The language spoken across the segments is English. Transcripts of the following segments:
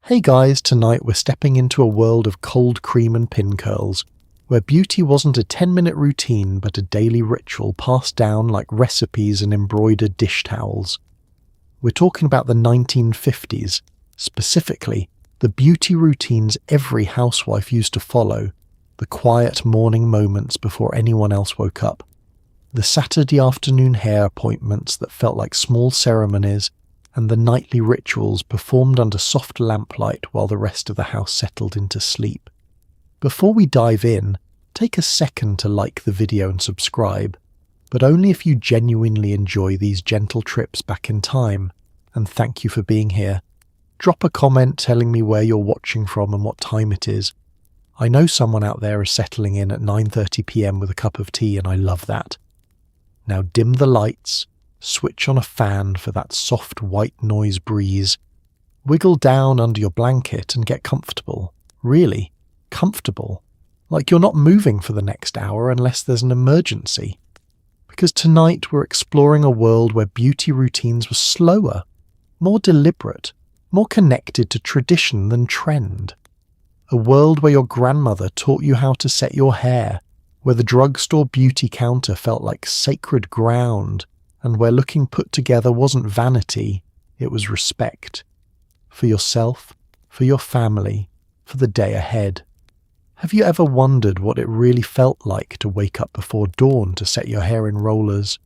Hey guys, tonight we're stepping into a world of cold cream and pin curls, where beauty wasn't a 10-minute routine but a daily ritual passed down like recipes and embroidered dish towels. We're talking about the 1950s, specifically the beauty routines every housewife used to follow, the quiet morning moments before anyone else woke up, the Saturday afternoon hair appointments that felt like small ceremonies, and the nightly rituals performed under soft lamplight while the rest of the house settled into sleep. Before we dive in, take a second to like the video and subscribe, but only if you genuinely enjoy these gentle trips back in time, and thank you for being here. Drop a comment telling me where you're watching from and what time it is. I know someone out there is settling in at 9:30 p.m. with a cup of tea, and I love that. Now dim the lights, switch on a fan for that soft white noise breeze, wiggle down under your blanket and get comfortable. Really, comfortable. Like you're not moving for the next hour unless there's an emergency. Because tonight we're exploring a world where beauty routines were slower, more deliberate, more connected to tradition than trend. A world where your grandmother taught you how to set your hair, where the drugstore beauty counter felt like sacred ground, and where looking put together wasn't vanity, it was respect. For yourself, for your family, for the day ahead. Have you ever wondered what it really felt like to wake up before dawn to set your hair in rollers?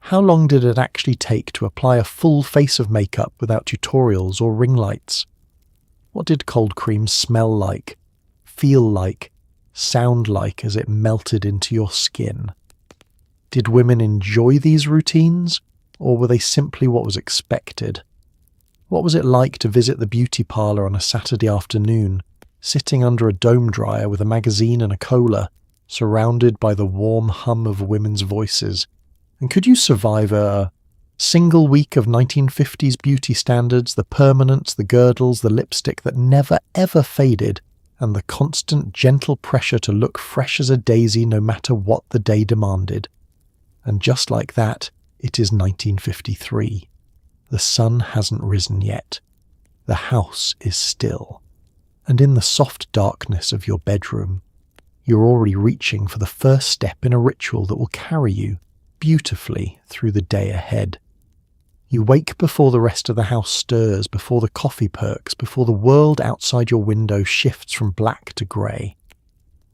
How long did it actually take to apply a full face of makeup without tutorials or ring lights? What did cold cream smell like, feel like, sound like as it melted into your skin? Did women enjoy these routines, or were they simply what was expected? What was it like to visit the beauty parlour on a Saturday afternoon, sitting under a dome dryer with a magazine and a cola, surrounded by the warm hum of women's voices? And could you survive a single week of 1950s beauty standards, the permanents, the girdles, the lipstick that never ever faded, and the constant gentle pressure to look fresh as a daisy no matter what the day demanded? And just like that, it is 1953. The sun hasn't risen yet. The house is still. And in the soft darkness of your bedroom, you're already reaching for the first step in a ritual that will carry you beautifully through the day ahead. You wake before the rest of the house stirs, before the coffee perks, before the world outside your window shifts from black to grey.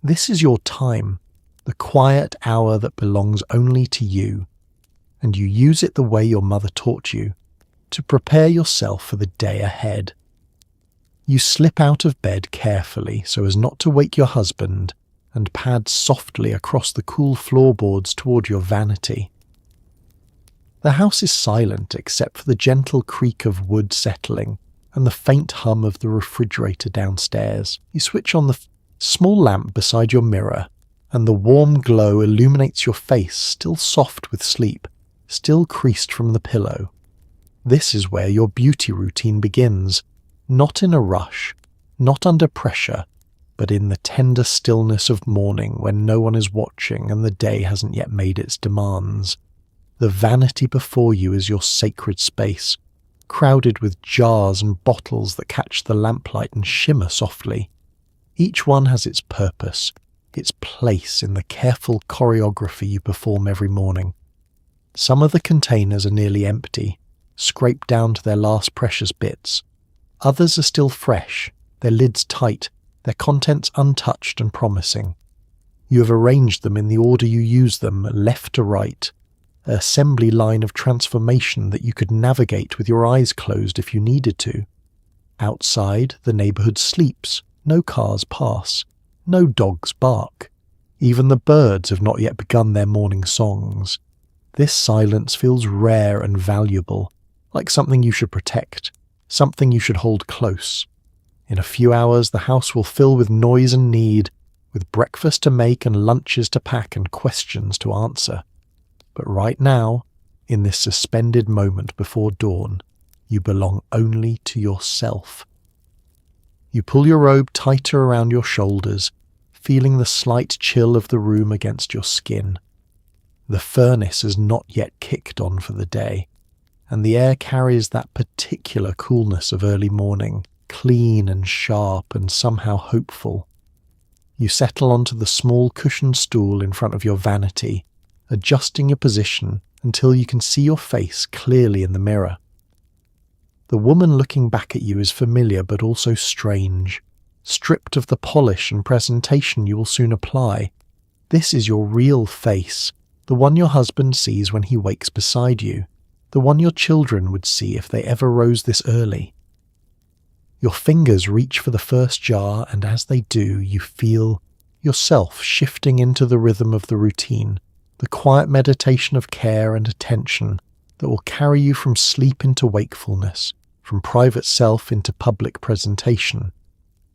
This is your time, the quiet hour that belongs only to you, and you use it the way your mother taught you, to prepare yourself for the day ahead. You slip out of bed carefully so as not to wake your husband, and pad softly across the cool floorboards toward your vanity. The house is silent except for the gentle creak of wood settling and the faint hum of the refrigerator downstairs. You switch on the small lamp beside your mirror, and the warm glow illuminates your face, still soft with sleep, still creased from the pillow. This is where your beauty routine begins, not in a rush, not under pressure, but in the tender stillness of morning when no one is watching and the day hasn't yet made its demands. The vanity before you is your sacred space, crowded with jars and bottles that catch the lamplight and shimmer softly. Each one has its purpose, its place in the careful choreography you perform every morning. Some of the containers are nearly empty, scraped down to their last precious bits. Others are still fresh, their lids tight, their contents untouched and promising. You have arranged them in the order you use them, left to right, an assembly line of transformation that you could navigate with your eyes closed if you needed to. Outside, the neighbourhood sleeps, no cars pass, no dogs bark. Even the birds have not yet begun their morning songs. This silence feels rare and valuable, like something you should protect, something you should hold close. In a few hours, the house will fill with noise and need, with breakfast to make and lunches to pack and questions to answer. But right now, in this suspended moment before dawn, you belong only to yourself. You pull your robe tighter around your shoulders, feeling the slight chill of the room against your skin. The furnace has not yet kicked on for the day, and the air carries that particular coolness of early morning, clean and sharp and somehow hopeful. You settle onto the small cushioned stool in front of your vanity, adjusting your position until you can see your face clearly in the mirror. The woman looking back at you is familiar but also strange. Stripped of the polish and presentation you will soon apply, this is your real face, the one your husband sees when he wakes beside you, the one your children would see if they ever rose this early. Your fingers reach for the first jar, and as they do, you feel yourself shifting into the rhythm of the routine, the quiet meditation of care and attention that will carry you from sleep into wakefulness, from private self into public presentation.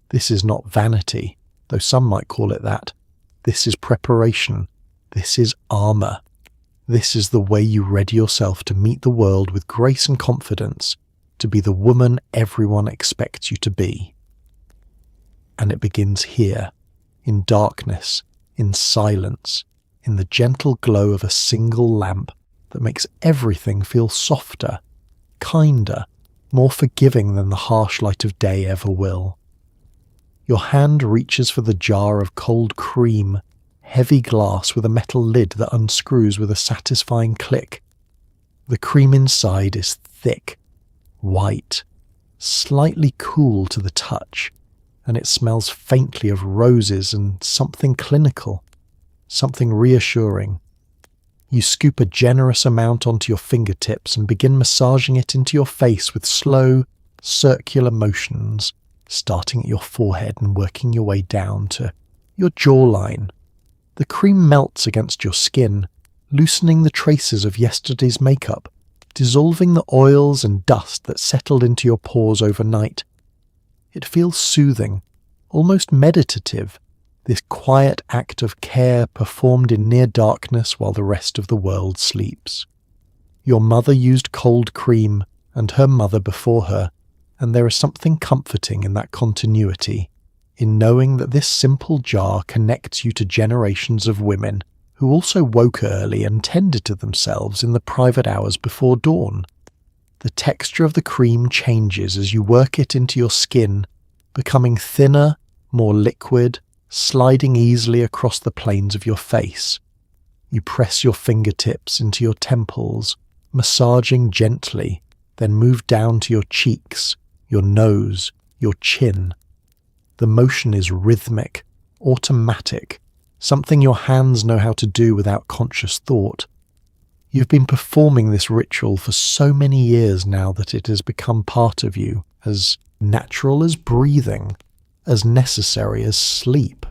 This is not vanity, though some might call it that. This is preparation. This is armor. This is the way you ready yourself to meet the world with grace and confidence, to be the woman everyone expects you to be. And it begins here, in darkness, in silence, in the gentle glow of a single lamp that makes everything feel softer, kinder, more forgiving than the harsh light of day ever will. Your hand reaches for the jar of cold cream, heavy glass with a metal lid that unscrews with a satisfying click. The cream inside is thick, white, slightly cool to the touch, and it smells faintly of roses and something clinical, something reassuring. You scoop a generous amount onto your fingertips and begin massaging it into your face with slow, circular motions, starting at your forehead and working your way down to your jawline. The cream melts against your skin, loosening the traces of yesterday's makeup, dissolving the oils and dust that settled into your pores overnight. It feels soothing, almost meditative, this quiet act of care performed in near darkness while the rest of the world sleeps. Your mother used cold cream, and her mother before her, and there is something comforting in that continuity, in knowing that this simple jar connects you to generations of women who also woke early and tended to themselves in the private hours before dawn. The texture of the cream changes as you work it into your skin, becoming thinner, more liquid, sliding easily across the planes of your face. You press your fingertips into your temples, massaging gently, then move down to your cheeks, your nose, your chin. The motion is rhythmic, automatic, something your hands know how to do without conscious thought. You've been performing this ritual for so many years now that it has become part of you, as natural as breathing, as necessary as sleep.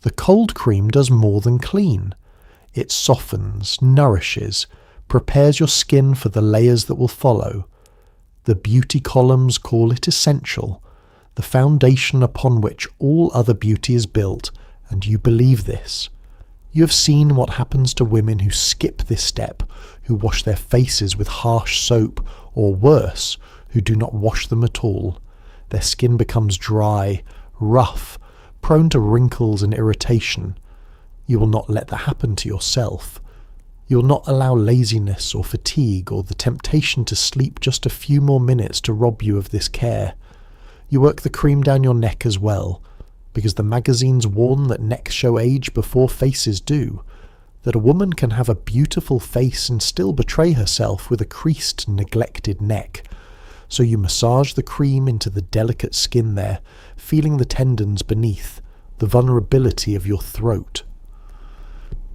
The cold cream does more than clean. It softens, nourishes, prepares your skin for the layers that will follow. The beauty columns call it essential, the foundation upon which all other beauty is built, and you believe this. You have seen what happens to women who skip this step, who wash their faces with harsh soap, or worse, who do not wash them at all. Their skin becomes dry, rough, prone to wrinkles and irritation. You will not let that happen to yourself. You will not allow laziness or fatigue or the temptation to sleep just a few more minutes to rob you of this care. You work the cream down your neck as well, because the magazines warn that necks show age before faces do, that a woman can have a beautiful face and still betray herself with a creased, neglected neck. So you massage the cream into the delicate skin there, feeling the tendons beneath, the vulnerability of your throat.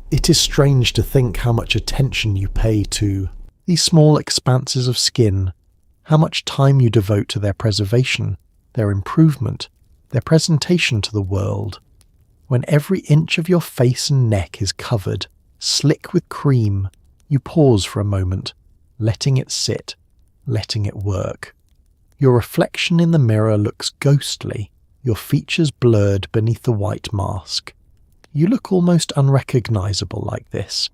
It is strange to think how much attention you pay to these small expanses of skin, how much time you devote to their preservation, their improvement, their presentation to the world. When every inch of your face and neck is covered, slick with cream, you pause for a moment, letting it sit, letting it work. Your reflection in the mirror looks ghostly, your features blurred beneath the white mask. You look almost unrecognizable like this,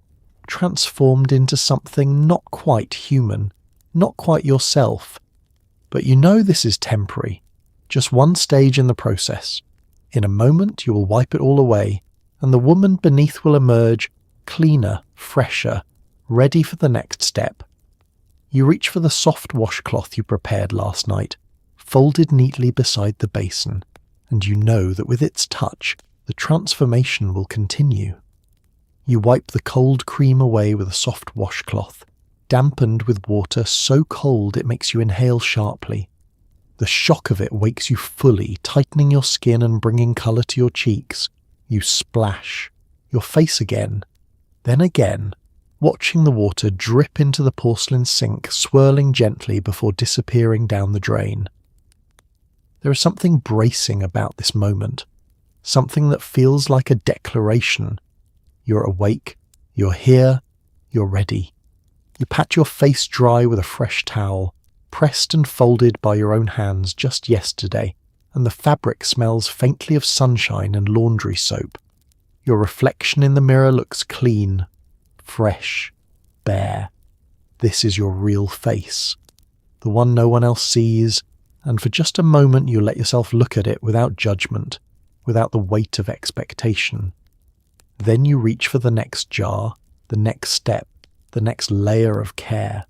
transformed into something not quite human, not quite yourself. But you know this is temporary, just one stage in the process. In a moment you will wipe it all away, and the woman beneath will emerge cleaner, fresher, ready for the next step. You reach for the soft washcloth you prepared last night, folded neatly beside the basin, and you know that with its touch, the transformation will continue. You wipe the cold cream away with a soft washcloth, dampened with water so cold it makes you inhale sharply. The shock of it wakes you fully, tightening your skin and bringing colour to your cheeks. You splash, your face again, then again, watching the water drip into the porcelain sink, swirling gently before disappearing down the drain. There is something bracing about this moment, something that feels like a declaration. You're awake, you're here, you're ready. You pat your face dry with a fresh towel, pressed and folded by your own hands just yesterday, and the fabric smells faintly of sunshine and laundry soap. Your reflection in the mirror looks clean, fresh, bare. This is your real face, the one no one else sees, and for just a moment you let yourself look at it without judgment, without the weight of expectation. Then you reach for the next jar, the next step, the next layer of care.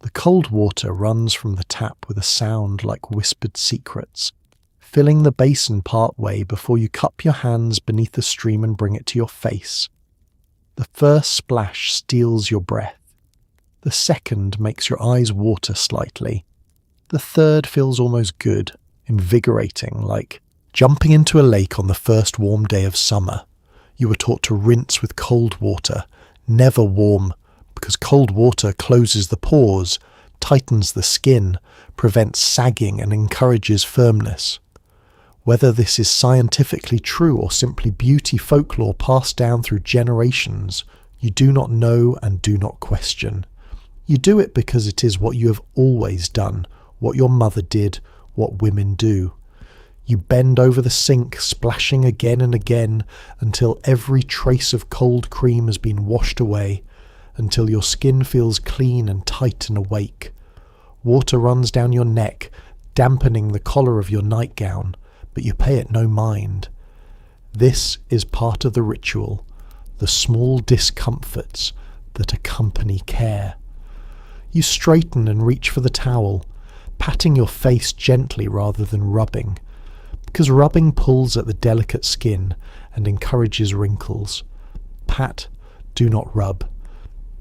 The cold water runs from the tap with a sound like whispered secrets, filling the basin part way before you cup your hands beneath the stream and bring it to your face. The first splash steals your breath. The second makes your eyes water slightly. The third feels almost good, invigorating, like jumping into a lake on the first warm day of summer. You were taught to rinse with cold water, never warm, because cold water closes the pores, tightens the skin, prevents sagging and encourages firmness. Whether this is scientifically true or simply beauty folklore passed down through generations, you do not know and do not question. You do it because it is what you have always done, what your mother did, what women do. You bend over the sink, splashing again and again, until every trace of cold cream has been washed away, until your skin feels clean and tight and awake. Water runs down your neck, dampening the collar of your nightgown, but you pay it no mind. This is part of the ritual, the small discomforts that accompany care. You straighten and reach for the towel, patting your face gently rather than rubbing, because rubbing pulls at the delicate skin and encourages wrinkles. Pat, do not rub.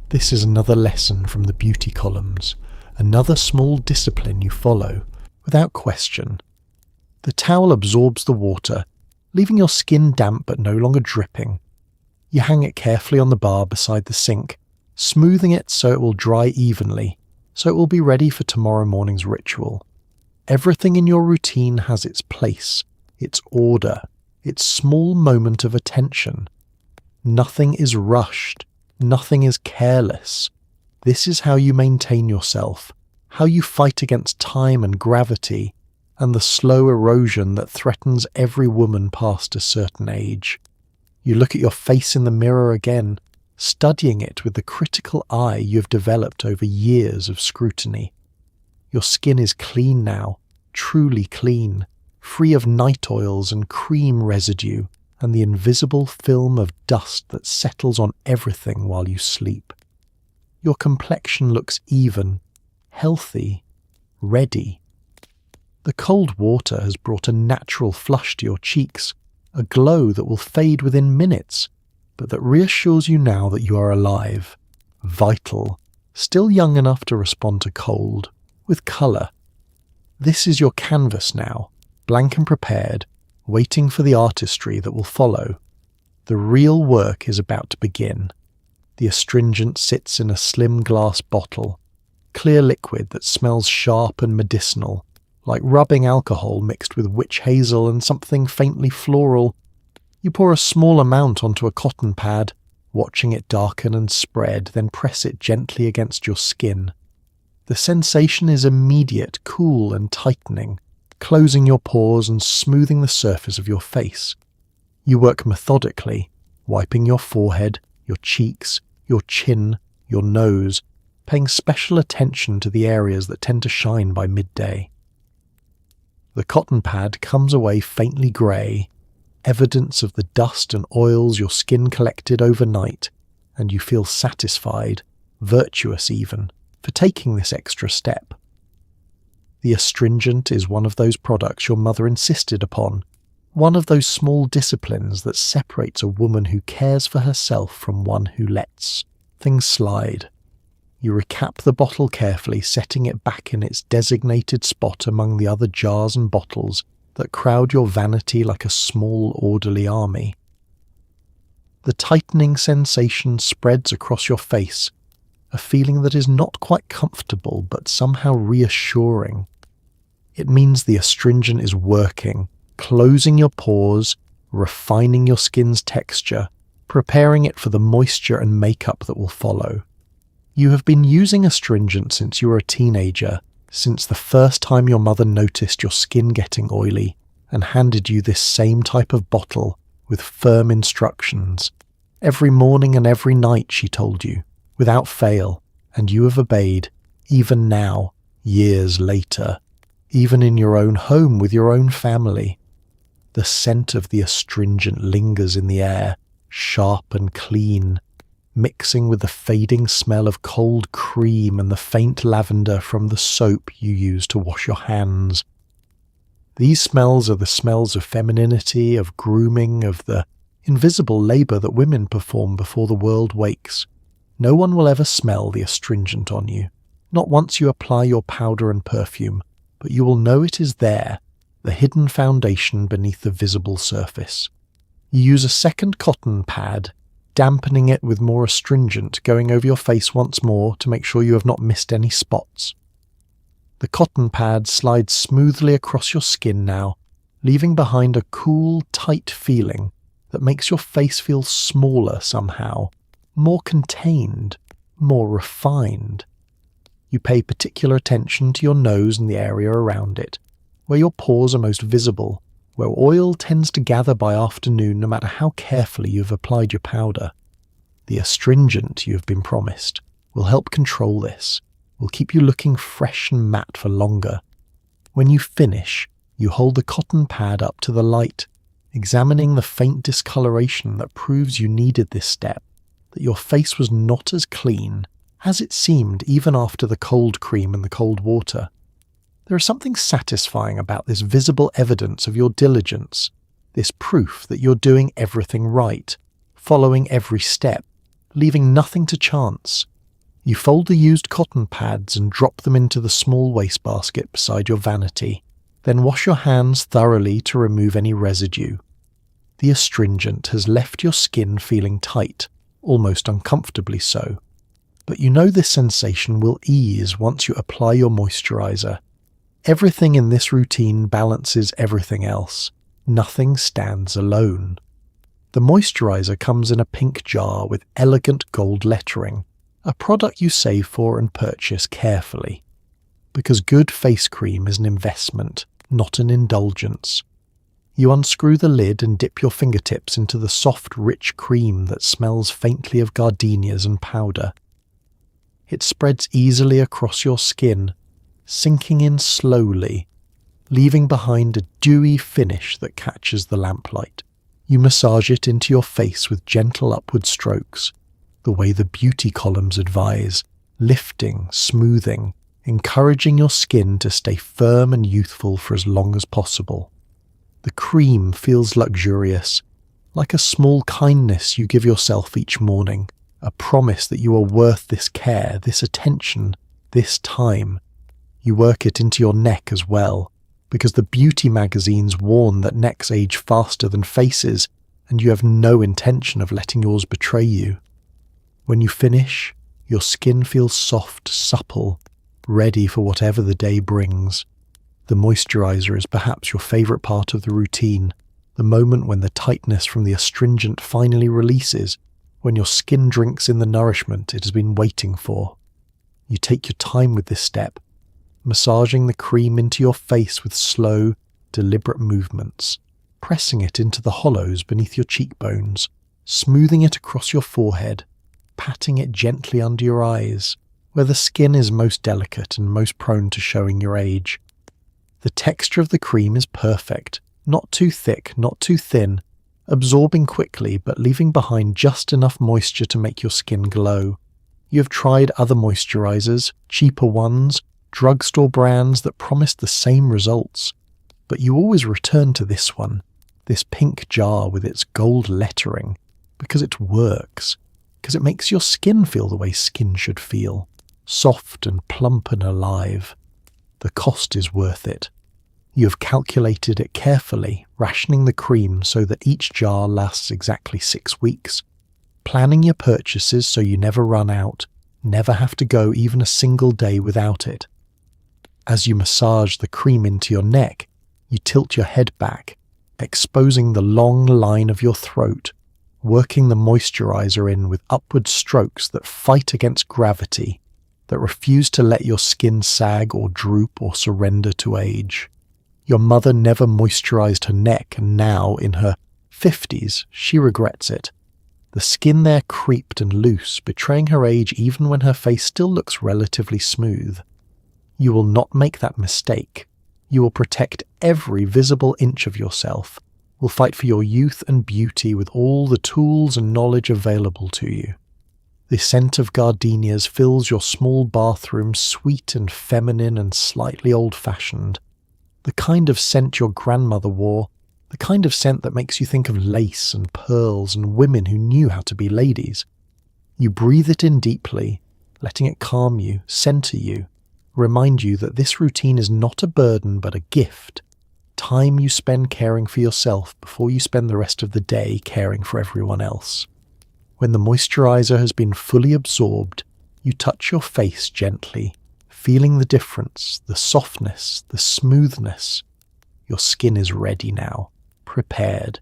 This is another lesson from the beauty columns, another small discipline you follow, without question. The towel absorbs the water, leaving your skin damp but no longer dripping. You hang it carefully on the bar beside the sink, smoothing it so it will dry evenly, so it will be ready for tomorrow morning's ritual. Everything in your routine has its place, its order, its small moment of attention. Nothing is rushed, nothing is careless. This is how you maintain yourself, how you fight against time and gravity, and the slow erosion that threatens every woman past a certain age. You look at your face in the mirror again, studying it with the critical eye you have developed over years of scrutiny. Your skin is clean now, truly clean, free of night oils and cream residue and the invisible film of dust that settles on everything while you sleep. Your complexion looks even, healthy, ready. The cold water has brought a natural flush to your cheeks, a glow that will fade within minutes, but that reassures you now that you are alive, vital, still young enough to respond to cold, with colour. This is your canvas now, blank and prepared, waiting for the artistry that will follow. The real work is about to begin. The astringent sits in a slim glass bottle, clear liquid that smells sharp and medicinal, like rubbing alcohol mixed with witch hazel and something faintly floral. You pour a small amount onto a cotton pad, watching it darken and spread, then press it gently against your skin. The sensation is immediate, cool and tightening, closing your pores and smoothing the surface of your face. You work methodically, wiping your forehead, your cheeks, your chin, your nose, paying special attention to the areas that tend to shine by midday. The cotton pad comes away faintly grey, evidence of the dust and oils your skin collected overnight, and you feel satisfied, virtuous even, for taking this extra step. The astringent is one of those products your mother insisted upon, one of those small disciplines that separates a woman who cares for herself from one who lets things slide. You recap the bottle carefully, setting it back in its designated spot among the other jars and bottles that crowd your vanity like a small orderly army. The tightening sensation spreads across your face, a feeling that is not quite comfortable but somehow reassuring. It means the astringent is working, closing your pores, refining your skin's texture, preparing it for the moisture and makeup that will follow. You have been using astringent since you were a teenager, since the first time your mother noticed your skin getting oily and handed you this same type of bottle with firm instructions. Every morning and every night, she told you, without fail, and you have obeyed, even now, years later, even in your own home with your own family. The scent of the astringent lingers in the air, sharp and clean, mixing with the fading smell of cold cream and the faint lavender from the soap you use to wash your hands. These smells are the smells of femininity, of grooming, of the invisible labour that women perform before the world wakes. No one will ever smell the astringent on you, not once you apply your powder and perfume, but you will know it is there, the hidden foundation beneath the visible surface. You use a second cotton pad, dampening it with more astringent, going over your face once more to make sure you have not missed any spots. The cotton pad slides smoothly across your skin now, leaving behind a cool, tight feeling that makes your face feel smaller somehow, more contained, more refined. You pay particular attention to your nose and the area around it, where your pores are most visible, where oil tends to gather by afternoon no matter how carefully you've applied your powder. The astringent you have been promised will help control this, will keep you looking fresh and matte for longer. When you finish, you hold the cotton pad up to the light, examining the faint discoloration that proves you needed this step, that your face was not as clean as it seemed even after the cold cream and the cold water. There is something satisfying about this visible evidence of your diligence, this proof that you're doing everything right, following every step, leaving nothing to chance. You fold the used cotton pads and drop them into the small wastebasket beside your vanity, then wash your hands thoroughly to remove any residue. The astringent has left your skin feeling tight, almost uncomfortably so, but you know this sensation will ease once you apply your moisturizer. Everything in this routine balances everything else. Nothing stands alone. The moisturizer comes in a pink jar with elegant gold lettering, a product you save for and purchase carefully. Because good face cream is an investment, not an indulgence. You unscrew the lid and dip your fingertips into the soft, rich cream that smells faintly of gardenias and powder. It spreads easily across your skin, sinking in slowly, leaving behind a dewy finish that catches the lamplight. You massage it into your face with gentle upward strokes, the way the beauty columns advise, lifting, smoothing, encouraging your skin to stay firm and youthful for as long as possible. The cream feels luxurious, like a small kindness you give yourself each morning, a promise that you are worth this care, this attention, this time. You work it into your neck as well, because the beauty magazines warn that necks age faster than faces, and you have no intention of letting yours betray you. When you finish, your skin feels soft, supple, ready for whatever the day brings. The moisturizer is perhaps your favourite part of the routine, the moment when the tightness from the astringent finally releases, when your skin drinks in the nourishment it has been waiting for. You take your time with this step, massaging the cream into your face with slow, deliberate movements, pressing it into the hollows beneath your cheekbones, smoothing it across your forehead, patting it gently under your eyes, where the skin is most delicate and most prone to showing your age. The texture of the cream is perfect, not too thick, not too thin, absorbing quickly but leaving behind just enough moisture to make your skin glow. You have tried other moisturizers, cheaper ones, drugstore brands that promise the same results, but you always return to this one, this pink jar with its gold lettering, because it works, because it makes your skin feel the way skin should feel, soft and plump and alive. The cost is worth it. You have calculated it carefully, rationing the cream so that each jar lasts exactly 6 weeks, planning your purchases so you never run out, never have to go even a single day without it. As you massage the cream into your neck, you tilt your head back, exposing the long line of your throat, working the moisturizer in with upward strokes that fight against gravity, that refuse to let your skin sag or droop or surrender to age. Your mother never moisturized her neck, and now, in her 50s, she regrets it. The skin there creeped and loose, betraying her age even when her face still looks relatively smooth. You will not make that mistake. You will protect every visible inch of yourself, will fight for your youth and beauty with all the tools and knowledge available to you. The scent of gardenias fills your small bathroom, sweet and feminine and slightly old-fashioned. The kind of scent your grandmother wore, the kind of scent that makes you think of lace and pearls and women who knew how to be ladies. You breathe it in deeply, letting it calm you, center you, remind you that this routine is not a burden but a gift, time you spend caring for yourself before you spend the rest of the day caring for everyone else. When the moisturizer has been fully absorbed, you touch your face gently, feeling the difference, the softness, the smoothness. Your skin is ready now, prepared.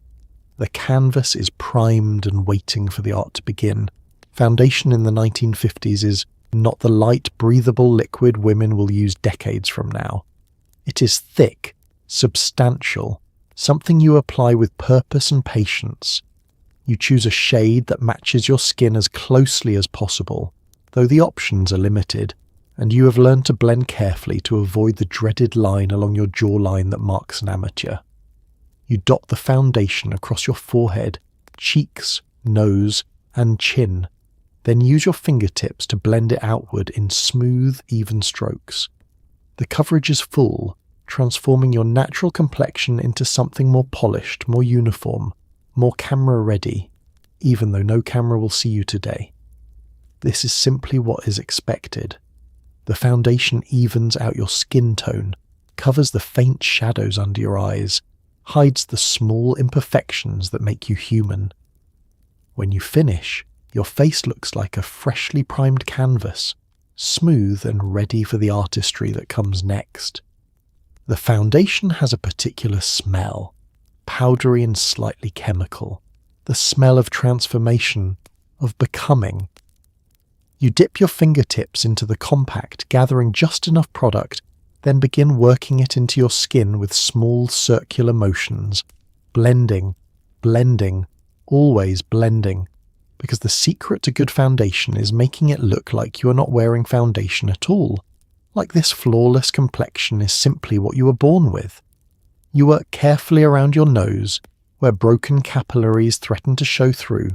The canvas is primed and waiting for the art to begin. Foundation in the 1950s is not the light, breathable liquid women will use decades from now. It is thick, substantial, something you apply with purpose and patience. You choose a shade that matches your skin as closely as possible, though the options are limited, and you have learned to blend carefully to avoid the dreaded line along your jawline that marks an amateur. You dot the foundation across your forehead, cheeks, nose, and chin, then use your fingertips to blend it outward in smooth, even strokes. The coverage is full, transforming your natural complexion into something more polished, more uniform, more camera-ready, even though no camera will see you today. This is simply what is expected. The foundation evens out your skin tone, covers the faint shadows under your eyes, hides the small imperfections that make you human. When you finish, your face looks like a freshly primed canvas, smooth and ready for the artistry that comes next. The foundation has a particular smell, powdery and slightly chemical, the smell of transformation, of becoming. You dip your fingertips into the compact, gathering just enough product, then begin working it into your skin with small circular motions, blending, always blending. Because the secret to good foundation is making it look like you are not wearing foundation at all, like this flawless complexion is simply what you were born with. You work carefully around your nose, where broken capillaries threaten to show through,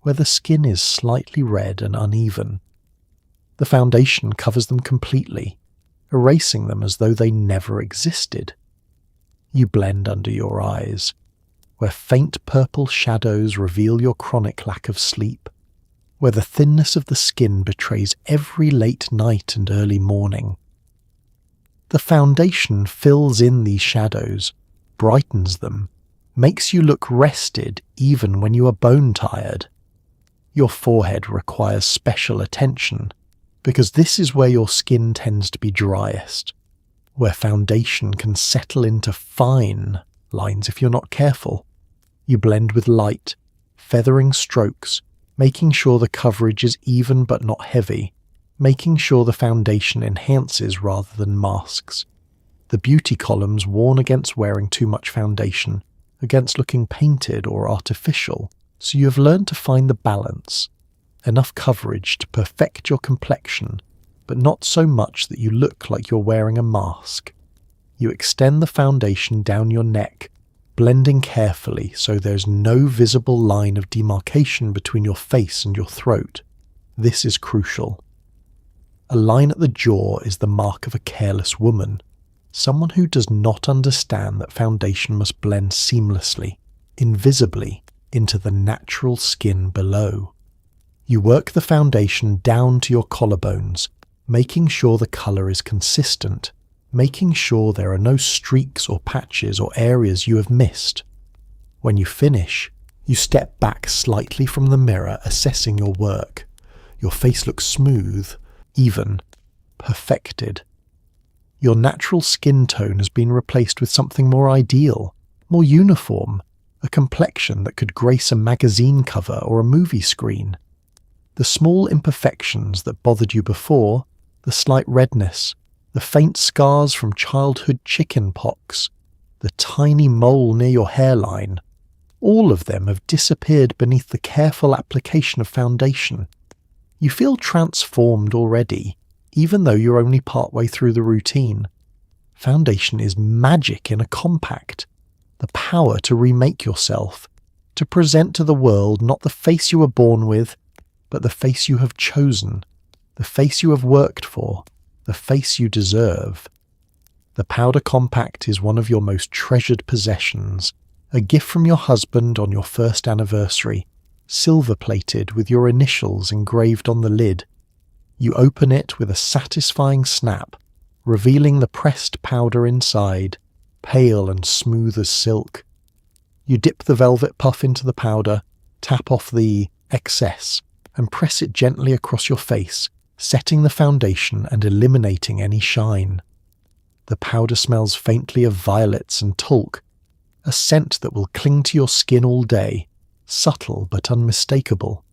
where the skin is slightly red and uneven. The foundation covers them completely, erasing them as though they never existed. You blend under your eyes, where faint purple shadows reveal your chronic lack of sleep, where the thinness of the skin betrays every late night and early morning. The foundation fills in these shadows, brightens them, makes you look rested even when you are bone-tired. Your forehead requires special attention, because this is where your skin tends to be driest, where foundation can settle into fine lines if you're not careful. You blend with light, feathering strokes, making sure the coverage is even but not heavy, making sure the foundation enhances rather than masks. The beauty columns warn against wearing too much foundation, against looking painted or artificial, so you have learned to find the balance, enough coverage to perfect your complexion, but not so much that you look like you're wearing a mask. You extend the foundation down your neck, blending carefully so there's no visible line of demarcation between your face and your throat. This is crucial. A line at the jaw is the mark of a careless woman, someone who does not understand that foundation must blend seamlessly, invisibly, into the natural skin below. You work the foundation down to your collarbones, making sure the colour is consistent, making sure there are no streaks or patches or areas you have missed. When you finish, you step back slightly from the mirror, assessing your work. Your face looks smooth, even, perfected. Your natural skin tone has been replaced with something more ideal, more uniform, a complexion that could grace a magazine cover or a movie screen. The small imperfections that bothered you before, the slight redness, the faint scars from childhood chicken pox, the tiny mole near your hairline, all of them have disappeared beneath the careful application of foundation. You feel transformed already, even though you're only partway through the routine. Foundation is magic in a compact. The power to remake yourself, to present to the world not the face you were born with, but the face you have chosen, the face you have worked for, the face you deserve. The powder compact is one of your most treasured possessions, a gift from your husband on your first anniversary, silver-plated with your initials engraved on the lid. You open it with a satisfying snap, revealing the pressed powder inside, pale and smooth as silk. You dip the velvet puff into the powder, tap off the excess, and press it gently across your face, setting the foundation and eliminating any shine. The powder smells faintly of violets and talc, a scent that will cling to your skin all day, subtle but unmistakable.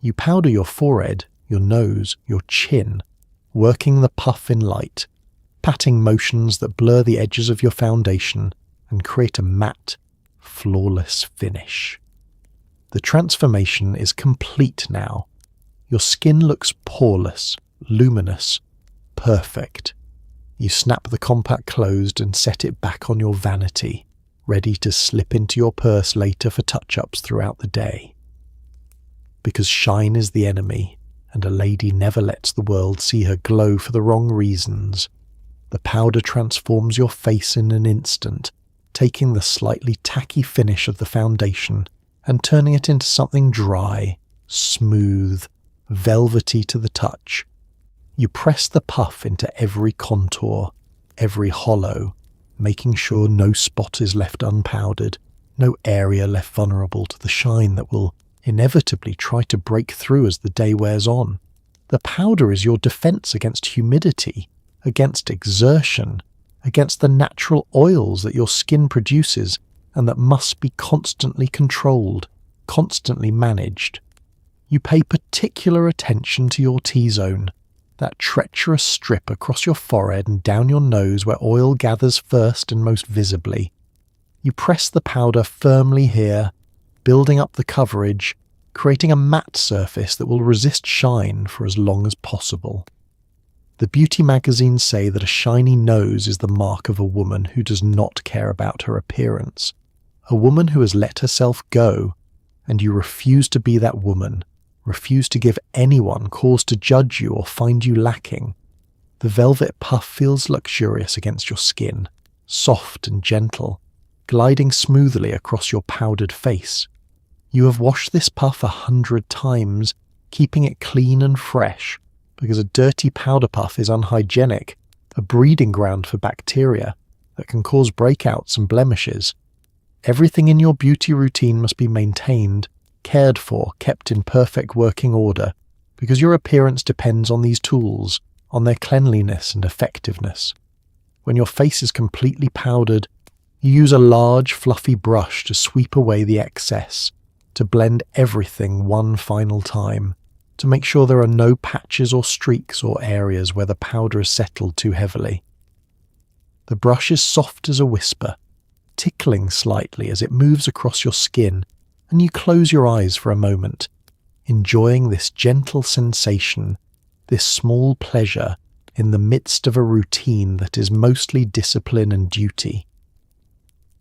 You powder your forehead, your nose, your chin, working the puff in light, patting motions that blur the edges of your foundation and create a matte, flawless finish. The transformation is complete now. Your skin looks poreless, luminous, perfect. You snap the compact closed and set it back on your vanity, ready to slip into your purse later for touch-ups throughout the day. Because shine is the enemy, and a lady never lets the world see her glow for the wrong reasons. The powder transforms your face in an instant, taking the slightly tacky finish of the foundation and turning it into something dry, smooth, velvety to the touch. You press the puff into every contour, every hollow, making sure no spot is left unpowdered, no area left vulnerable to the shine that will inevitably try to break through as the day wears on. The powder is your defense against humidity, against exertion, against the natural oils that your skin produces and that must be constantly controlled, constantly managed. You pay particular attention to your T-zone, that treacherous strip across your forehead and down your nose where oil gathers first and most visibly. You press the powder firmly here, building up the coverage, creating a matte surface that will resist shine for as long as possible. The beauty magazines say that a shiny nose is the mark of a woman who does not care about her appearance, a woman who has let herself go, and you refuse to be that woman, refuse to give anyone cause to judge you or find you lacking. The velvet puff feels luxurious against your skin, soft and gentle, gliding smoothly across your powdered face. You have washed this puff 100 times, keeping it clean and fresh, because a dirty powder puff is unhygienic, a breeding ground for bacteria that can cause breakouts and blemishes. Everything in your beauty routine must be maintained, cared for, kept in perfect working order, because your appearance depends on these tools, on their cleanliness and effectiveness. When your face is completely powdered, you use a large, fluffy brush to sweep away the excess, to blend everything one final time, to make sure there are no patches or streaks or areas where the powder has settled too heavily. The brush is soft as a whisper, tickling slightly as it moves across your skin, and you close your eyes for a moment, enjoying this gentle sensation, this small pleasure in the midst of a routine that is mostly discipline and duty.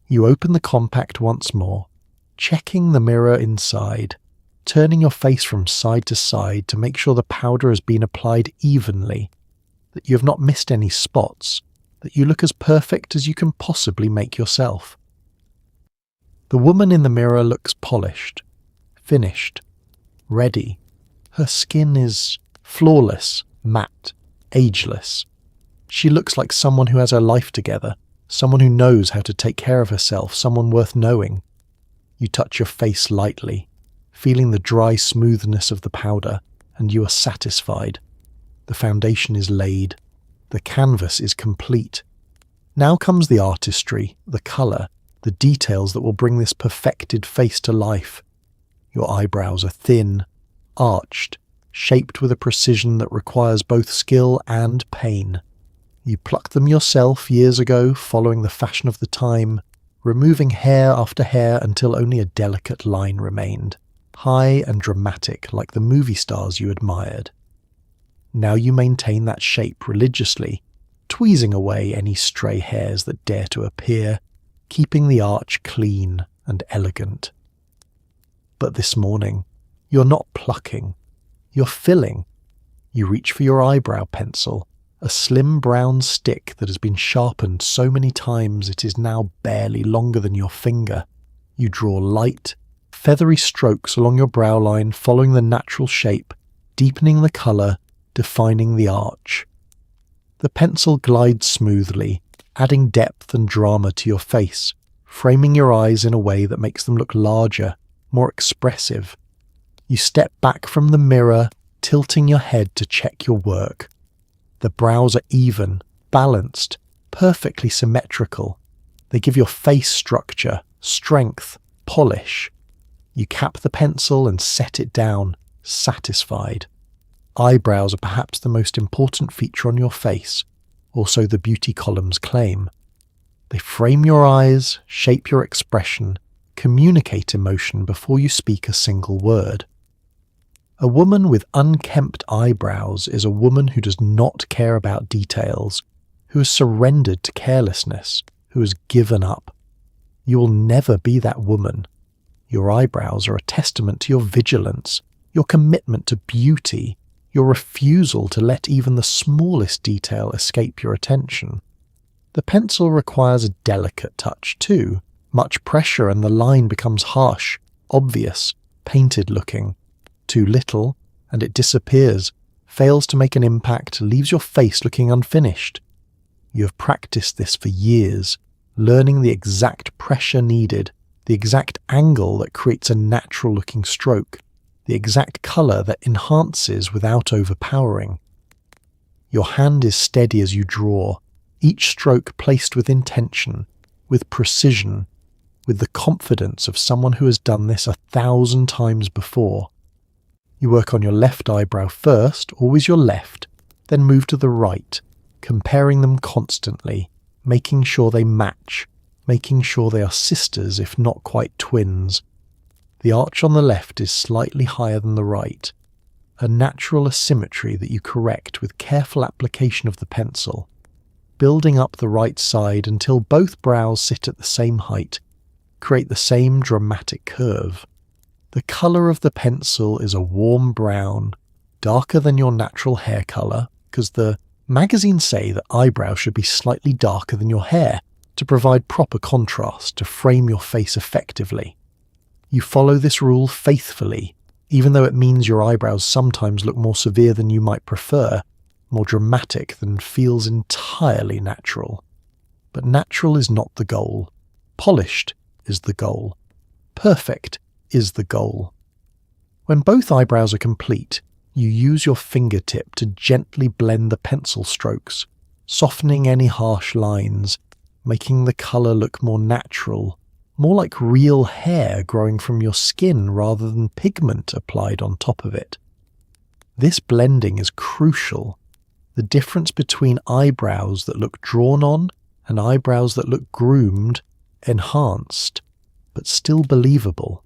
You open the compact once more, checking the mirror inside, turning your face from side to side to make sure the powder has been applied evenly, that you have not missed any spots, that you look as perfect as you can possibly make yourself. The woman in the mirror looks polished, finished, ready. Her skin is flawless, matte, ageless. She looks like someone who has her life together, someone who knows how to take care of herself, someone worth knowing. You touch your face lightly, feeling the dry smoothness of the powder, and you are satisfied. The foundation is laid. The canvas is complete. Now comes the artistry, the colour, the details that will bring this perfected face to life. Your eyebrows are thin, arched, shaped with a precision that requires both skill and pain. You plucked them yourself years ago, following the fashion of the time, removing hair after hair until only a delicate line remained, high and dramatic like the movie stars you admired. Now you maintain that shape religiously, tweezing away any stray hairs that dare to appear, keeping the arch clean and elegant. But this morning, you're not plucking, you're filling. You reach for your eyebrow pencil, a slim brown stick that has been sharpened so many times it is now barely longer than your finger. You draw light, feathery strokes along your brow line, following the natural shape, deepening the colour, defining the arch. The pencil glides smoothly, adding depth and drama to your face, framing your eyes in a way that makes them look larger, more expressive. You step back from the mirror, tilting your head to check your work. The brows are even, balanced, perfectly symmetrical. They give your face structure, strength, polish. You cap the pencil and set it down, satisfied. Eyebrows are perhaps the most important feature on your face, or so the beauty columns claim. They frame your eyes, shape your expression, communicate emotion before you speak a single word. A woman with unkempt eyebrows is a woman who does not care about details, who has surrendered to carelessness, who has given up. You will never be that woman. Your eyebrows are a testament to your vigilance, your commitment to beauty, your refusal to let even the smallest detail escape your attention. The pencil requires a delicate touch too. Much pressure and the line becomes harsh, obvious, painted looking. Too little, and it disappears, fails to make an impact, leaves your face looking unfinished. You have practiced this for years, learning the exact pressure needed, the exact angle that creates a natural-looking stroke, the exact colour that enhances without overpowering. Your hand is steady as you draw, each stroke placed with intention, with precision, with the confidence of someone who has done this 1,000 times before. You work on your left eyebrow first, always your left, then move to the right, comparing them constantly, making sure they match, making sure they are sisters if not quite twins. The arch on the left is slightly higher than the right, a natural asymmetry that you correct with careful application of the pencil, building up the right side until both brows sit at the same height, create the same dramatic curve. The colour of the pencil is a warm brown, darker than your natural hair colour, because the magazines say that eyebrows should be slightly darker than your hair to provide proper contrast, to frame your face effectively. You follow this rule faithfully, even though it means your eyebrows sometimes look more severe than you might prefer, more dramatic than feels entirely natural. But natural is not the goal. Polished is the goal. Perfect is the goal. When both eyebrows are complete, you use your fingertip to gently blend the pencil strokes, softening any harsh lines, making the colour look more natural, more like real hair growing from your skin rather than pigment applied on top of it. This blending is crucial. The difference between eyebrows that look drawn on and eyebrows that look groomed, enhanced, but still believable.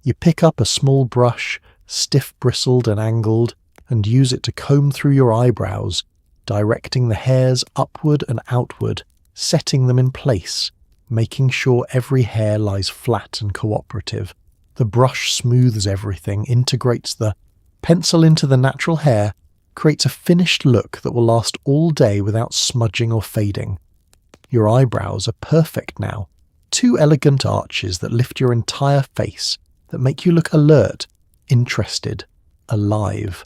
You pick up a small brush, stiff-bristled and angled, and use it to comb through your eyebrows, directing the hairs upward and outward, setting them in place, making sure every hair lies flat and cooperative, The brush smooths everything, integrates the pencil into the natural hair, creates a finished look that will last all day without smudging or fading. Your eyebrows are perfect now. 2 elegant arches that lift your entire face, that make you look alert, interested, alive.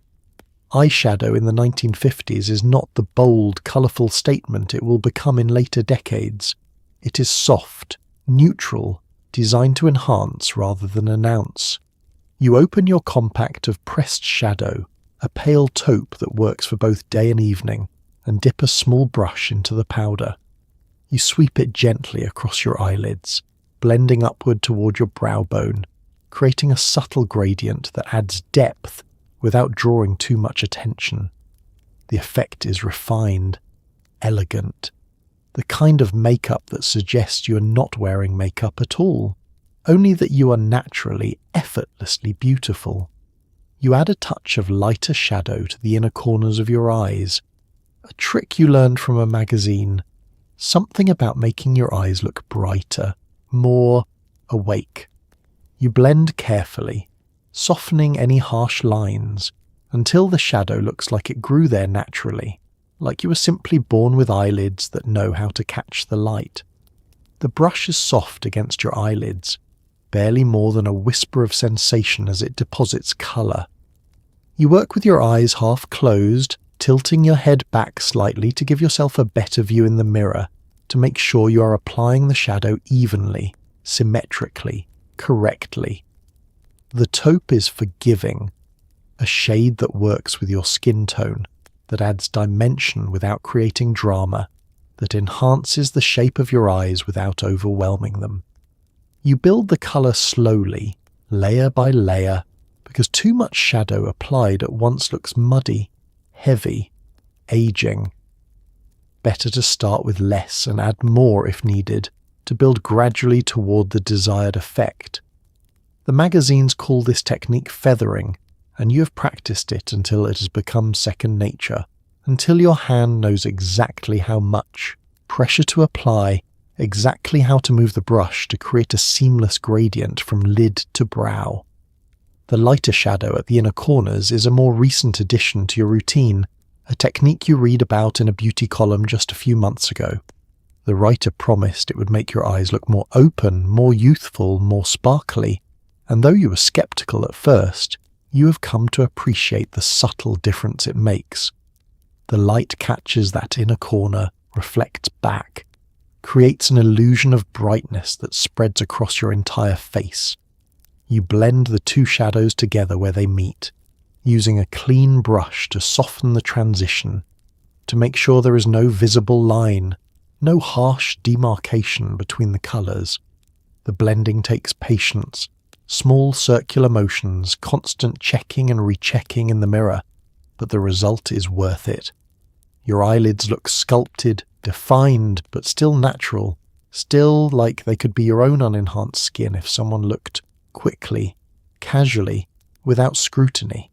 Eyeshadow in the 1950s is not the bold, colourful statement it will become in later decades. It is soft, neutral, designed to enhance rather than announce. You open your compact of pressed shadow, a pale taupe that works for both day and evening, and dip a small brush into the powder. You sweep it gently across your eyelids, blending upward toward your brow bone, creating a subtle gradient that adds depth without drawing too much attention. The effect is refined, elegant, the kind of makeup that suggests you are not wearing makeup at all, only that you are naturally, effortlessly beautiful. You add a touch of lighter shadow to the inner corners of your eyes, a trick you learned from a magazine, something about making your eyes look brighter, more awake. You blend carefully, softening any harsh lines, until the shadow looks like it grew there naturally, like you were simply born with eyelids that know how to catch the light. The brush is soft against your eyelids, barely more than a whisper of sensation as it deposits colour. You work with your eyes half closed, tilting your head back slightly to give yourself a better view in the mirror, to make sure you are applying the shadow evenly, symmetrically, correctly. The taupe is forgiving, a shade that works with your skin tone, that adds dimension without creating drama, that enhances the shape of your eyes without overwhelming them. You build the colour slowly, layer by layer, because too much shadow applied at once looks muddy, heavy, aging. Better to start with less and add more if needed, to build gradually toward the desired effect. The magazines call this technique feathering, and you have practiced it until it has become second nature, until your hand knows exactly how much pressure to apply, exactly how to move the brush to create a seamless gradient from lid to brow. The lighter shadow at the inner corners is a more recent addition to your routine, a technique you read about in a beauty column just a few months ago. The writer promised it would make your eyes look more open, more youthful, more sparkly, and though you were skeptical at first, you have come to appreciate the subtle difference it makes. The light catches that inner corner, reflects back, creates an illusion of brightness that spreads across your entire face. You blend the 2 shadows together where they meet, using a clean brush to soften the transition, to make sure there is no visible line, no harsh demarcation between the colours. The blending takes patience, small circular motions, constant checking and rechecking in the mirror, but the result is worth it. Your eyelids look sculpted, defined, but still natural, still like they could be your own unenhanced skin if someone looked quickly, casually, without scrutiny.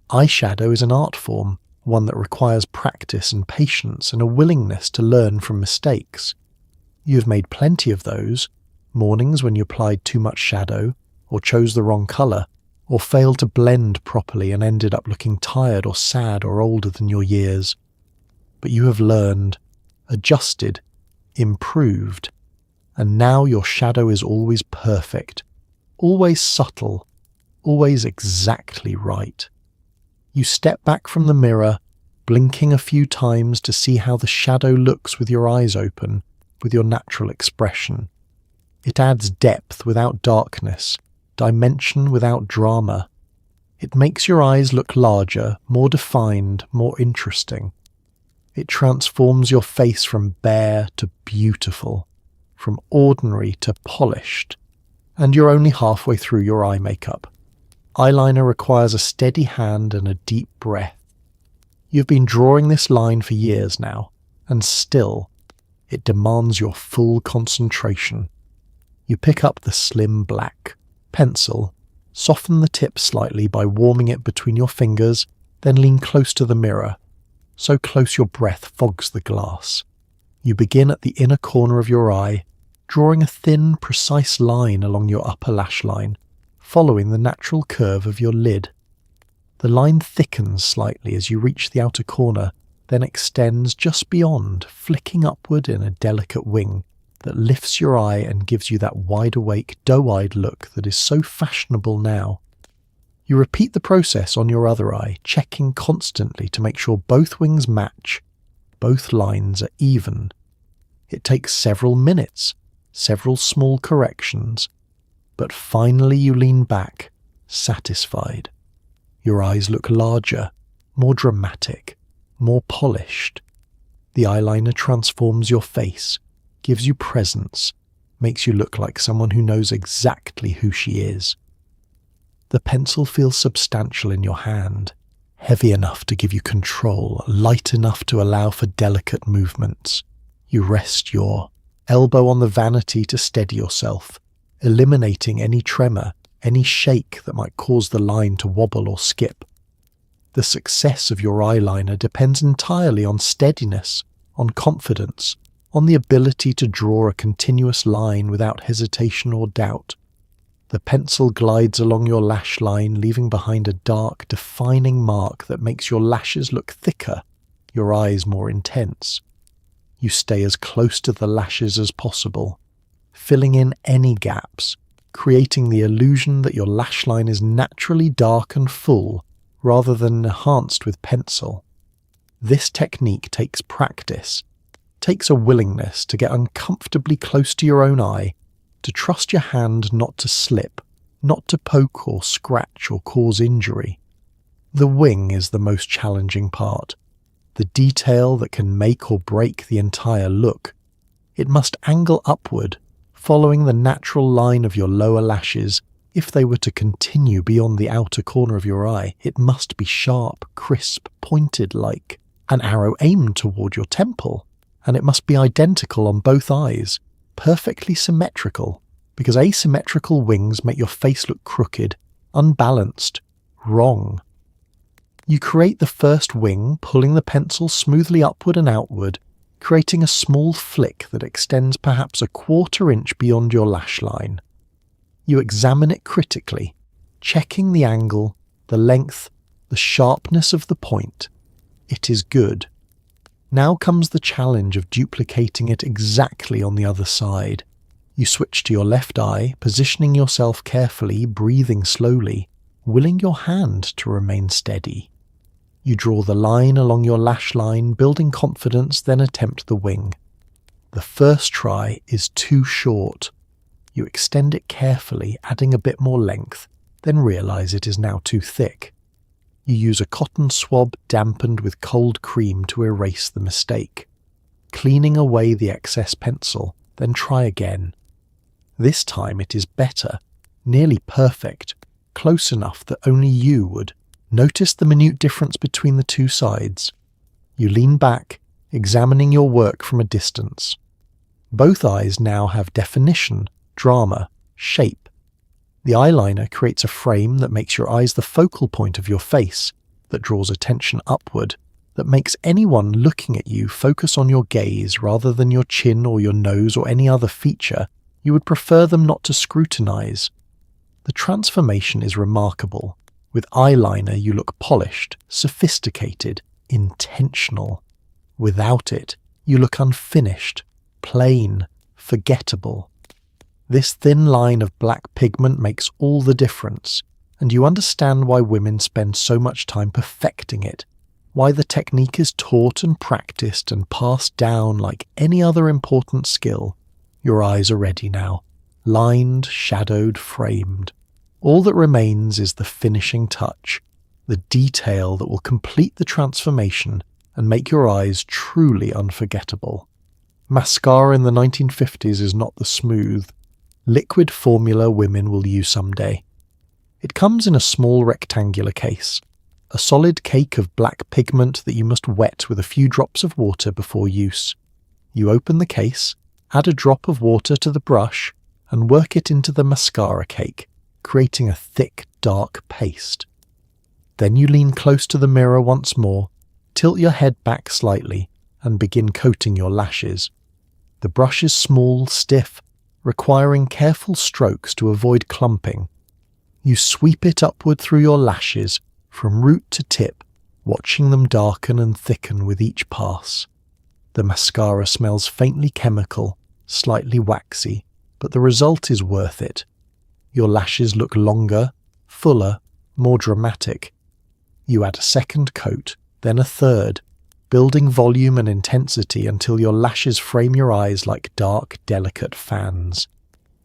Eyeshadow is an art form, one that requires practice and patience and a willingness to learn from mistakes. You have made plenty of those, mornings when you applied too much shadow, or chose the wrong colour, or failed to blend properly and ended up looking tired or sad or older than your years. But you have learned, adjusted, improved, and now your shadow is always perfect, always subtle, always exactly right. You step back from the mirror, blinking a few times to see how the shadow looks with your eyes open, with your natural expression. It adds depth without darkness, dimension without drama. It makes your eyes look larger, more defined, more interesting. It transforms your face from bare to beautiful, from ordinary to polished. And you're only halfway through your eye makeup. Eyeliner requires a steady hand and a deep breath. You've been drawing this line for years now, and still, it demands your full concentration. You pick up the slim black pencil, soften the tip slightly by warming it between your fingers, then lean close to the mirror, so close your breath fogs the glass. You begin at the inner corner of your eye, drawing a thin, precise line along your upper lash line, following the natural curve of your lid. The line thickens slightly as you reach the outer corner, then extends just beyond, flicking upward in a delicate wing that lifts your eye and gives you that wide-awake, doe-eyed look that is so fashionable now. You repeat the process on your other eye, checking constantly to make sure both wings match, both lines are even. It takes several minutes, several small corrections, but finally you lean back, satisfied. Your eyes look larger, more dramatic, more polished. The eyeliner transforms your face, gives you presence, makes you look like someone who knows exactly who she is. The pencil feels substantial in your hand, heavy enough to give you control, light enough to allow for delicate movements. You rest your elbow on the vanity to steady yourself, eliminating any tremor, any shake that might cause the line to wobble or skip. The success of your eyeliner depends entirely on steadiness, on confidence, on the ability to draw a continuous line without hesitation or doubt. The pencil glides along your lash line, leaving behind a dark, defining mark that makes your lashes look thicker, your eyes more intense. You stay as close to the lashes as possible, filling in any gaps, creating the illusion that your lash line is naturally dark and full, rather than enhanced with pencil. This technique takes practice, takes a willingness to get uncomfortably close to your own eye, to trust your hand not to slip, not to poke or scratch or cause injury. The wing is the most challenging part, the detail that can make or break the entire look. It must angle upward, following the natural line of your lower lashes. If they were to continue beyond the outer corner of your eye, it must be sharp, crisp, pointed like an arrow aimed toward your temple, and it must be identical on both eyes, perfectly symmetrical, because asymmetrical wings make your face look crooked, unbalanced, wrong. You create the first wing, pulling the pencil smoothly upward and outward, creating a small flick that extends perhaps a quarter-inch beyond your lash line. You examine it critically, checking the angle, the length, the sharpness of the point. It is good. Now comes the challenge of duplicating it exactly on the other side. You switch to your left eye, positioning yourself carefully, breathing slowly, willing your hand to remain steady. You draw the line along your lash line, building confidence, then attempt the wing. The first try is too short. You extend it carefully, adding a bit more length, then realize it is now too thick. You use a cotton swab dampened with cold cream to erase the mistake, cleaning away the excess pencil, then try again. This time it is better, nearly perfect, close enough that only you would notice the minute difference between the two sides. You lean back, examining your work from a distance. Both eyes now have definition, drama, shape. The eyeliner creates a frame that makes your eyes the focal point of your face, that draws attention upward, that makes anyone looking at you focus on your gaze rather than your chin or your nose or any other feature you would prefer them not to scrutinize. The transformation is remarkable. With eyeliner you look polished, sophisticated, intentional. Without it, you look unfinished, plain, forgettable. This thin line of black pigment makes all the difference, and you understand why women spend so much time perfecting it, why the technique is taught and practiced and passed down like any other important skill. Your eyes are ready now, lined, shadowed, framed. All that remains is the finishing touch, the detail that will complete the transformation and make your eyes truly unforgettable. Mascara in the 1950s is not the smooth, liquid formula women will use someday. It comes in a small rectangular case, a solid cake of black pigment that you must wet with a few drops of water before use. You open the case, add a drop of water to the brush, and work it into the mascara cake, creating a thick, dark paste. Then you lean close to the mirror once more, tilt your head back slightly, and begin coating your lashes. The brush is small, stiff, requiring careful strokes to avoid clumping. You sweep it upward through your lashes, from root to tip, watching them darken and thicken with each pass. The mascara smells faintly chemical, slightly waxy, but the result is worth it. Your lashes look longer, fuller, more dramatic. You add a second coat, then a third, building volume and intensity until your lashes frame your eyes like dark, delicate fans.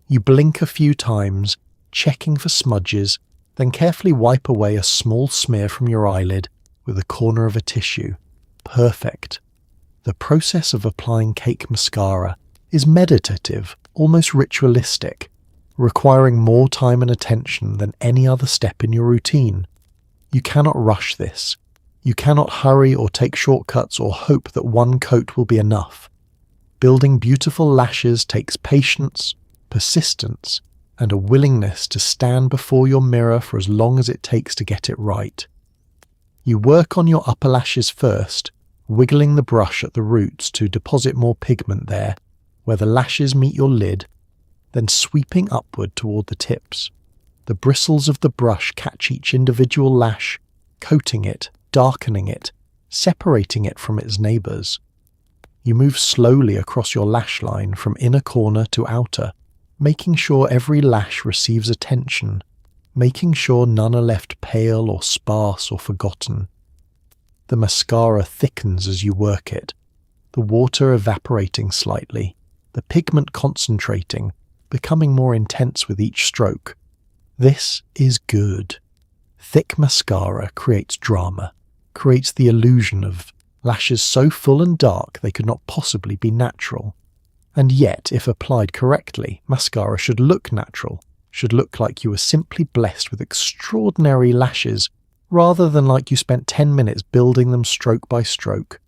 You blink a few times, checking for smudges, then carefully wipe away a small smear from your eyelid with the corner of a tissue. Perfect. The process of applying cake mascara is meditative, almost ritualistic, requiring more time and attention than any other step in your routine. You cannot rush this. You cannot hurry or take shortcuts or hope that one coat will be enough. Building beautiful lashes takes patience, persistence, and a willingness to stand before your mirror for as long as it takes to get it right. You work on your upper lashes first, wiggling the brush at the roots to deposit more pigment there, where the lashes meet your lid, then sweeping upward toward the tips. The bristles of the brush catch each individual lash, coating it, darkening it, separating it from its neighbours. You move slowly across your lash line from inner corner to outer, making sure every lash receives attention, making sure none are left pale or sparse or forgotten. The mascara thickens as you work it, the water evaporating slightly, the pigment concentrating, becoming more intense with each stroke. This is good. Thick mascara creates drama, creates the illusion of lashes so full and dark they could not possibly be natural. And yet, if applied correctly, mascara should look natural, should look like you were simply blessed with extraordinary lashes, rather than like you spent 10 minutes building them stroke by stroke.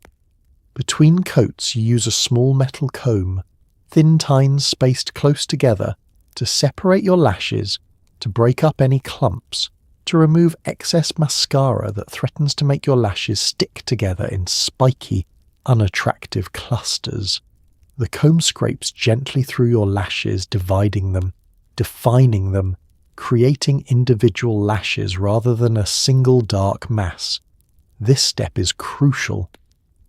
Between coats, you use a small metal comb, thin tines spaced close together, to separate your lashes, to break up any clumps, to remove excess mascara that threatens to make your lashes stick together in spiky, unattractive clusters. The comb scrapes gently through your lashes, dividing them, defining them, creating individual lashes rather than a single dark mass. This step is crucial.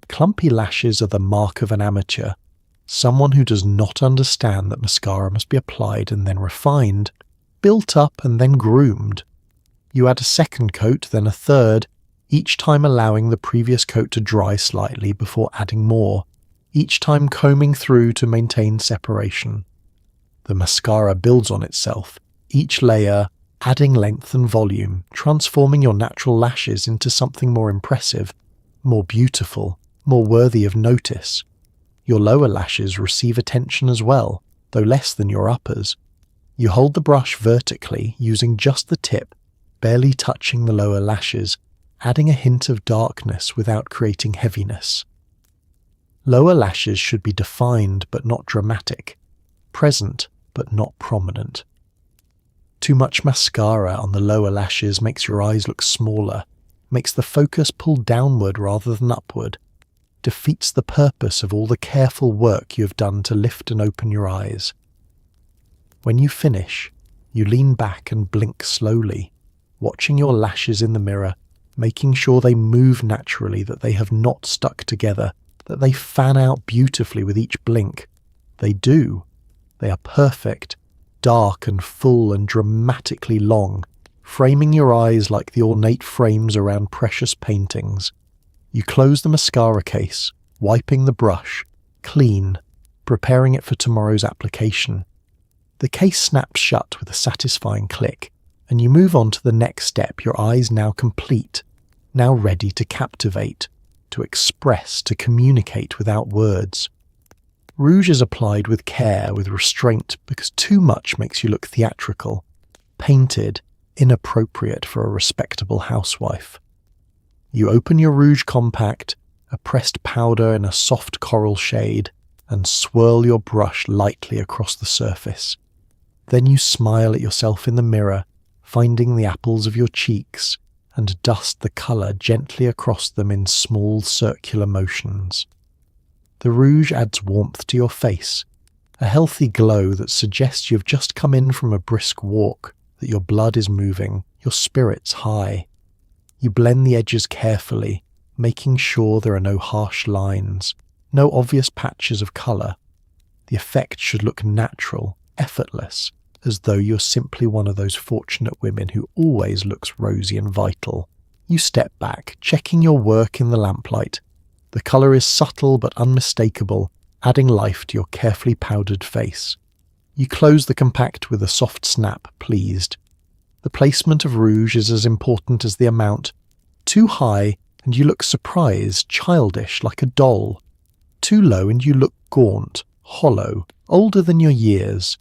Clumpy lashes are the mark of an amateur, someone who does not understand that mascara must be applied and then refined, built up and then groomed. You add a second coat, then a third, each time allowing the previous coat to dry slightly before adding more, each time combing through to maintain separation. The mascara builds on itself, each layer adding length and volume, transforming your natural lashes into something more impressive, more beautiful, more worthy of notice. Your lower lashes receive attention as well, though less than your uppers. You hold the brush vertically, using just the tip, barely touching the lower lashes, adding a hint of darkness without creating heaviness. Lower lashes should be defined but not dramatic, present but not prominent. Too much mascara on the lower lashes makes your eyes look smaller, makes the focus pull downward rather than upward, defeats the purpose of all the careful work you have done to lift and open your eyes. When you finish, you lean back and blink slowly, watching your lashes in the mirror, making sure they move naturally, that they have not stuck together, that they fan out beautifully with each blink. They do. They are perfect, dark and full and dramatically long, framing your eyes like the ornate frames around precious paintings. You close the mascara case, wiping the brush, clean, preparing it for tomorrow's application. The case snaps shut with a satisfying click, and you move on to the next step, your eyes now complete, now ready to captivate, to express, to communicate without words. Rouge is applied with care, with restraint, because too much makes you look theatrical, painted, inappropriate for a respectable housewife. You open your rouge compact, a pressed powder in a soft coral shade, and swirl your brush lightly across the surface. Then you smile at yourself in the mirror, finding the apples of your cheeks, and dust the colour gently across them in small circular motions. The rouge adds warmth to your face, a healthy glow that suggests you have just come in from a brisk walk, that your blood is moving, your spirits high. You blend the edges carefully, making sure there are no harsh lines, no obvious patches of colour. The effect should look natural, effortless, as though you're simply one of those fortunate women who always looks rosy and vital. You step back, checking your work in the lamplight. The colour is subtle but unmistakable, adding life to your carefully powdered face. You close the compact with a soft snap, pleased. The placement of rouge is as important as the amount. Too high, and you look surprised, childish, like a doll. Too low, and you look gaunt, hollow, older than your years.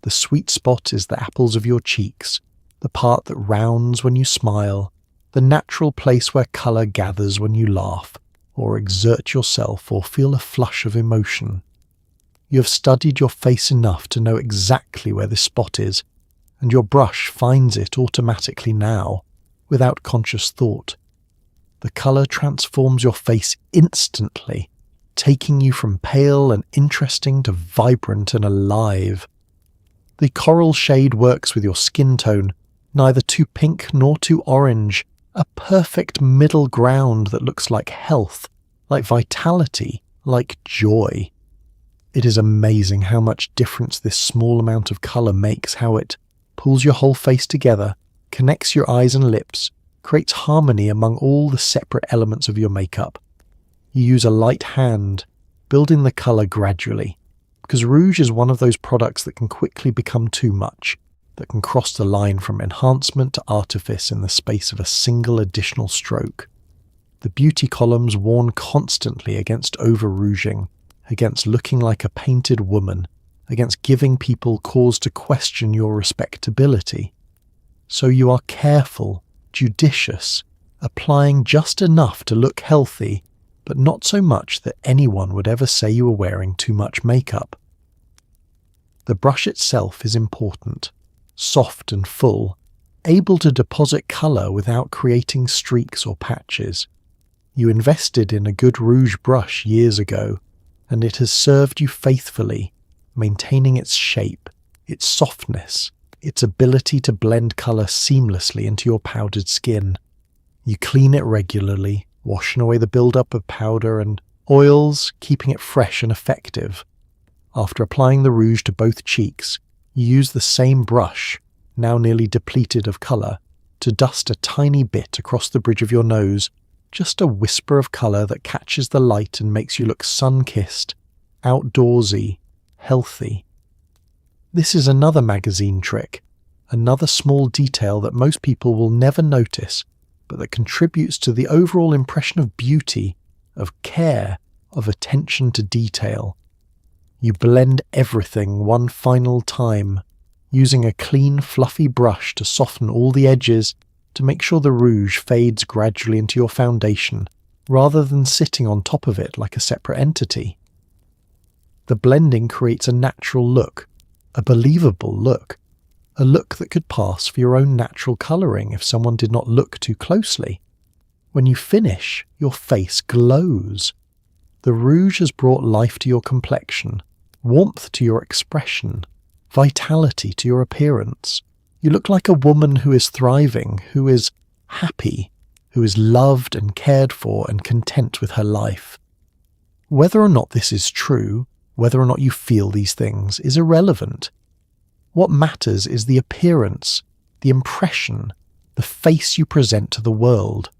The sweet spot is the apples of your cheeks, the part that rounds when you smile, the natural place where colour gathers when you laugh, or exert yourself, or feel a flush of emotion. You have studied your face enough to know exactly where this spot is, and your brush finds it automatically now, without conscious thought. The colour transforms your face instantly, taking you from pale and interesting to vibrant and alive. The coral shade works with your skin tone, neither too pink nor too orange, a perfect middle ground that looks like health, like vitality, like joy. It is amazing how much difference this small amount of colour makes, how it pulls your whole face together, connects your eyes and lips, creates harmony among all the separate elements of your makeup. You use a light hand, building the colour gradually, because rouge is one of those products that can quickly become too much, that can cross the line from enhancement to artifice in the space of a single additional stroke. The beauty columns warn constantly against over-rouging, against looking like a painted woman, against giving people cause to question your respectability. So you are careful, judicious, applying just enough to look healthy, but not so much that anyone would ever say you were wearing too much makeup. The brush itself is important, soft and full, able to deposit colour without creating streaks or patches. You invested in a good rouge brush years ago, and it has served you faithfully, maintaining its shape, its softness, its ability to blend colour seamlessly into your powdered skin. You clean it regularly, washing away the build-up of powder and oils, keeping it fresh and effective. After applying the rouge to both cheeks, you use the same brush, now nearly depleted of colour, to dust a tiny bit across the bridge of your nose, just a whisper of colour that catches the light and makes you look sun-kissed, outdoorsy, healthy. This is another magazine trick, another small detail that most people will never notice, but that contributes to the overall impression of beauty, of care, of attention to detail. You blend everything one final time, using a clean, fluffy brush to soften all the edges, to make sure the rouge fades gradually into your foundation, rather than sitting on top of it like a separate entity. The blending creates a natural look, a believable look, a look that could pass for your own natural colouring if someone did not look too closely. When you finish, your face glows. The rouge has brought life to your complexion, warmth to your expression, vitality to your appearance. You look like a woman who is thriving, who is happy, who is loved and cared for and content with her life. Whether or not this is true, whether or not you feel these things, is irrelevant. What matters is the appearance, the impression, the face you present to the world.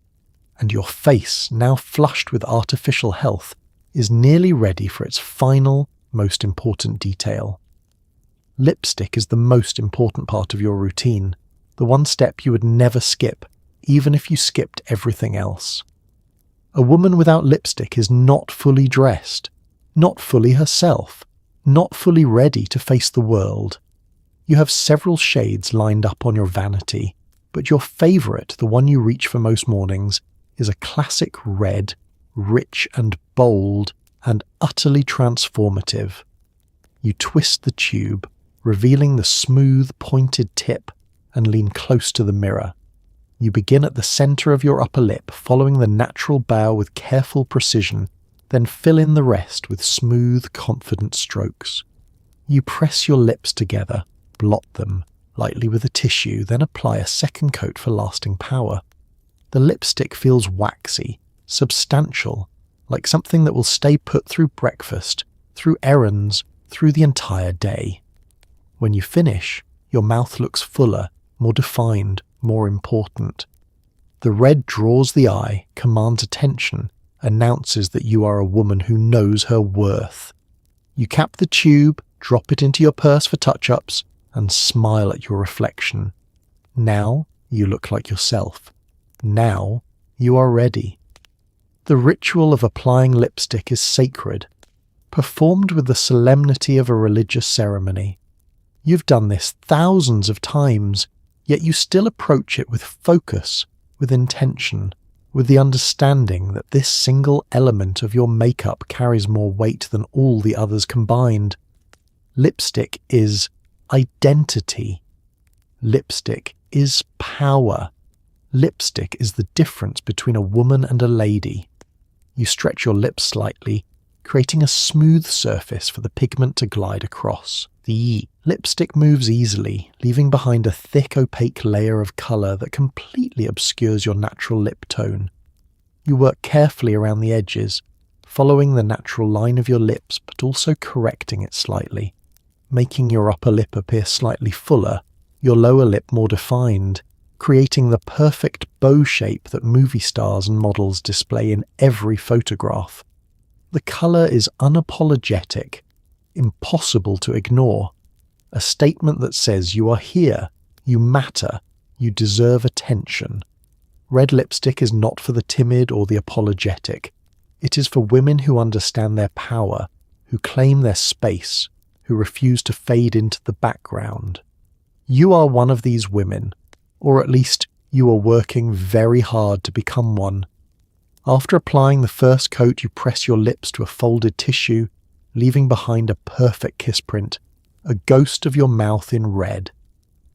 And your face, now flushed with artificial health, is nearly ready for its final, most important detail. Lipstick is the most important part of your routine, the one step you would never skip, even if you skipped everything else. A woman without lipstick is not fully dressed, not fully herself, not fully ready to face the world. You have several shades lined up on your vanity, but your favourite, the one you reach for most mornings, is a classic red, rich and bold, and utterly transformative. You twist the tube, revealing the smooth, pointed tip, and lean close to the mirror. You begin at the centre of your upper lip, following the natural bow with careful precision, then fill in the rest with smooth, confident strokes. You press your lips together, blot them, lightly with a tissue, then apply a second coat for lasting power. The lipstick feels waxy, substantial, like something that will stay put through breakfast, through errands, through the entire day. When you finish, your mouth looks fuller, more defined, more important. The red draws the eye, commands attention, announces that you are a woman who knows her worth. You cap the tube, drop it into your purse for touch-ups, and smile at your reflection. Now you look like yourself. Now you are ready. The ritual of applying lipstick is sacred, performed with the solemnity of a religious ceremony. You've done this thousands of times, yet you still approach it with focus, with intention, with the understanding that this single element of your makeup carries more weight than all the others combined. Lipstick is identity. Lipstick is power. Lipstick is the difference between a woman and a lady. You stretch your lips slightly, creating a smooth surface for the pigment to glide across. The lipstick moves easily, leaving behind a thick, opaque layer of colour that completely obscures your natural lip tone. You work carefully around the edges, following the natural line of your lips but also correcting it slightly, making your upper lip appear slightly fuller, your lower lip more defined, creating the perfect bow shape that movie stars and models display in every photograph. The colour is unapologetic, impossible to ignore, a statement that says you are here, you matter, you deserve attention. Red lipstick is not for the timid or the apologetic. It is for women who understand their power, who claim their space, who refuse to fade into the background. You are one of these women, or at least you are working very hard to become one. After applying the first coat, you press your lips to a folded tissue, leaving behind a perfect kiss print, a ghost of your mouth in red.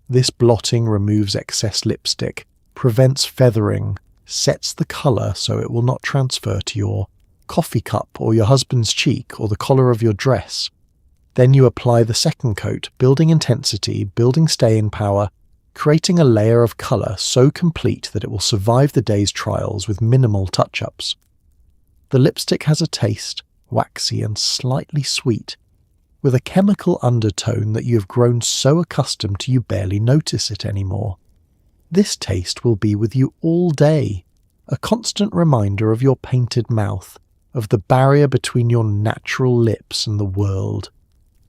This blotting removes excess lipstick, prevents feathering, sets the colour so it will not transfer to your coffee cup or your husband's cheek or the collar of your dress. Then you apply the second coat, building intensity, building staying power, creating a layer of colour so complete that it will survive the day's trials with minimal touch-ups. The lipstick has a taste, waxy and slightly sweet, with a chemical undertone that you have grown so accustomed to you barely notice it anymore. This taste will be with you all day, a constant reminder of your painted mouth, of the barrier between your natural lips and the world.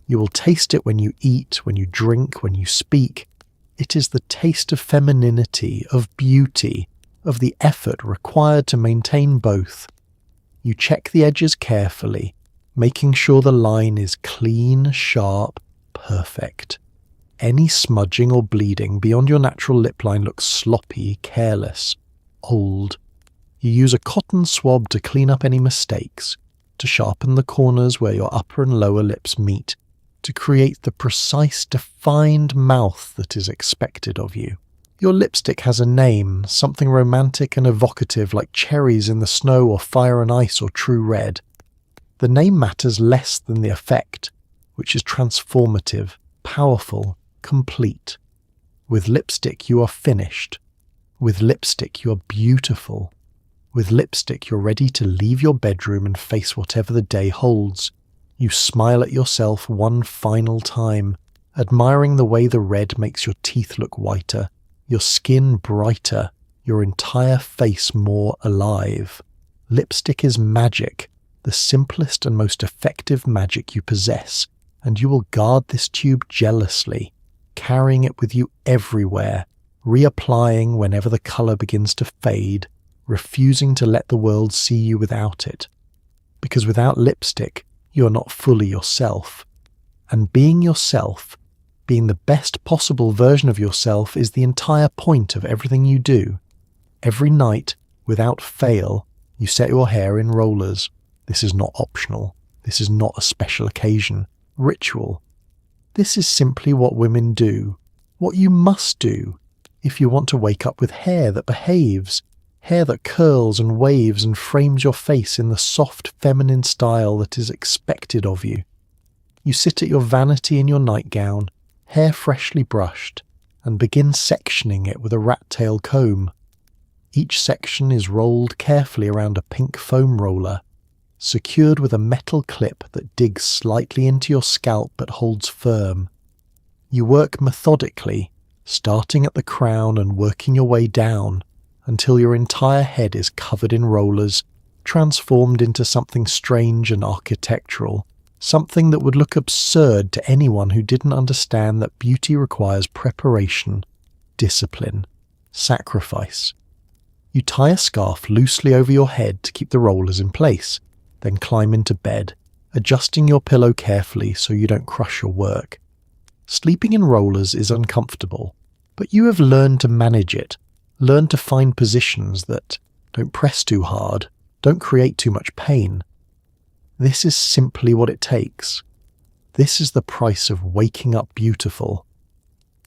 You will taste it when you eat, when you drink, when you speak. It is the taste of femininity, of beauty, of the effort required to maintain both. You check the edges carefully, making sure the line is clean, sharp, perfect. Any smudging or bleeding beyond your natural lip line looks sloppy, careless, old. You use a cotton swab to clean up any mistakes, to sharpen the corners where your upper and lower lips meet, to create the precise, defined mouth that is expected of you. Your lipstick has a name, something romantic and evocative like cherries in the snow or fire and ice or true red. The name matters less than the effect, which is transformative, powerful, complete. With lipstick you are finished. With lipstick you are beautiful. With lipstick you're ready to leave your bedroom and face whatever the day holds. You smile at yourself one final time, admiring the way the red makes your teeth look whiter, your skin brighter, your entire face more alive. Lipstick is magic, the simplest and most effective magic you possess, and you will guard this tube jealously, carrying it with you everywhere, reapplying whenever the colour begins to fade, refusing to let the world see you without it. Because without lipstick, you are not fully yourself. And being yourself, being the best possible version of yourself, is the entire point of everything you do. Every night, without fail, you set your hair in rollers. This is not optional. This is not a special occasion. Ritual. This is simply what women do, what you must do, if you want to wake up with hair that behaves, hair that curls and waves and frames your face in the soft feminine style that is expected of you. You sit at your vanity in your nightgown, hair freshly brushed, and begin sectioning it with a rat tail comb. Each section is rolled carefully around a pink foam roller, secured with a metal clip that digs slightly into your scalp but holds firm. You work methodically, starting at the crown and working your way down until your entire head is covered in rollers, transformed into something strange and architectural, something that would look absurd to anyone who didn't understand that beauty requires preparation, discipline, sacrifice. You tie a scarf loosely over your head to keep the rollers in place, then climb into bed, adjusting your pillow carefully so you don't crush your work. Sleeping in rollers is uncomfortable, but you have learned to manage it, learned to find positions that don't press too hard, don't create too much pain. This is simply what it takes. This is the price of waking up beautiful.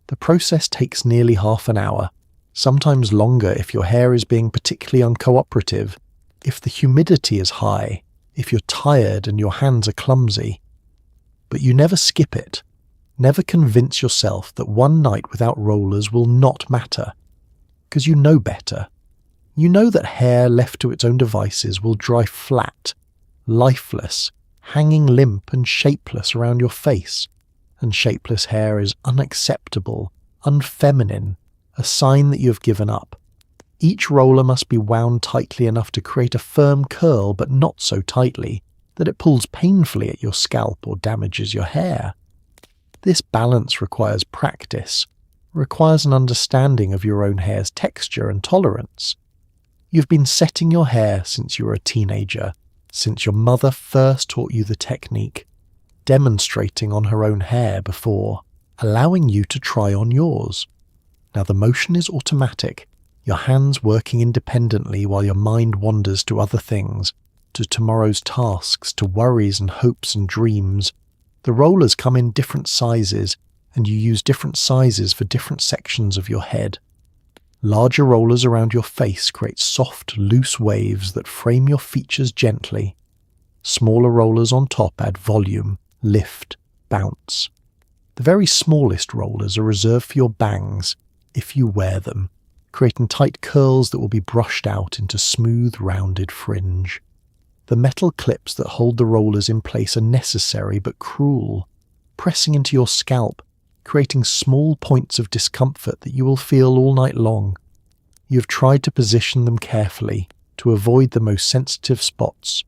The process takes nearly half an hour, sometimes longer if your hair is being particularly uncooperative, if the humidity is high, if you're tired and your hands are clumsy. But you never skip it. Never convince yourself that one night without rollers will not matter, because you know better. You know that hair left to its own devices will dry flat, lifeless, hanging limp and shapeless around your face, and shapeless hair is unacceptable, unfeminine, a sign that you have given up. Each roller must be wound tightly enough to create a firm curl, but not so tightly that it pulls painfully at your scalp or damages your hair. This balance requires practice, requires an understanding of your own hair's texture and tolerance. You've been setting your hair since you were a teenager, since your mother first taught you the technique, demonstrating on her own hair before, allowing you to try on yours. Now the motion is automatic, your hands working independently while your mind wanders to other things, to tomorrow's tasks, to worries and hopes and dreams. The rollers come in different sizes, and you use different sizes for different sections of your head. Larger rollers around your face create soft, loose waves that frame your features gently. Smaller rollers on top add volume, lift, bounce. The very smallest rollers are reserved for your bangs, if you wear them, creating tight curls that will be brushed out into smooth, rounded fringe. The metal clips that hold the rollers in place are necessary but cruel, pressing into your scalp, creating small points of discomfort that you will feel all night long. You have tried to position them carefully to avoid the most sensitive spots,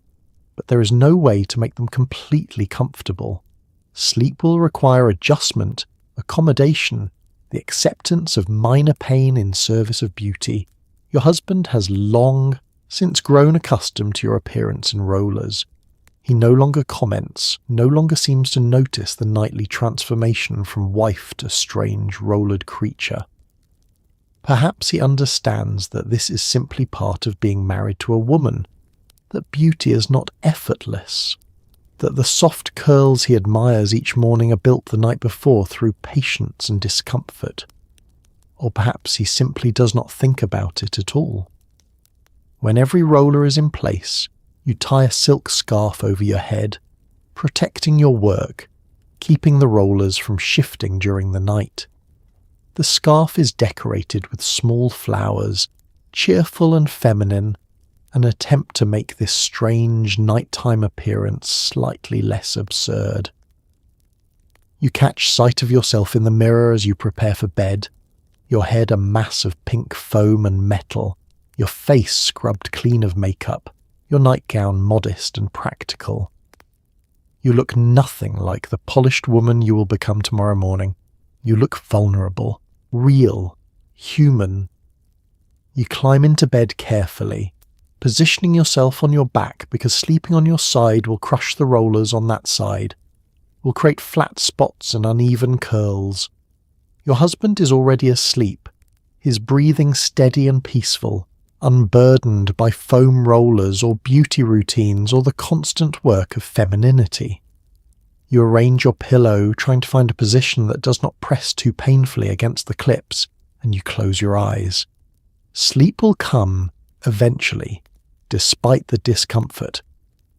but there is no way to make them completely comfortable. Sleep will require adjustment, accommodation, the acceptance of minor pain in service of beauty. Your husband has long since grown accustomed to your appearance in rollers. He no longer comments, no longer seems to notice the nightly transformation from wife to strange rollered creature. Perhaps he understands that this is simply part of being married to a woman, that beauty is not effortless, that the soft curls he admires each morning are built the night before through patience and discomfort. Or perhaps he simply does not think about it at all. When every roller is in place, you tie a silk scarf over your head, protecting your work, keeping the rollers from shifting during the night. The scarf is decorated with small flowers, cheerful and feminine, an attempt to make this strange nighttime appearance slightly less absurd. You catch sight of yourself in the mirror as you prepare for bed, your head a mass of pink foam and metal, your face scrubbed clean of makeup, your nightgown modest and practical. You look nothing like the polished woman you will become tomorrow morning. You look vulnerable, real, human. You climb into bed carefully, positioning yourself on your back because sleeping on your side will crush the rollers on that side, will create flat spots and uneven curls. Your husband is already asleep, his breathing steady and peaceful, unburdened by foam rollers or beauty routines or the constant work of femininity. You arrange your pillow, trying to find a position that does not press too painfully against the clips, and you close your eyes. Sleep will come, eventually, despite the discomfort,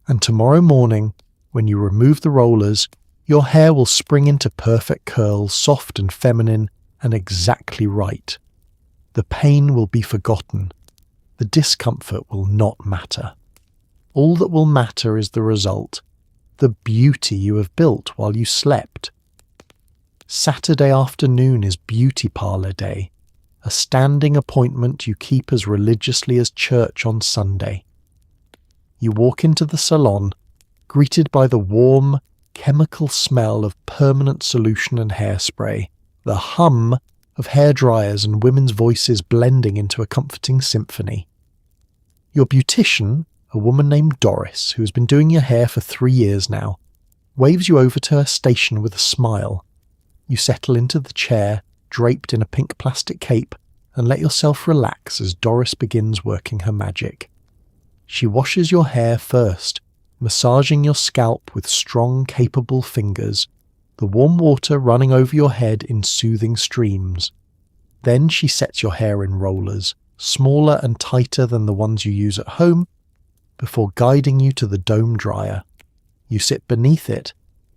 and tomorrow morning, when you remove the rollers, your hair will spring into perfect curls, soft and feminine, and exactly right. The pain will be forgotten. The discomfort will not matter. All that will matter is the result, the beauty you have built while you slept. Saturday afternoon is beauty parlour day, a standing appointment you keep as religiously as church on Sunday. You walk into the salon, greeted by the warm, chemical smell of permanent solution and hairspray, the hum of hair dryers and women's voices blending into a comforting symphony. Your beautician, a woman named Doris, who has been doing your hair for 3 years now, waves you over to her station with a smile. You settle into the chair, draped in a pink plastic cape, and let yourself relax as Doris begins working her magic. She washes your hair first, massaging your scalp with strong, capable fingers, the warm water running over your head in soothing streams. Then she sets your hair in rollers, smaller and tighter than the ones you use at home, before guiding you to the dome dryer. You sit beneath it,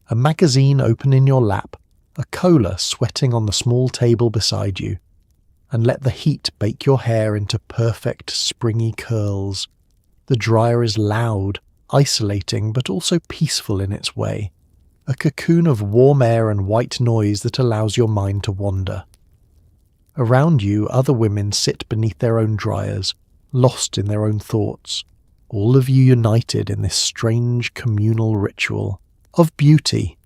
a magazine open in your lap, a cola sweating on the small table beside you, and let the heat bake your hair into perfect springy curls. The dryer is loud, isolating, but also peaceful in its way, a cocoon of warm air and white noise that allows your mind to wander. Around you, other women sit beneath their own dryers, lost in their own thoughts, all of you united in this strange communal ritual of beauty.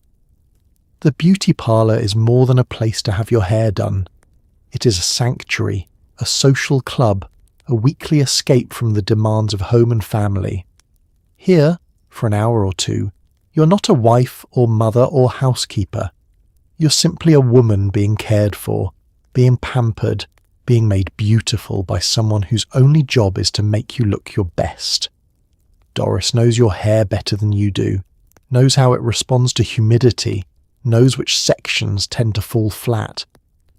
The beauty parlour is more than a place to have your hair done. It is a sanctuary, a social club, a weekly escape from the demands of home and family. Here, for an hour or two, you're not a wife or mother or housekeeper. You're simply a woman being cared for, being pampered, being made beautiful by someone whose only job is to make you look your best. Doris knows your hair better than you do, knows how it responds to humidity, knows which sections tend to fall flat,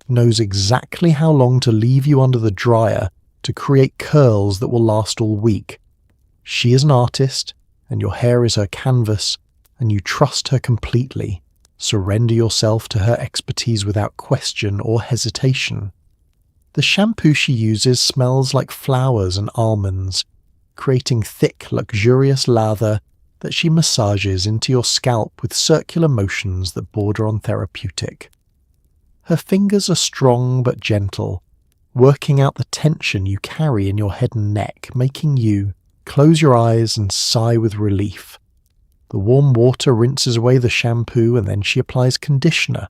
knows exactly how long to leave you under the dryer to create curls that will last all week. She is an artist, and your hair is her canvas, and you trust her completely. Surrender yourself to her expertise without question or hesitation. The shampoo she uses smells like flowers and almonds, creating thick, luxurious lather that she massages into your scalp with circular motions that border on therapeutic. Her fingers are strong but gentle, working out the tension you carry in your head and neck, making you close your eyes and sigh with relief. The warm water rinses away the shampoo, and then she applies conditioner,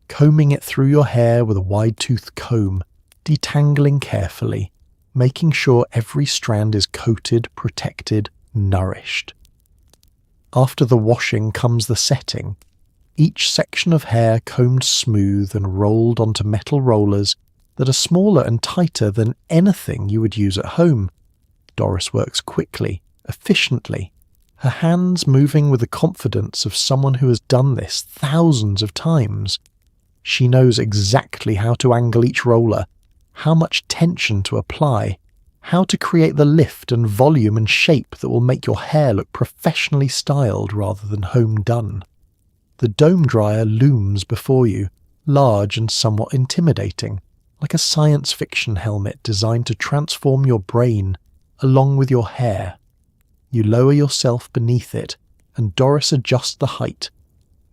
combing it through your hair with a wide-toothed comb, detangling carefully, making sure every strand is coated, protected, nourished. After the washing comes the setting, each section of hair combed smooth and rolled onto metal rollers that are smaller and tighter than anything you would use at home. Doris works quickly, efficiently, her hands moving with the confidence of someone who has done this thousands of times. She knows exactly how to angle each roller, how much tension to apply, how to create the lift and volume and shape that will make your hair look professionally styled rather than home done. The dome dryer looms before you, large and somewhat intimidating, like a science fiction helmet designed to transform your brain along with your hair. You lower yourself beneath it, and Doris adjusts the height,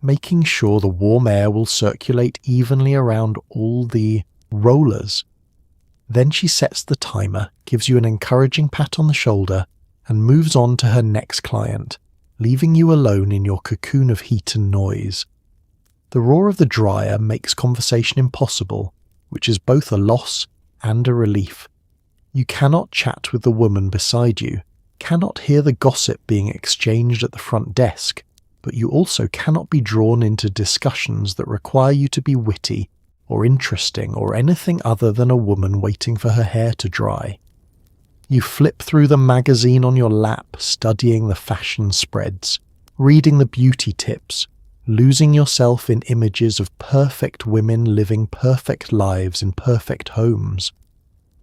making sure the warm air will circulate evenly around all the rollers. Then she sets the timer, gives you an encouraging pat on the shoulder, and moves on to her next client, leaving you alone in your cocoon of heat and noise. The roar of the dryer makes conversation impossible, which is both a loss and a relief. You cannot chat with the woman beside you, cannot hear the gossip being exchanged at the front desk, but you also cannot be drawn into discussions that require you to be witty or interesting or anything other than a woman waiting for her hair to dry. You flip through the magazine on your lap, studying the fashion spreads, reading the beauty tips, losing yourself in images of perfect women living perfect lives in perfect homes.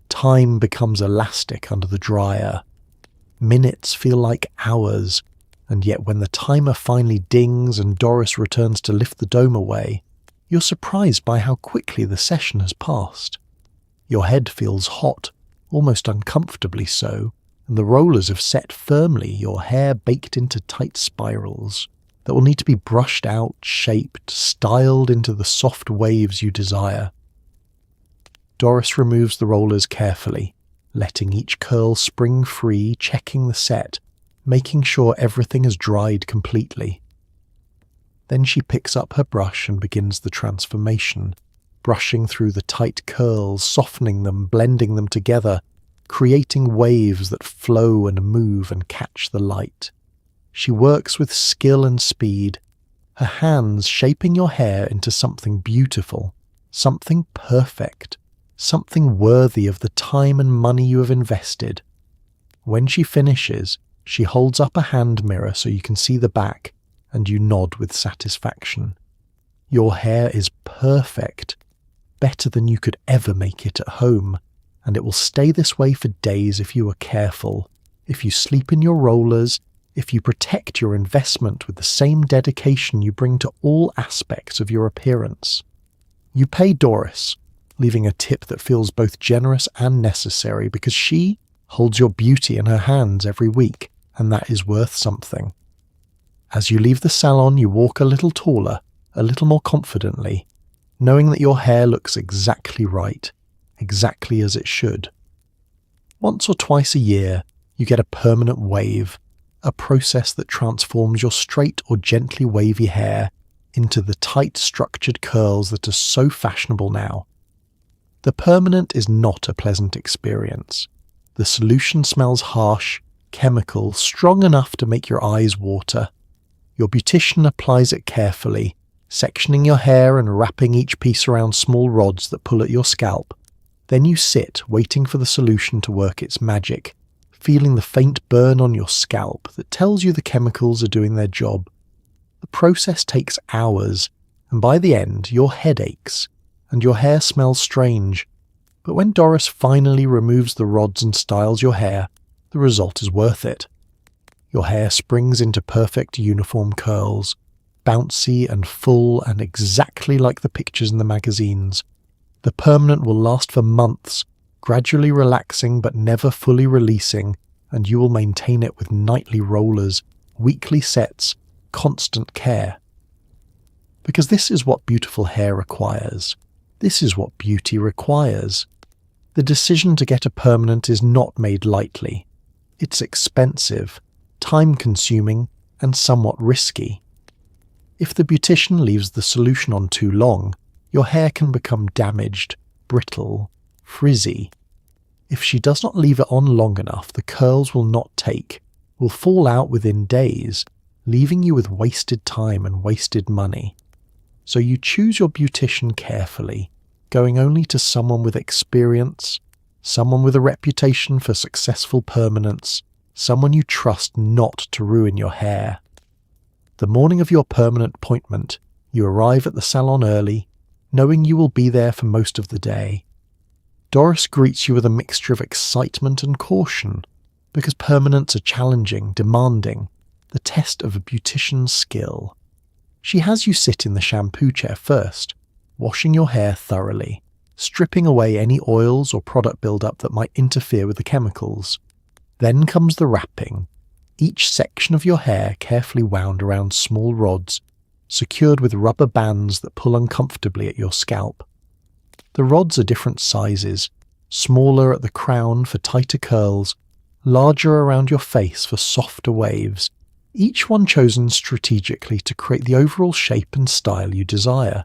Time becomes elastic under the dryer. Minutes feel like hours, and yet when the timer finally dings and Doris returns to lift the dome away, you're surprised by how quickly the session has passed. Your head feels hot, almost uncomfortably so, and the rollers have set firmly, your hair baked into tight spirals that will need to be brushed out, shaped, styled into the soft waves you desire. Doris removes the rollers carefully, letting each curl spring free, checking the set, making sure everything has dried completely. Then she picks up her brush and begins the transformation, brushing through the tight curls, softening them, blending them together, creating waves that flow and move and catch the light. She works with skill and speed, her hands shaping your hair into something beautiful, something perfect, something worthy of the time and money you have invested. When she finishes, she holds up a hand mirror so you can see the back, and you nod with satisfaction. Your hair is perfect, better than you could ever make it at home, and it will stay this way for days if you are careful, if you sleep in your rollers, if you protect your investment with the same dedication you bring to all aspects of your appearance. You pay Doris, leaving a tip that feels both generous and necessary because she holds your beauty in her hands every week, and that is worth something. As you leave the salon, you walk a little taller, a little more confidently, knowing that your hair looks exactly right, exactly as it should. Once or twice a year, you get a permanent wave, a process that transforms your straight or gently wavy hair into the tight structured curls that are so fashionable now. The permanent is not a pleasant experience. The solution smells harsh, chemical, strong enough to make your eyes water. Your beautician applies it carefully, sectioning your hair and wrapping each piece around small rods that pull at your scalp. Then you sit, waiting for the solution to work its magic, feeling the faint burn on your scalp that tells you the chemicals are doing their job. The process takes hours, and by the end, your head aches, and your hair smells strange. But when Doris finally removes the rods and styles your hair, the result is worth it. Your hair springs into perfect uniform curls, bouncy and full and exactly like the pictures in the magazines. The permanent will last for months, gradually relaxing but never fully releasing, and you will maintain it with nightly rollers, weekly sets, constant care. Because this is what beautiful hair requires. This is what beauty requires. The decision to get a permanent is not made lightly. It's expensive, time-consuming, and somewhat risky. If the beautician leaves the solution on too long, your hair can become damaged, brittle, frizzy. If she does not leave it on long enough, the curls will not take, will fall out within days, leaving you with wasted time and wasted money. So you choose your beautician carefully, going only to someone with experience, someone with a reputation for successful permanence, someone you trust not to ruin your hair. The morning of your permanent appointment, you arrive at the salon early, knowing you will be there for most of the day. Doris greets you with a mixture of excitement and caution, because permanents are challenging, demanding, the test of a beautician's skill. She has you sit in the shampoo chair first, washing your hair thoroughly, stripping away any oils or product buildup that might interfere with the chemicals. Then comes the wrapping, each section of your hair carefully wound around small rods, secured with rubber bands that pull uncomfortably at your scalp. The rods are different sizes, smaller at the crown for tighter curls, larger around your face for softer waves, each one chosen strategically to create the overall shape and style you desire.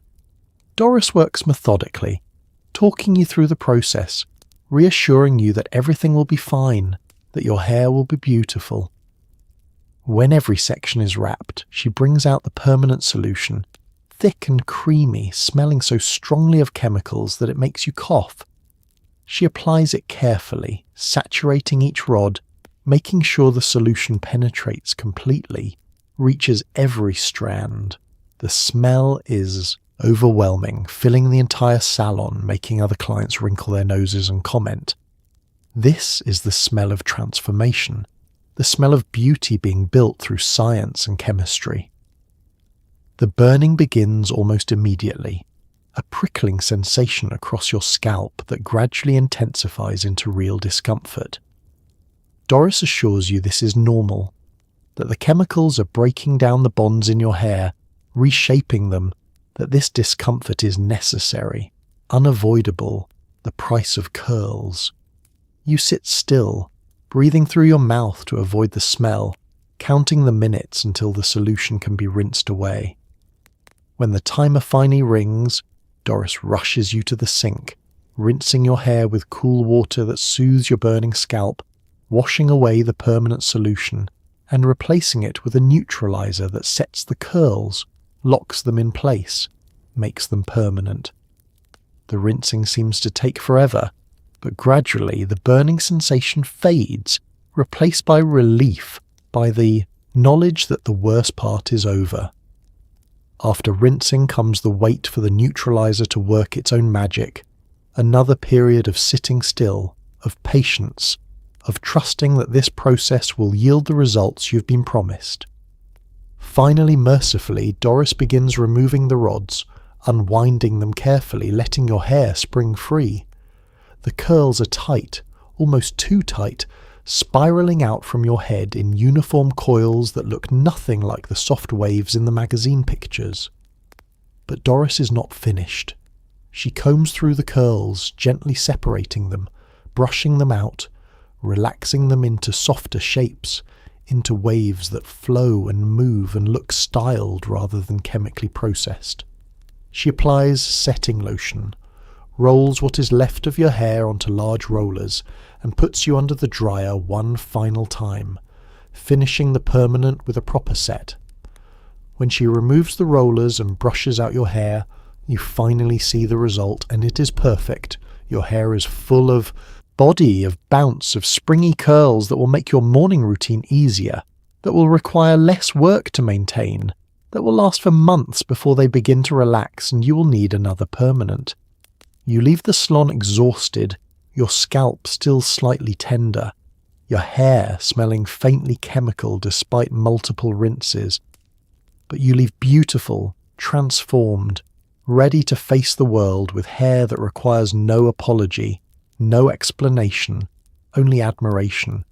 Doris works methodically, talking you through the process, reassuring you that everything will be fine, that your hair will be beautiful. When every section is wrapped, she brings out the permanent solution, thick and creamy, smelling so strongly of chemicals that it makes you cough. She applies it carefully, saturating each rod, making sure the solution penetrates completely, reaches every strand. The smell is overwhelming, filling the entire salon, making other clients wrinkle their noses and comment. This is the smell of transformation, the smell of beauty being built through science and chemistry. The burning begins almost immediately, a prickling sensation across your scalp that gradually intensifies into real discomfort. Doris assures you this is normal, that the chemicals are breaking down the bonds in your hair, reshaping them, that this discomfort is necessary, unavoidable, the price of curls. You sit still, breathing through your mouth to avoid the smell, counting the minutes until the solution can be rinsed away. When the timer finally rings, Doris rushes you to the sink, rinsing your hair with cool water that soothes your burning scalp, washing away the permanent solution, and replacing it with a neutralizer that sets the curls, locks them in place, makes them permanent. The rinsing seems to take forever, but gradually the burning sensation fades, replaced by relief, by the knowledge that the worst part is over. After rinsing comes the wait for the neutralizer to work its own magic, another period of sitting still, of patience, of trusting that this process will yield the results you've been promised. Finally, mercifully, Doris begins removing the rods, unwinding them carefully, letting your hair spring free. The curls are tight, almost too tight, spiraling out from your head in uniform coils that look nothing like the soft waves in the magazine pictures. But Doris is not finished. She combs through the curls, gently separating them, brushing them out, relaxing them into softer shapes, into waves that flow and move and look styled rather than chemically processed. She applies setting lotion, rolls what is left of your hair onto large rollers, and puts you under the dryer one final time, finishing the permanent with a proper set. When she removes the rollers and brushes out your hair, you finally see the result, and it is perfect. Your hair is full of body, of bounce, of springy curls that will make your morning routine easier, that will require less work to maintain, that will last for months before they begin to relax and you will need another permanent. You leave the salon exhausted, your scalp still slightly tender, your hair smelling faintly chemical despite multiple rinses, but you leave beautiful, transformed, ready to face the world with hair that requires no apology, no explanation, only admiration.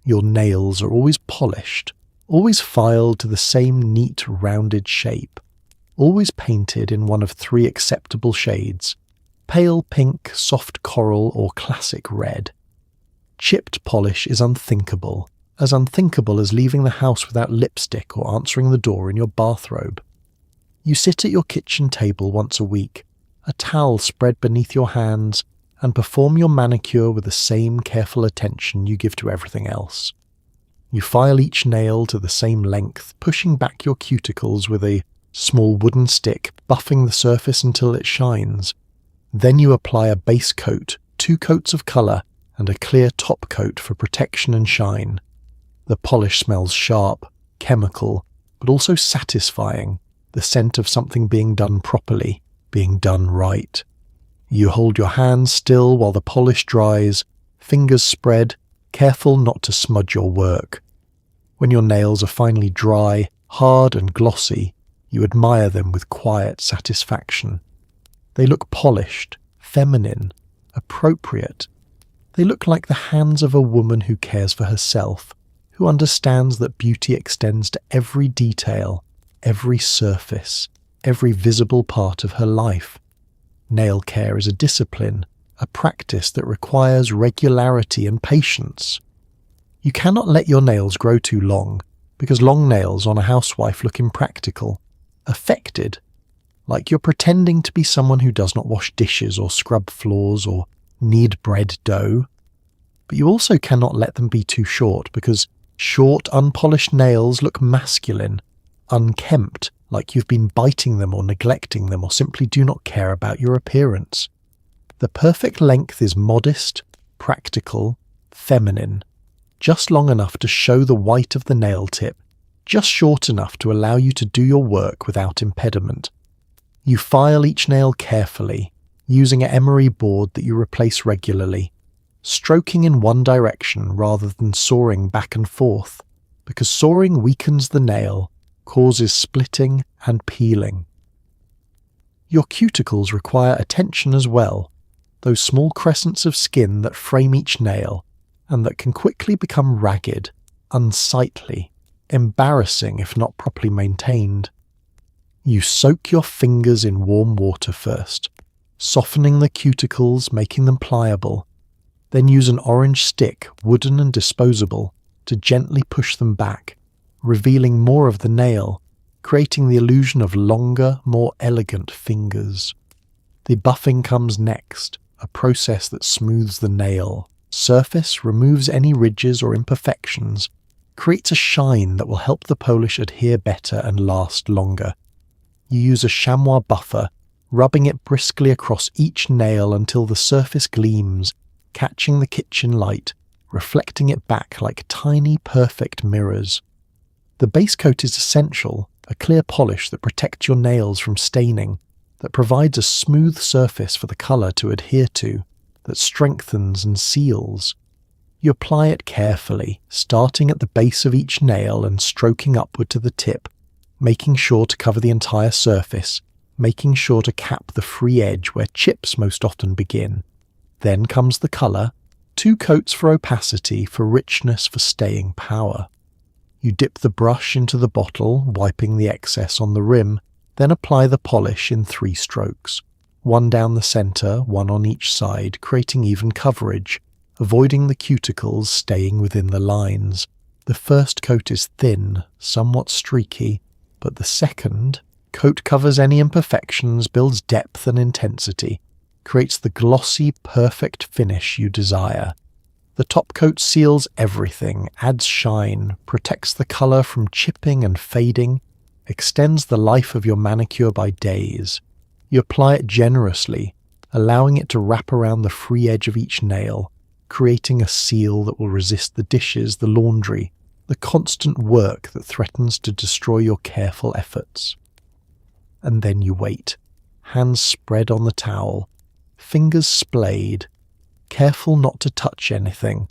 Your nails are always polished, always filed to the same neat rounded shape, always painted in one of 3 acceptable shades: pale pink, soft coral, or classic red. Chipped polish is unthinkable as leaving the house without lipstick or answering the door in your bathrobe. You sit at your kitchen table once a week, a towel spread beneath your hands, and perform your manicure with the same careful attention you give to everything else. You file each nail to the same length, pushing back your cuticles with a small wooden stick, buffing the surface until it shines. Then you apply a base coat, 2 coats of colour, and a clear top coat for protection and shine. The polish smells sharp, chemical, but also satisfying, the scent of something being done properly, being done right. You hold your hands still while the polish dries, fingers spread, careful not to smudge your work. When your nails are finally dry, hard and glossy, you admire them with quiet satisfaction. They look polished, feminine, appropriate. They look like the hands of a woman who cares for herself, who understands that beauty extends to every detail, every surface, every visible part of her life. Nail care is a discipline, a practice that requires regularity and patience. You cannot let your nails grow too long, because long nails on a housewife look impractical, affected, like you're pretending to be someone who does not wash dishes or scrub floors or knead bread dough. But you also cannot let them be too short, because short, unpolished nails look masculine, unkempt, like you've been biting them or neglecting them or simply do not care about your appearance. The perfect length is modest, practical, feminine, just long enough to show the white of the nail tip, just short enough to allow you to do your work without impediment. You file each nail carefully, using an emery board that you replace regularly, stroking in one direction rather than sawing back and forth, because sawing weakens the nail, causes splitting and peeling. Your cuticles require attention as well, those small crescents of skin that frame each nail and that can quickly become ragged, unsightly, embarrassing if not properly maintained. You soak your fingers in warm water first, softening the cuticles, making them pliable. Then use an orange stick, wooden and disposable, to gently push them back, revealing more of the nail, creating the illusion of longer, more elegant fingers. The buffing comes next, a process that smooths the nail surface, removes any ridges or imperfections, creates a shine that will help the polish adhere better and last longer. You use a chamois buffer, rubbing it briskly across each nail until the surface gleams, catching the kitchen light, reflecting it back like tiny, perfect mirrors. The base coat is essential, a clear polish that protects your nails from staining, that provides a smooth surface for the colour to adhere to, that strengthens and seals. You apply it carefully, starting at the base of each nail and stroking upward to the tip, making sure to cover the entire surface, making sure to cap the free edge where chips most often begin. Then comes the colour, 2 coats for opacity, for richness, for staying power. You dip the brush into the bottle, wiping the excess on the rim, then apply the polish in 3 strokes, 1 down the centre, 1 on each side, creating even coverage, avoiding the cuticles, staying within the lines. The first coat is thin, somewhat streaky, but the second coat covers any imperfections, builds depth and intensity, creates the glossy, perfect finish you desire. The top coat seals everything, adds shine, protects the colour from chipping and fading, extends the life of your manicure by days. You apply it generously, allowing it to wrap around the free edge of each nail, creating a seal that will resist the dishes, the laundry, the constant work that threatens to destroy your careful efforts. And then you wait, hands spread on the towel, fingers splayed, careful not to touch anything,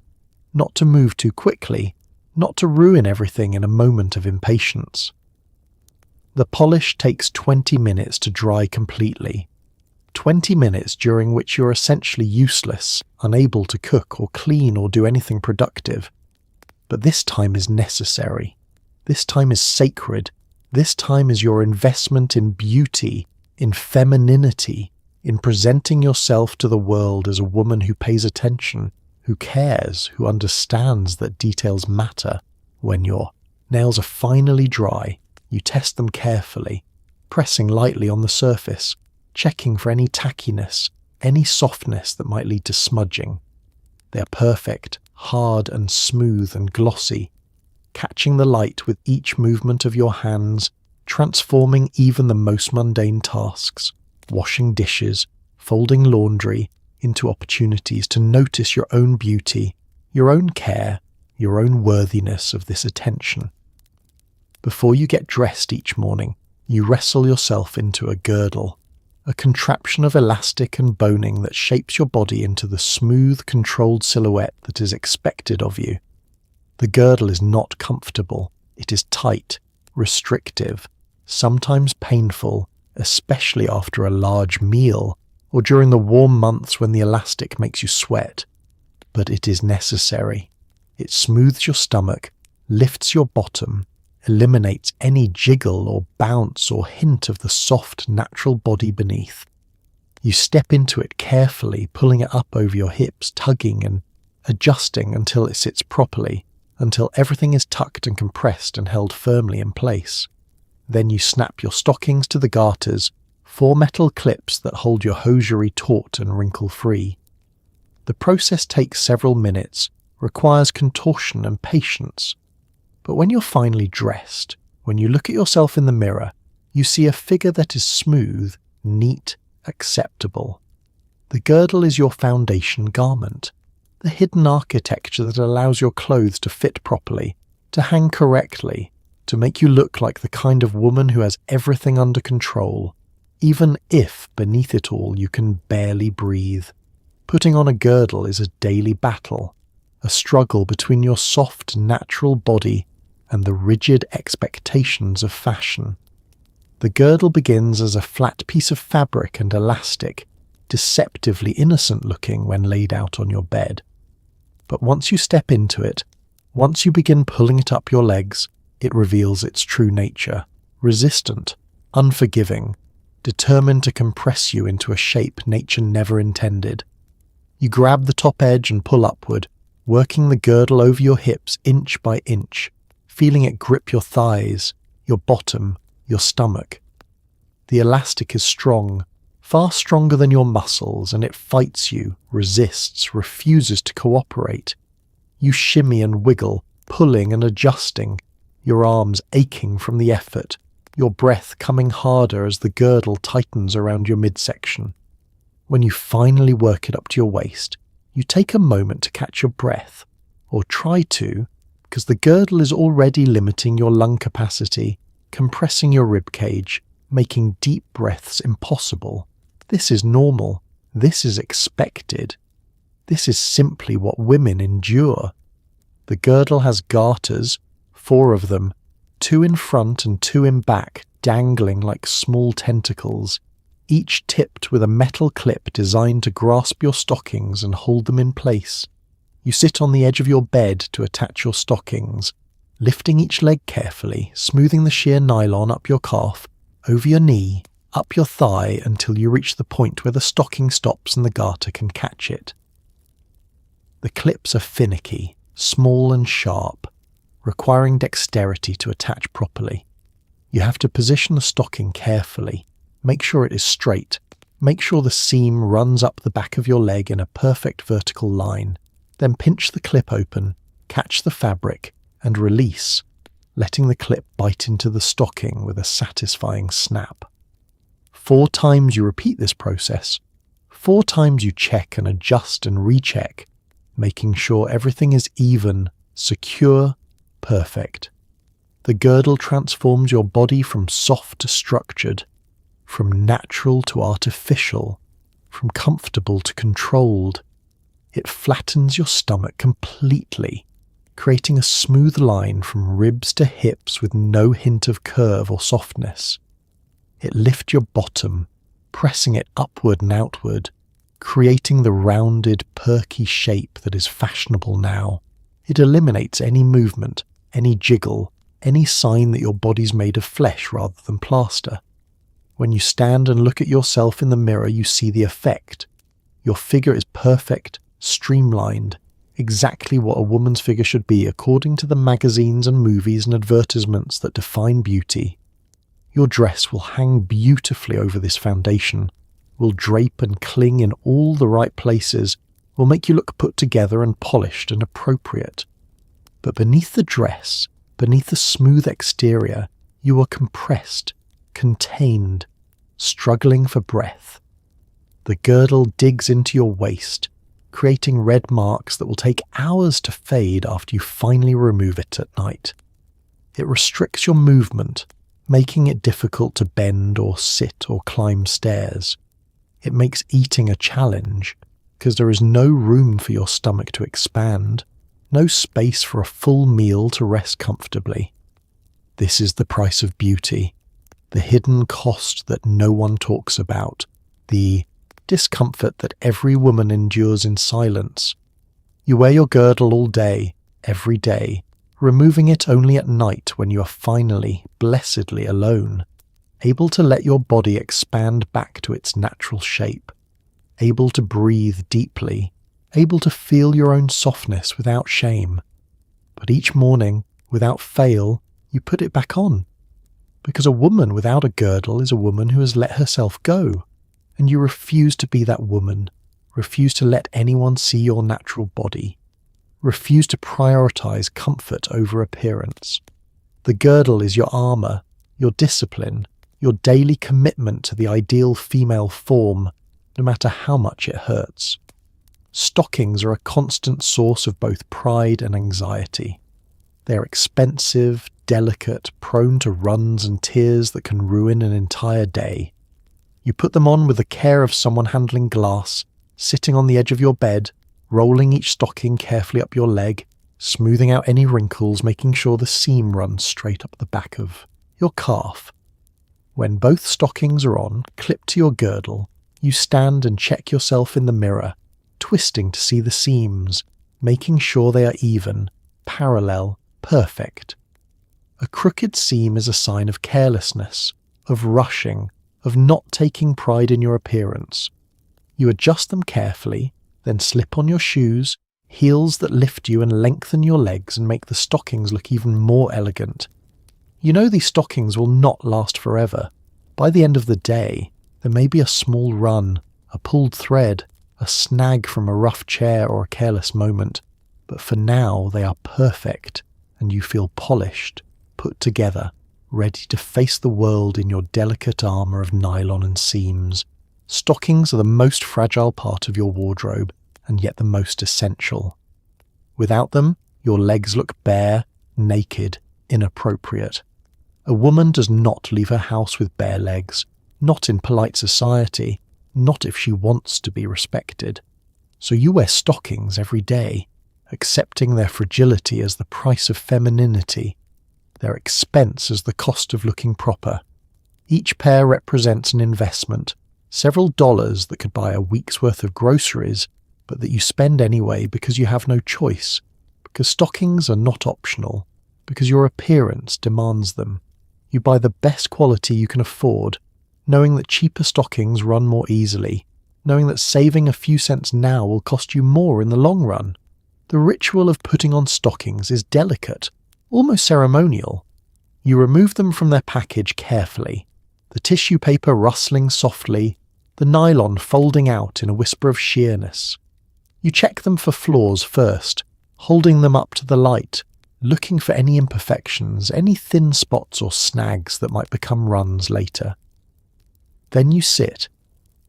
not to move too quickly, not to ruin everything in a moment of impatience. The polish takes 20 minutes to dry completely. 20 minutes during which you're essentially useless, unable to cook or clean or do anything productive. But this time is necessary. This time is sacred. This time is your investment in beauty, in femininity, in presenting yourself to the world as a woman who pays attention, who cares, who understands that details matter. When your nails are finally dry, you test them carefully, pressing lightly on the surface, checking for any tackiness, any softness that might lead to smudging. They are perfect, hard and smooth and glossy, catching the light with each movement of your hands, transforming even the most mundane tasks, washing dishes, folding laundry, into opportunities to notice your own beauty, your own care, your own worthiness of this attention. Before you get dressed each morning, you wrestle yourself into a girdle, a contraption of elastic and boning that shapes your body into the smooth, controlled silhouette that is expected of you. The girdle is not comfortable. It is tight, restrictive, sometimes painful, especially after a large meal or during the warm months when the elastic makes you sweat. But it is necessary. It smooths your stomach, lifts your bottom, eliminates any jiggle or bounce or hint of the soft, natural body beneath. You step into it carefully, pulling it up over your hips, tugging and adjusting until it sits properly, until everything is tucked and compressed and held firmly in place. Then you snap your stockings to the garters, 4 metal clips that hold your hosiery taut and wrinkle-free. The process takes several minutes, requires contortion and patience. But when you're finally dressed, when you look at yourself in the mirror, you see a figure that is smooth, neat, acceptable. The girdle is your foundation garment, the hidden architecture that allows your clothes to fit properly, to hang correctly, to make you look like the kind of woman who has everything under control, even if beneath it all you can barely breathe. Putting on a girdle is a daily battle, a struggle between your soft, natural body and the rigid expectations of fashion. The girdle begins as a flat piece of fabric and elastic, deceptively innocent looking when laid out on your bed. But once you step into it, once you begin pulling it up your legs, it reveals its true nature, resistant, unforgiving, determined to compress you into a shape nature never intended. You grab the top edge and pull upward, working the girdle over your hips inch by inch, feeling it grip your thighs, your bottom, your stomach. The elastic is strong, far stronger than your muscles, and it fights you, resists, refuses to cooperate. You shimmy and wiggle, pulling and adjusting, your arms aching from the effort, your breath coming harder as the girdle tightens around your midsection. When you finally work it up to your waist, you take a moment to catch your breath, or try to, because the girdle is already limiting your lung capacity, compressing your rib cage, making deep breaths impossible. This is normal. This is expected. This is simply what women endure. The girdle has garters, 4 of them, 2 in front and 2 in back, dangling like small tentacles, each tipped with a metal clip designed to grasp your stockings and hold them in place. You sit on the edge of your bed to attach your stockings, lifting each leg carefully, smoothing the sheer nylon up your calf, over your knee, up your thigh until you reach the point where the stocking stops and the garter can catch it. The clips are finicky, small and sharp, requiring dexterity to attach properly. You have to position the stocking carefully, make sure it is straight, make sure the seam runs up the back of your leg in a perfect vertical line, then pinch the clip open, catch the fabric, and release, letting the clip bite into the stocking with a satisfying snap. 4 times you repeat this process. 4 times you check and adjust and recheck, making sure everything is even, secure, perfect. The girdle transforms your body from soft to structured, from natural to artificial, from comfortable to controlled. It flattens your stomach completely, creating a smooth line from ribs to hips with no hint of curve or softness. It lifts your bottom, pressing it upward and outward, creating the rounded, perky shape that is fashionable now. It eliminates any movement, any jiggle, any sign that your body's made of flesh rather than plaster. When you stand and look at yourself in the mirror, you see the effect. Your figure is perfect, streamlined, exactly what a woman's figure should be according to the magazines and movies and advertisements that define beauty. Your dress will hang beautifully over this foundation, will drape and cling in all the right places, will make you look put together and polished and appropriate. But beneath the dress, beneath the smooth exterior, you are compressed, contained, struggling for breath. The girdle digs into your waist, creating red marks that will take hours to fade after you finally remove it at night. It restricts your movement, making it difficult to bend or sit or climb stairs. It makes eating a challenge, because there is no room for your stomach to expand, no space for a full meal to rest comfortably. This is the price of beauty, the hidden cost that no one talks about, the discomfort that every woman endures in silence. You wear your girdle all day, every day, removing it only at night when you are finally, blessedly alone, able to let your body expand back to its natural shape, able to breathe deeply, able to feel your own softness without shame. But each morning, without fail, you put it back on. Because a woman without a girdle is a woman who has let herself go, and you refuse to be that woman, refuse to let anyone see your natural body, refuse to prioritize comfort over appearance. The girdle is your armor, your discipline, your daily commitment to the ideal female form, no matter how much it hurts. Stockings are a constant source of both pride and anxiety. They are expensive, delicate, prone to runs and tears that can ruin an entire day. You put them on with the care of someone handling glass, sitting on the edge of your bed, rolling each stocking carefully up your leg, smoothing out any wrinkles, making sure the seam runs straight up the back of your calf. When both stockings are on, clipped to your girdle, you stand and check yourself in the mirror, twisting to see the seams, making sure they are even, parallel, perfect. A crooked seam is a sign of carelessness, of rushing, of not taking pride in your appearance. You adjust them carefully, then slip on your shoes, heels that lift you and lengthen your legs and make the stockings look even more elegant. You know these stockings will not last forever. By the end of the day, there may be a small run, a pulled thread, a snag from a rough chair or a careless moment, but for now they are perfect and you feel polished, put together, ready to face the world in your delicate armour of nylon and seams. Stockings are the most fragile part of your wardrobe and yet the most essential. Without them, your legs look bare, naked, inappropriate. A woman does not leave her house with bare legs, not in polite society, not if she wants to be respected. So you wear stockings every day, accepting their fragility as the price of femininity, their expense as the cost of looking proper. Each pair represents an investment, several dollars that could buy a week's worth of groceries, but that you spend anyway because you have no choice, because stockings are not optional, because your appearance demands them. You buy the best quality you can afford, knowing that cheaper stockings run more easily, knowing that saving a few cents now will cost you more in the long run. The ritual of putting on stockings is delicate, almost ceremonial. You remove them from their package carefully, the tissue paper rustling softly, the nylon folding out in a whisper of sheerness. You check them for flaws first, holding them up to the light, looking for any imperfections, any thin spots or snags that might become runs later. Then you sit,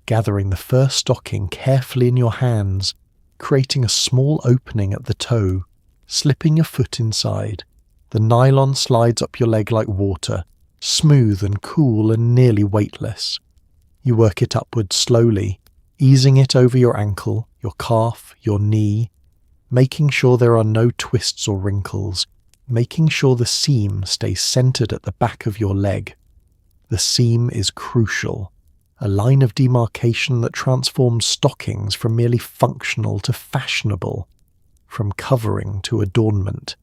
gathering the first stocking carefully in your hands, creating a small opening at the toe, slipping your foot inside. The nylon slides up your leg like water, smooth and cool and nearly weightless. You work it upwards slowly, easing it over your ankle, your calf, your knee, making sure there are no twists or wrinkles, making sure the seam stays centered at the back of your leg. The seam is crucial, a line of demarcation that transforms stockings from merely functional to fashionable, from covering to adornment.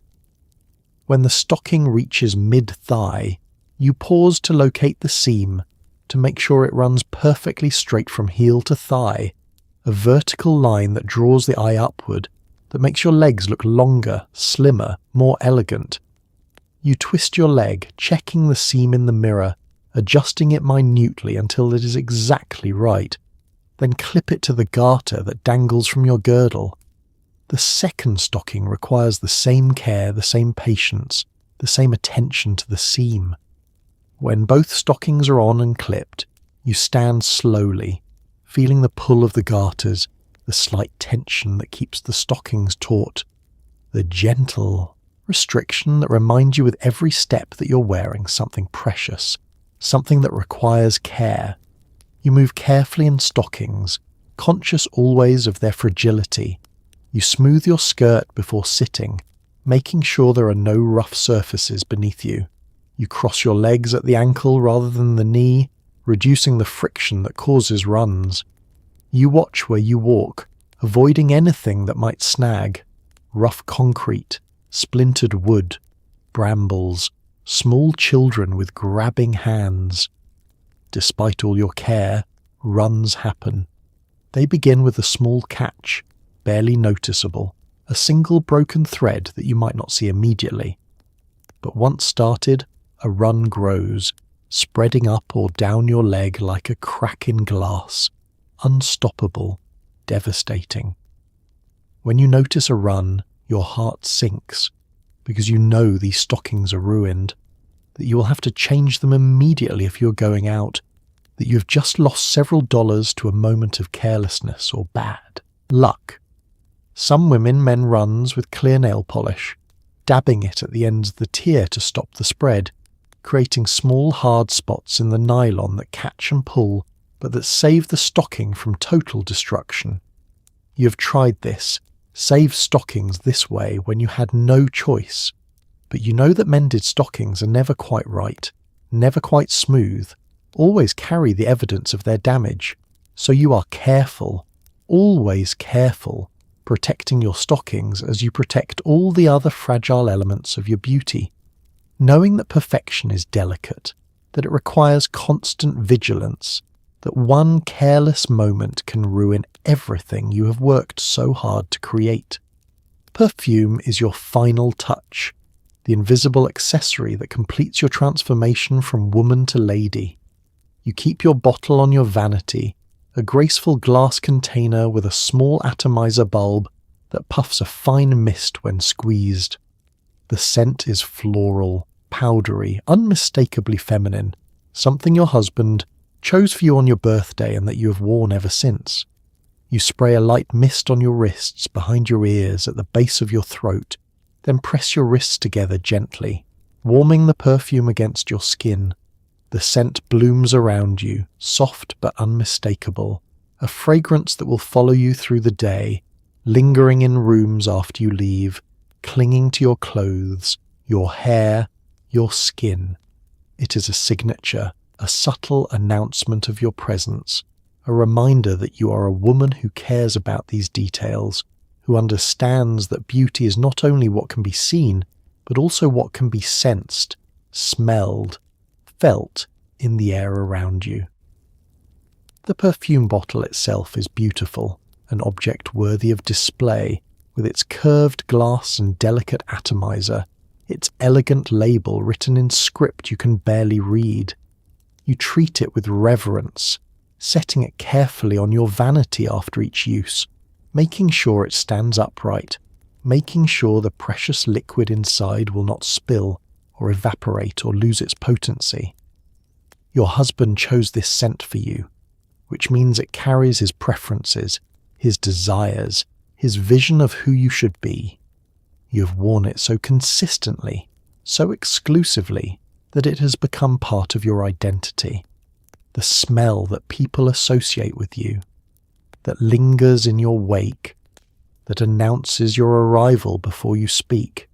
When the stocking reaches mid-thigh, you pause to locate the seam, to make sure it runs perfectly straight from heel to thigh, a vertical line that draws the eye upward, that makes your legs look longer, slimmer, more elegant. You twist your leg, checking the seam in the mirror, adjusting it minutely until it is exactly right, then clip it to the garter that dangles from your girdle. The second stocking requires the same care, the same patience, the same attention to the seam. When both stockings are on and clipped, you stand slowly, feeling the pull of the garters, the slight tension that keeps the stockings taut, the gentle restriction that reminds you with every step that you're wearing something precious, something that requires care. You move carefully in stockings, conscious always of their fragility. You smooth your skirt before sitting, making sure there are no rough surfaces beneath you. You cross your legs at the ankle rather than the knee, reducing the friction that causes runs. You watch where you walk, avoiding anything that might snag. Rough concrete, splintered wood, brambles, small children with grabbing hands. Despite all your care, runs happen. They begin with a small catch, barely noticeable, a single broken thread that you might not see immediately. But once started, a run grows, spreading up or down your leg like a crack in glass, unstoppable, devastating. When you notice a run, your heart sinks, because you know these stockings are ruined, that you will have to change them immediately if you're going out, that you have just lost several dollars to a moment of carelessness or bad luck. Some women mend runs with clear nail polish, dabbing it at the ends of the tier to stop the spread, creating small hard spots in the nylon that catch and pull, but that save the stocking from total destruction. You have tried this, saved stockings this way when you had no choice, but you know that mended stockings are never quite right, never quite smooth, always carry the evidence of their damage, so you are careful, always careful, protecting your stockings as you protect all the other fragile elements of your beauty, knowing that perfection is delicate, that it requires constant vigilance, that one careless moment can ruin everything you have worked so hard to create. Perfume is your final touch, the invisible accessory that completes your transformation from woman to lady. You keep your bottle on your vanity, a graceful glass container with a small atomizer bulb that puffs a fine mist when squeezed. The scent is floral, powdery, unmistakably feminine, something your husband chose for you on your birthday and that you have worn ever since. You spray a light mist on your wrists, behind your ears, at the base of your throat, then press your wrists together gently, warming the perfume against your skin. The scent blooms around you, soft but unmistakable, a fragrance that will follow you through the day, lingering in rooms after you leave, clinging to your clothes, your hair, your skin. It is a signature, a subtle announcement of your presence, a reminder that you are a woman who cares about these details, who understands that beauty is not only what can be seen, but also what can be sensed, smelled, felt in the air around you. The perfume bottle itself is beautiful, an object worthy of display, with its curved glass and delicate atomizer, its elegant label written in script you can barely read. You treat it with reverence, setting it carefully on your vanity after each use, making sure it stands upright, making sure the precious liquid inside will not spill or evaporate or lose its potency. Your husband chose this scent for you, which means it carries his preferences, his desires, his vision of who you should be. You have worn it so consistently, so exclusively, that it has become part of your identity. The smell that people associate with you, that lingers in your wake, that announces your arrival before you speak.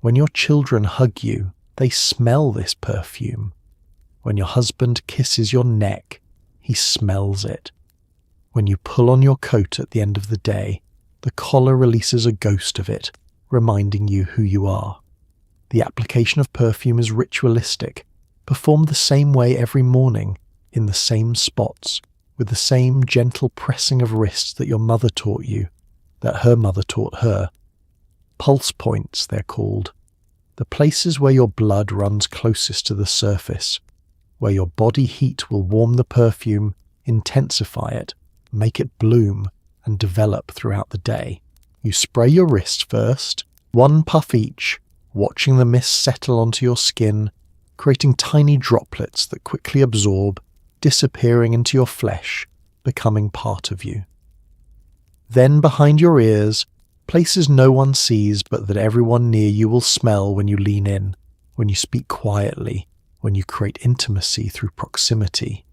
When your children hug you, they smell this perfume. When your husband kisses your neck, he smells it. When you pull on your coat at the end of the day, the collar releases a ghost of it, reminding you who you are. The application of perfume is ritualistic, performed the same way every morning, in the same spots, with the same gentle pressing of wrists that your mother taught you, that her mother taught her. Pulse points, they're called. The places where your blood runs closest to the surface, where your body heat will warm the perfume, intensify it, make it bloom, and develop throughout the day. You spray your wrist first, one puff each, watching the mist settle onto your skin, creating tiny droplets that quickly absorb, disappearing into your flesh, becoming part of you. Then behind your ears, places no one sees but that everyone near you will smell when you lean in, when you speak quietly, when you create intimacy through proximity.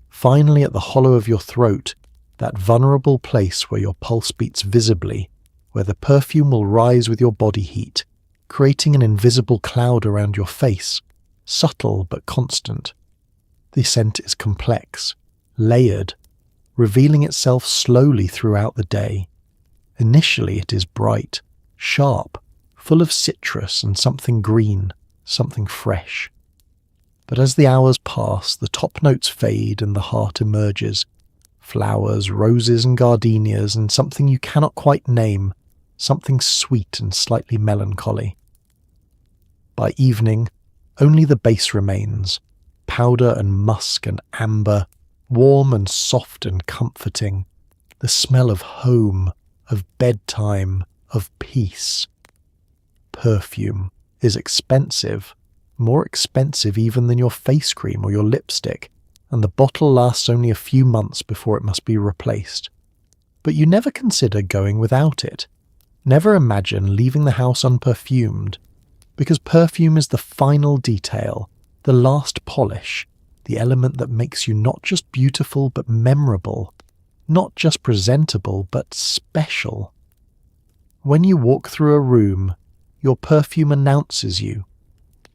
Finally, at the hollow of your throat, that vulnerable place where your pulse beats visibly, where the perfume will rise with your body heat, creating an invisible cloud around your face, subtle but constant. The scent is complex, layered, revealing itself slowly throughout the day. Initially it is bright, sharp, full of citrus and something green, something fresh. But as the hours pass, the top notes fade and the heart emerges. Flowers, roses and gardenias, and something you cannot quite name, something sweet and slightly melancholy. By evening, only the base remains, powder and musk and amber, warm and soft and comforting, the smell of home, of bedtime, of peace. Perfume is expensive, more expensive even than your face cream or your lipstick, and the bottle lasts only a few months before it must be replaced. But you never consider going without it. Never imagine leaving the house unperfumed, because perfume is the final detail, the last polish, the element that makes you not just beautiful but memorable, not just presentable but special. When you walk through a room, your perfume announces you.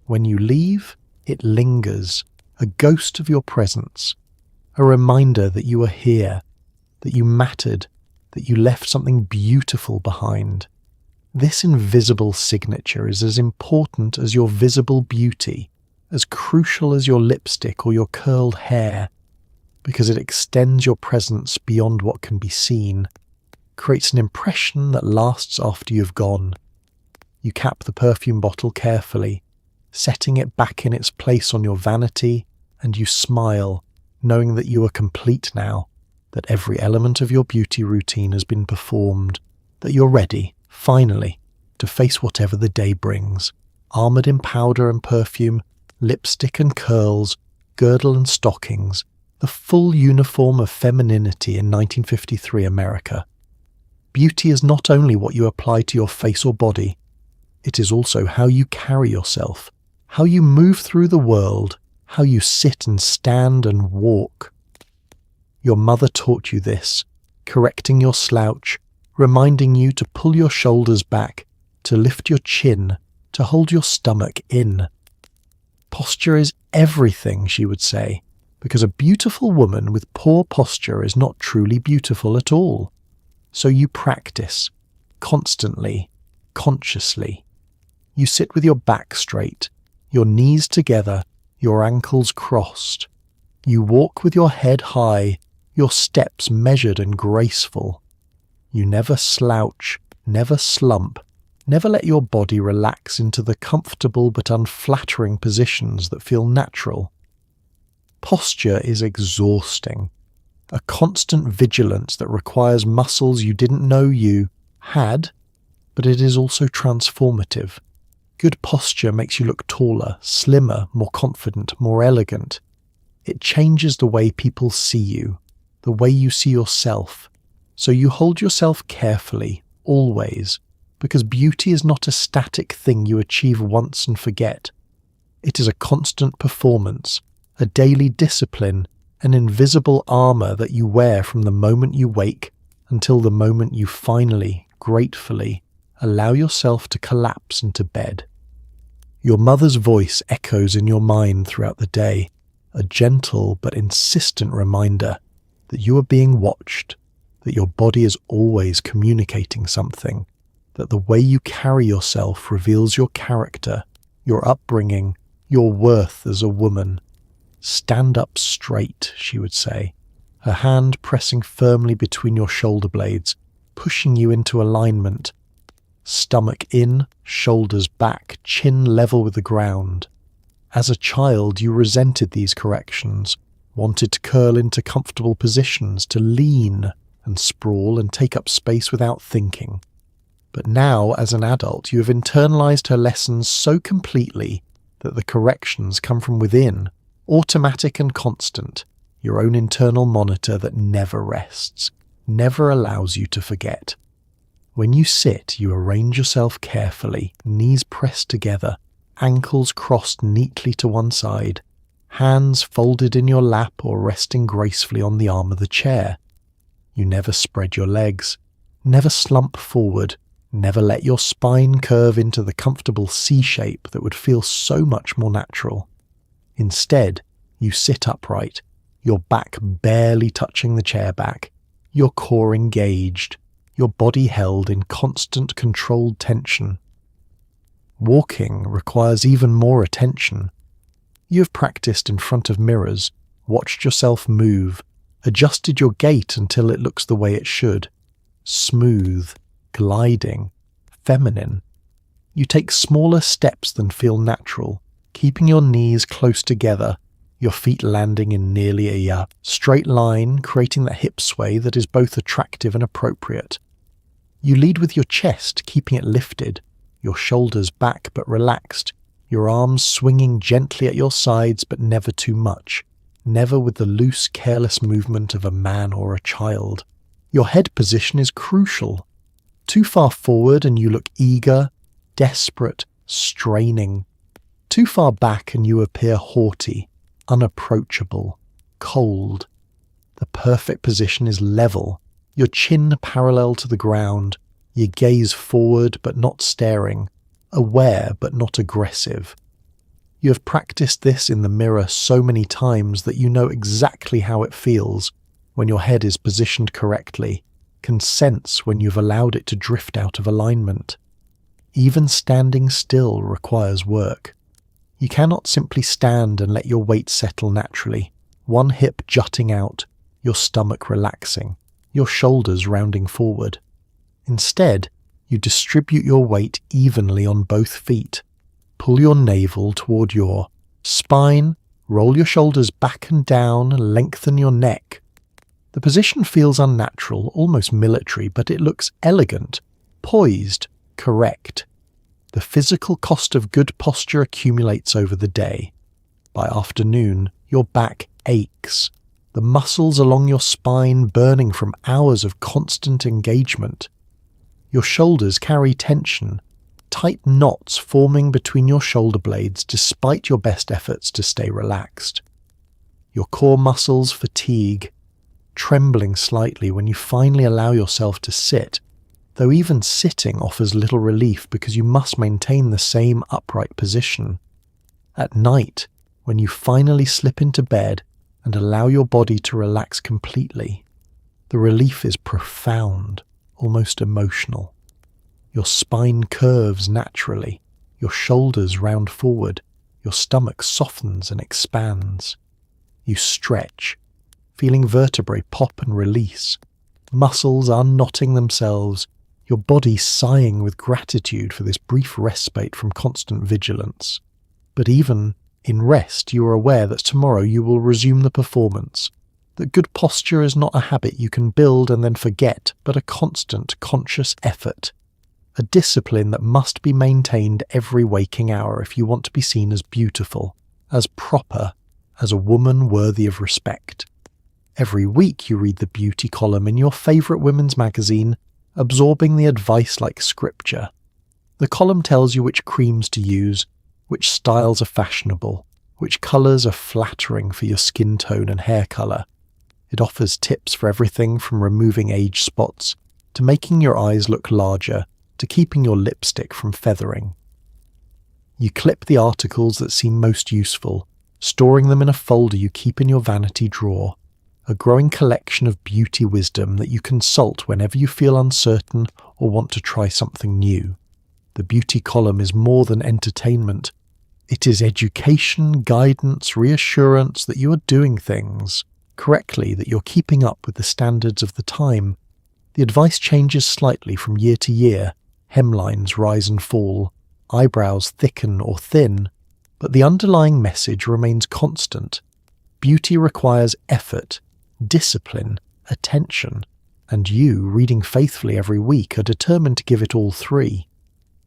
When you leave, it lingers, a ghost of your presence, a reminder that you are here, that you mattered, that you left something beautiful behind. This invisible signature is as important as your visible beauty, as crucial as your lipstick or your curled hair, because it extends your presence beyond what can be seen, creates an impression that lasts after you've gone. You cap the perfume bottle carefully, setting it back in its place on your vanity, and you smile, knowing that you are complete now, that every element of your beauty routine has been performed, that you're ready, finally, to face whatever the day brings, armoured in powder and perfume, lipstick and curls, girdle and stockings, the full uniform of femininity in 1953 America. Beauty is not only what you apply to your face or body, it is also how you carry yourself, how you move through the world, how you sit and stand and walk. Your mother taught you this, correcting your slouch, reminding you to pull your shoulders back, to lift your chin, to hold your stomach in. Posture is everything, she would say, because a beautiful woman with poor posture is not truly beautiful at all. So you practice, constantly, consciously. You sit with your back straight, your knees together, your ankles crossed. You walk with your head high, your steps measured and graceful. You never slouch, never slump, never let your body relax into the comfortable but unflattering positions that feel natural. Posture is exhausting, a constant vigilance that requires muscles you didn't know you had, but it is also transformative. Good posture makes you look taller, slimmer, more confident, more elegant. It changes the way people see you, the way you see yourself. So you hold yourself carefully, always, because beauty is not a static thing you achieve once and forget. It is a constant performance, a daily discipline, an invisible armour that you wear from the moment you wake until the moment you finally, gratefully, allow yourself to collapse into bed. Your mother's voice echoes in your mind throughout the day, a gentle but insistent reminder that you are being watched, that your body is always communicating something, that the way you carry yourself reveals your character, your upbringing, your worth as a woman. Stand up straight, she would say, her hand pressing firmly between your shoulder blades, pushing you into alignment. Stomach in, shoulders back, chin level with the ground. As a child, you resented these corrections, wanted to curl into comfortable positions, to lean and sprawl and take up space without thinking. But now, as an adult, you have internalized her lessons so completely that the corrections come from within, automatic and constant, your own internal monitor that never rests, never allows you to forget. When you sit, you arrange yourself carefully, knees pressed together, ankles crossed neatly to one side, hands folded in your lap or resting gracefully on the arm of the chair. You never spread your legs, never slump forward, never let your spine curve into the comfortable C shape that would feel so much more natural. Instead, you sit upright, your back barely touching the chair back, your core engaged, your body held in constant controlled tension. Walking requires even more attention. You have practiced in front of mirrors, watched yourself move, adjusted your gait until it looks the way it should. Smooth, gliding, feminine. You take smaller steps than feel natural, keeping your knees close together, your feet landing in nearly a straight line, creating that hip sway that is both attractive and appropriate. You lead with your chest, keeping it lifted, your shoulders back but relaxed, your arms swinging gently at your sides but never too much, never with the loose, careless movement of a man or a child. Your head position is crucial. Too far forward and you look eager, desperate, straining. Too far back and you appear haughty, unapproachable, cold. The perfect position is level, your chin parallel to the ground, your gaze forward but not staring, aware but not aggressive. You have practiced this in the mirror so many times that you know exactly how it feels when your head is positioned correctly, can sense when you've allowed it to drift out of alignment. Even standing still requires work. You cannot simply stand and let your weight settle naturally, one hip jutting out, your stomach relaxing, your shoulders rounding forward. Instead, you distribute your weight evenly on both feet. Pull your navel toward your spine, roll your shoulders back and down, lengthen your neck. The position feels unnatural, almost military, but it looks elegant, poised, correct. The physical cost of good posture accumulates over the day. By afternoon, your back aches, the muscles along your spine burning from hours of constant engagement. Your shoulders carry tension, tight knots forming between your shoulder blades despite your best efforts to stay relaxed. Your core muscles fatigue, trembling slightly when you finally allow yourself to sit, though even sitting offers little relief because you must maintain the same upright position. At night, when you finally slip into bed and allow your body to relax completely, the relief is profound, almost emotional. Your spine curves naturally, your shoulders round forward, your stomach softens and expands. You stretch, feeling vertebrae pop and release, muscles unknotting themselves, your body sighing with gratitude for this brief respite from constant vigilance. But even in rest, you are aware that tomorrow you will resume the performance, that good posture is not a habit you can build and then forget, but a constant, conscious effort, a discipline that must be maintained every waking hour if you want to be seen as beautiful, as proper, as a woman worthy of respect. Every week you read the beauty column in your favourite women's magazine, absorbing the advice like scripture. The column tells you which creams to use, which styles are fashionable, which colours are flattering for your skin tone and hair colour. It offers tips for everything from removing age spots, to making your eyes look larger, to keeping your lipstick from feathering. You clip the articles that seem most useful, storing them in a folder you keep in your vanity drawer, a growing collection of beauty wisdom that you consult whenever you feel uncertain or want to try something new. The beauty column is more than entertainment. It is education, guidance, reassurance that you are doing things correctly, that you're keeping up with the standards of the time. The advice changes slightly from year to year. Hemlines rise and fall, eyebrows thicken or thin, but the underlying message remains constant. Beauty requires effort, discipline, attention, and you, reading faithfully every week, are determined to give it all three.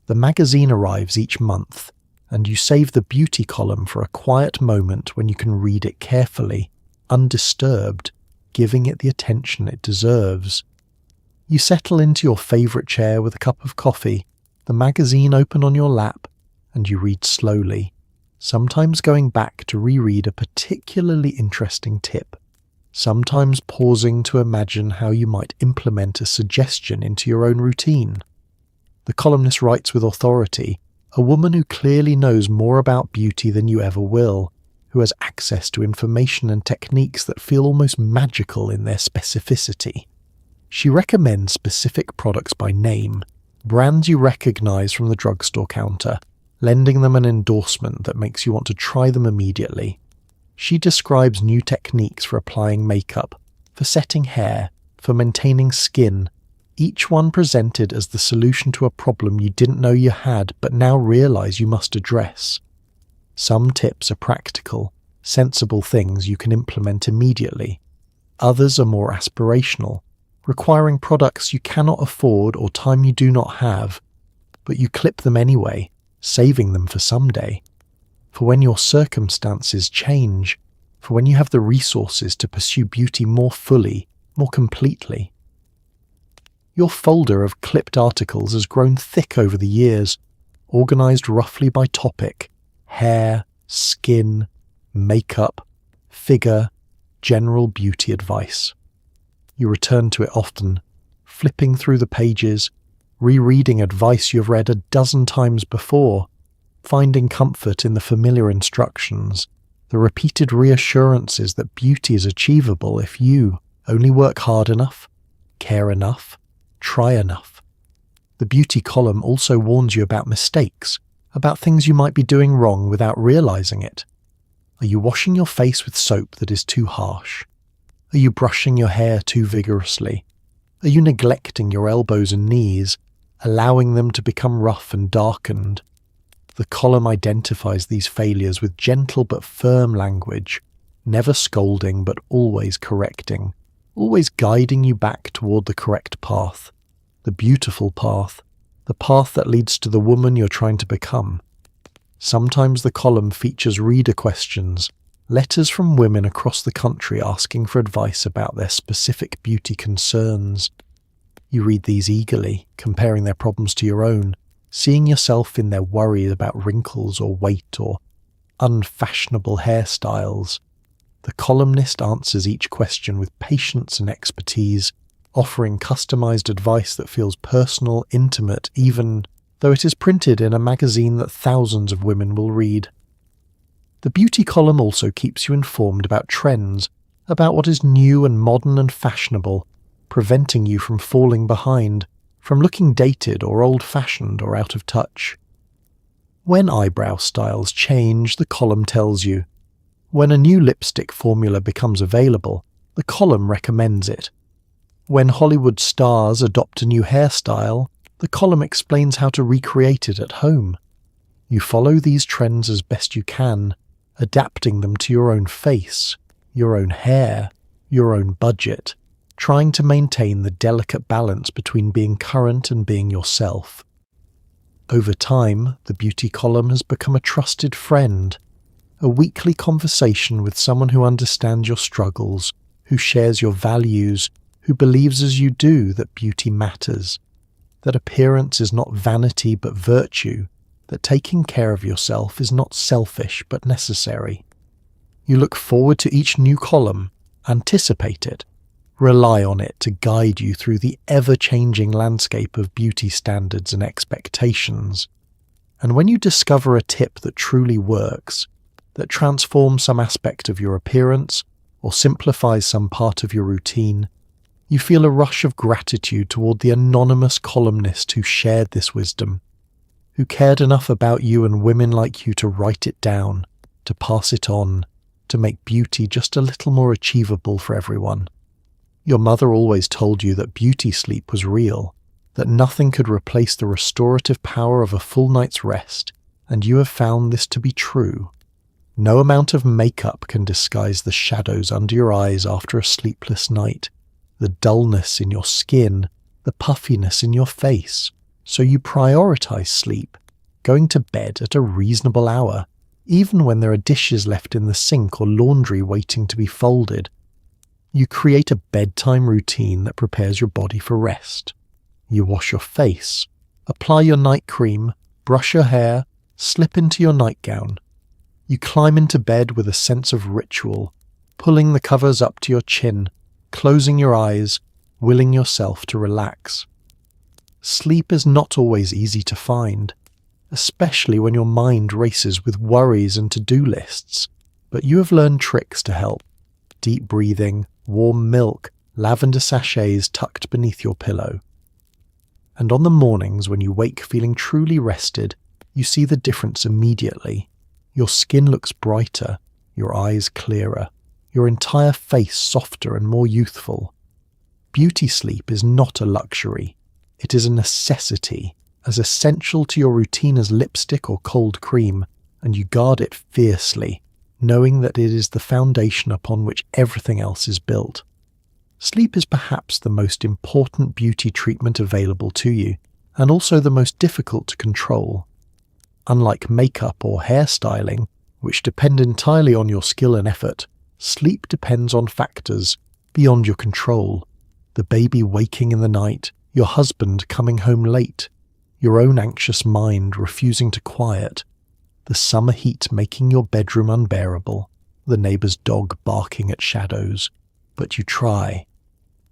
The magazine arrives each month, and you save the beauty column for a quiet moment when you can read it carefully, undisturbed, giving it the attention it deserves. You settle into your favourite chair with a cup of coffee, the magazine open on your lap, and you read slowly, sometimes going back to reread a particularly interesting tip, sometimes pausing to imagine how you might implement a suggestion into your own routine. The columnist writes with authority, a woman who clearly knows more about beauty than you ever will, who has access to information and techniques that feel almost magical in their specificity. She recommends specific products by name, brands you recognise from the drugstore counter, lending them an endorsement that makes you want to try them immediately. She describes new techniques for applying makeup, for setting hair, for maintaining skin, each one presented as the solution to a problem you didn't know you had but now realise you must address. Some tips are practical, sensible things you can implement immediately. Others are more aspirational, requiring products you cannot afford or time you do not have, but you clip them anyway, saving them for someday. For when your circumstances change, for when you have the resources to pursue beauty more fully, more completely. Your folder of clipped articles has grown thick over the years, organised roughly by topic: hair, skin, makeup, figure, general beauty advice. You return to it often, flipping through the pages, rereading advice you've read a dozen times before. finding comfort in the familiar instructions, the repeated reassurances that beauty is achievable if you only work hard enough, care enough, try enough. The beauty column also warns you about mistakes, about things you might be doing wrong without realizing it. Are you washing your face with soap that is too harsh? Are you brushing your hair too vigorously? Are you neglecting your elbows and knees, allowing them to become rough and darkened? The column identifies these failures with gentle but firm language, never scolding but always correcting, always guiding you back toward the correct path, the beautiful path, the path that leads to the woman you're trying to become. Sometimes the column features reader questions, letters from women across the country asking for advice about their specific beauty concerns. You read these eagerly, comparing their problems to your own, seeing yourself in their worry about wrinkles or weight or unfashionable hairstyles. The columnist answers each question with patience and expertise, offering customized advice that feels personal, intimate, even though it is printed in a magazine that thousands of women will read. The beauty column also keeps you informed about trends, about what is new and modern and fashionable, preventing you from falling behind, from looking dated or old-fashioned or out of touch. When eyebrow styles change, the column tells you. When a new lipstick formula becomes available, the column recommends it. When Hollywood stars adopt a new hairstyle, the column explains how to recreate it at home. You follow these trends as best you can, adapting them to your own face, your own hair, your own budget, trying to maintain the delicate balance between being current and being yourself. Over time, the beauty column has become a trusted friend, a weekly conversation with someone who understands your struggles, who shares your values, who believes as you do that beauty matters, that appearance is not vanity but virtue, that taking care of yourself is not selfish but necessary. You look forward to each new column, anticipate it, rely on it to guide you through the ever-changing landscape of beauty standards and expectations. And when you discover a tip that truly works, that transforms some aspect of your appearance or simplifies some part of your routine, you feel a rush of gratitude toward the anonymous columnist who shared this wisdom, who cared enough about you and women like you to write it down, to pass it on, to make beauty just a little more achievable for everyone. Your mother always told you that beauty sleep was real, that nothing could replace the restorative power of a full night's rest, and you have found this to be true. No amount of makeup can disguise the shadows under your eyes after a sleepless night, the dullness in your skin, the puffiness in your face. So you prioritize sleep, going to bed at a reasonable hour, even when there are dishes left in the sink or laundry waiting to be folded. You create a bedtime routine that prepares your body for rest. You wash your face, apply your night cream, brush your hair, slip into your nightgown. You climb into bed with a sense of ritual, pulling the covers up to your chin, closing your eyes, willing yourself to relax. Sleep is not always easy to find, especially when your mind races with worries and to-do lists, but you have learned tricks to help. Deep breathing, warm milk, lavender sachets tucked beneath your pillow. And on the mornings when you wake feeling truly rested, you see the difference immediately. Your skin looks brighter, your eyes clearer, your entire face softer and more youthful. Beauty sleep is not a luxury. It is a necessity, as essential to your routine as lipstick or cold cream, and you guard it fiercely, knowing that it is the foundation upon which everything else is built. Sleep is perhaps the most important beauty treatment available to you, and also the most difficult to control. Unlike makeup or hairstyling, which depend entirely on your skill and effort, sleep depends on factors beyond your control. The baby waking in the night, your husband coming home late, your own anxious mind refusing to quiet, the summer heat making your bedroom unbearable, the neighbour's dog barking at shadows. But you try,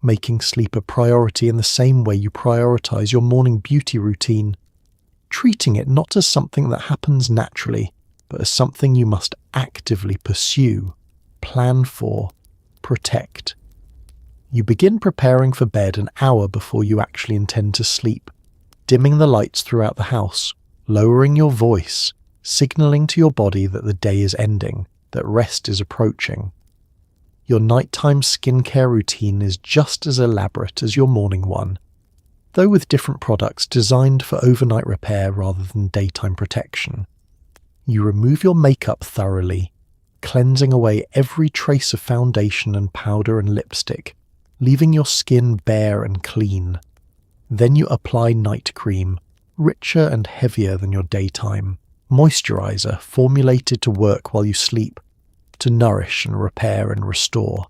making sleep a priority in the same way you prioritise your morning beauty routine. treating it not as something that happens naturally, but as something you must actively pursue, plan for, protect. You begin preparing for bed an hour before you actually intend to sleep, dimming the lights throughout the house, lowering your voice, signaling to your body that the day is ending, that rest is approaching. Your nighttime skincare routine is just as elaborate as your morning one, though with different products designed for overnight repair rather than daytime protection. You remove your makeup thoroughly, cleansing away every trace of foundation and powder and lipstick, leaving your skin bare and clean. Then you apply night cream, richer and heavier than your daytime, moisturizer formulated to work while you sleep, to nourish and repair and restore.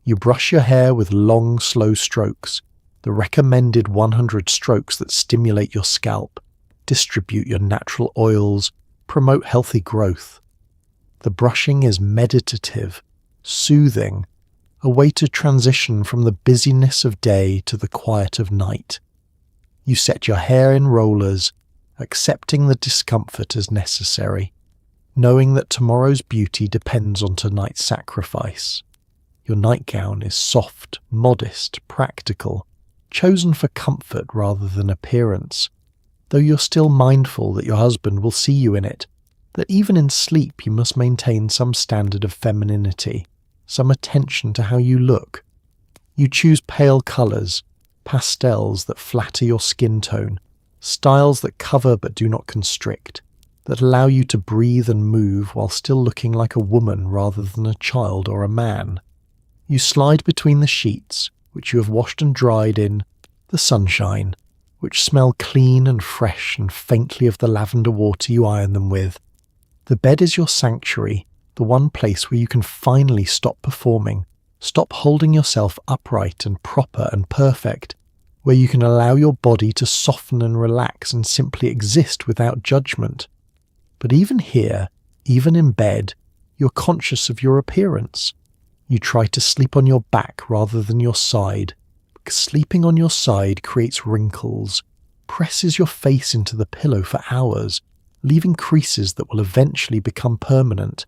You brush your hair with long, slow strokes, the recommended 100 strokes that stimulate your scalp, distribute your natural oils, promote healthy growth. The brushing is meditative, soothing, a way to transition from the busyness of day to the quiet of night. You set your hair in rollers, accepting the discomfort as necessary, knowing that tomorrow's beauty depends on tonight's sacrifice. Your nightgown is soft, modest, practical, chosen for comfort rather than appearance, though you're still mindful that your husband will see you in it, that even in sleep you must maintain some standard of femininity, some attention to how you look. You choose pale colours, pastels that flatter your skin tone, styles that cover but do not constrict, that allow you to breathe and move while still looking like a woman rather than a child or a man. You slide between the sheets, which you have washed and dried in the sunshine, which smell clean and fresh and faintly of the lavender water you iron them with. The bed is your sanctuary, the one place where you can finally stop performing, stop holding yourself upright and proper and perfect, where you can allow your body to soften and relax and simply exist without judgment. But even here, even in bed, you're conscious of your appearance. You try to sleep on your back rather than your side, because sleeping on your side creates wrinkles, presses your face into the pillow for hours, leaving creases that will eventually become permanent.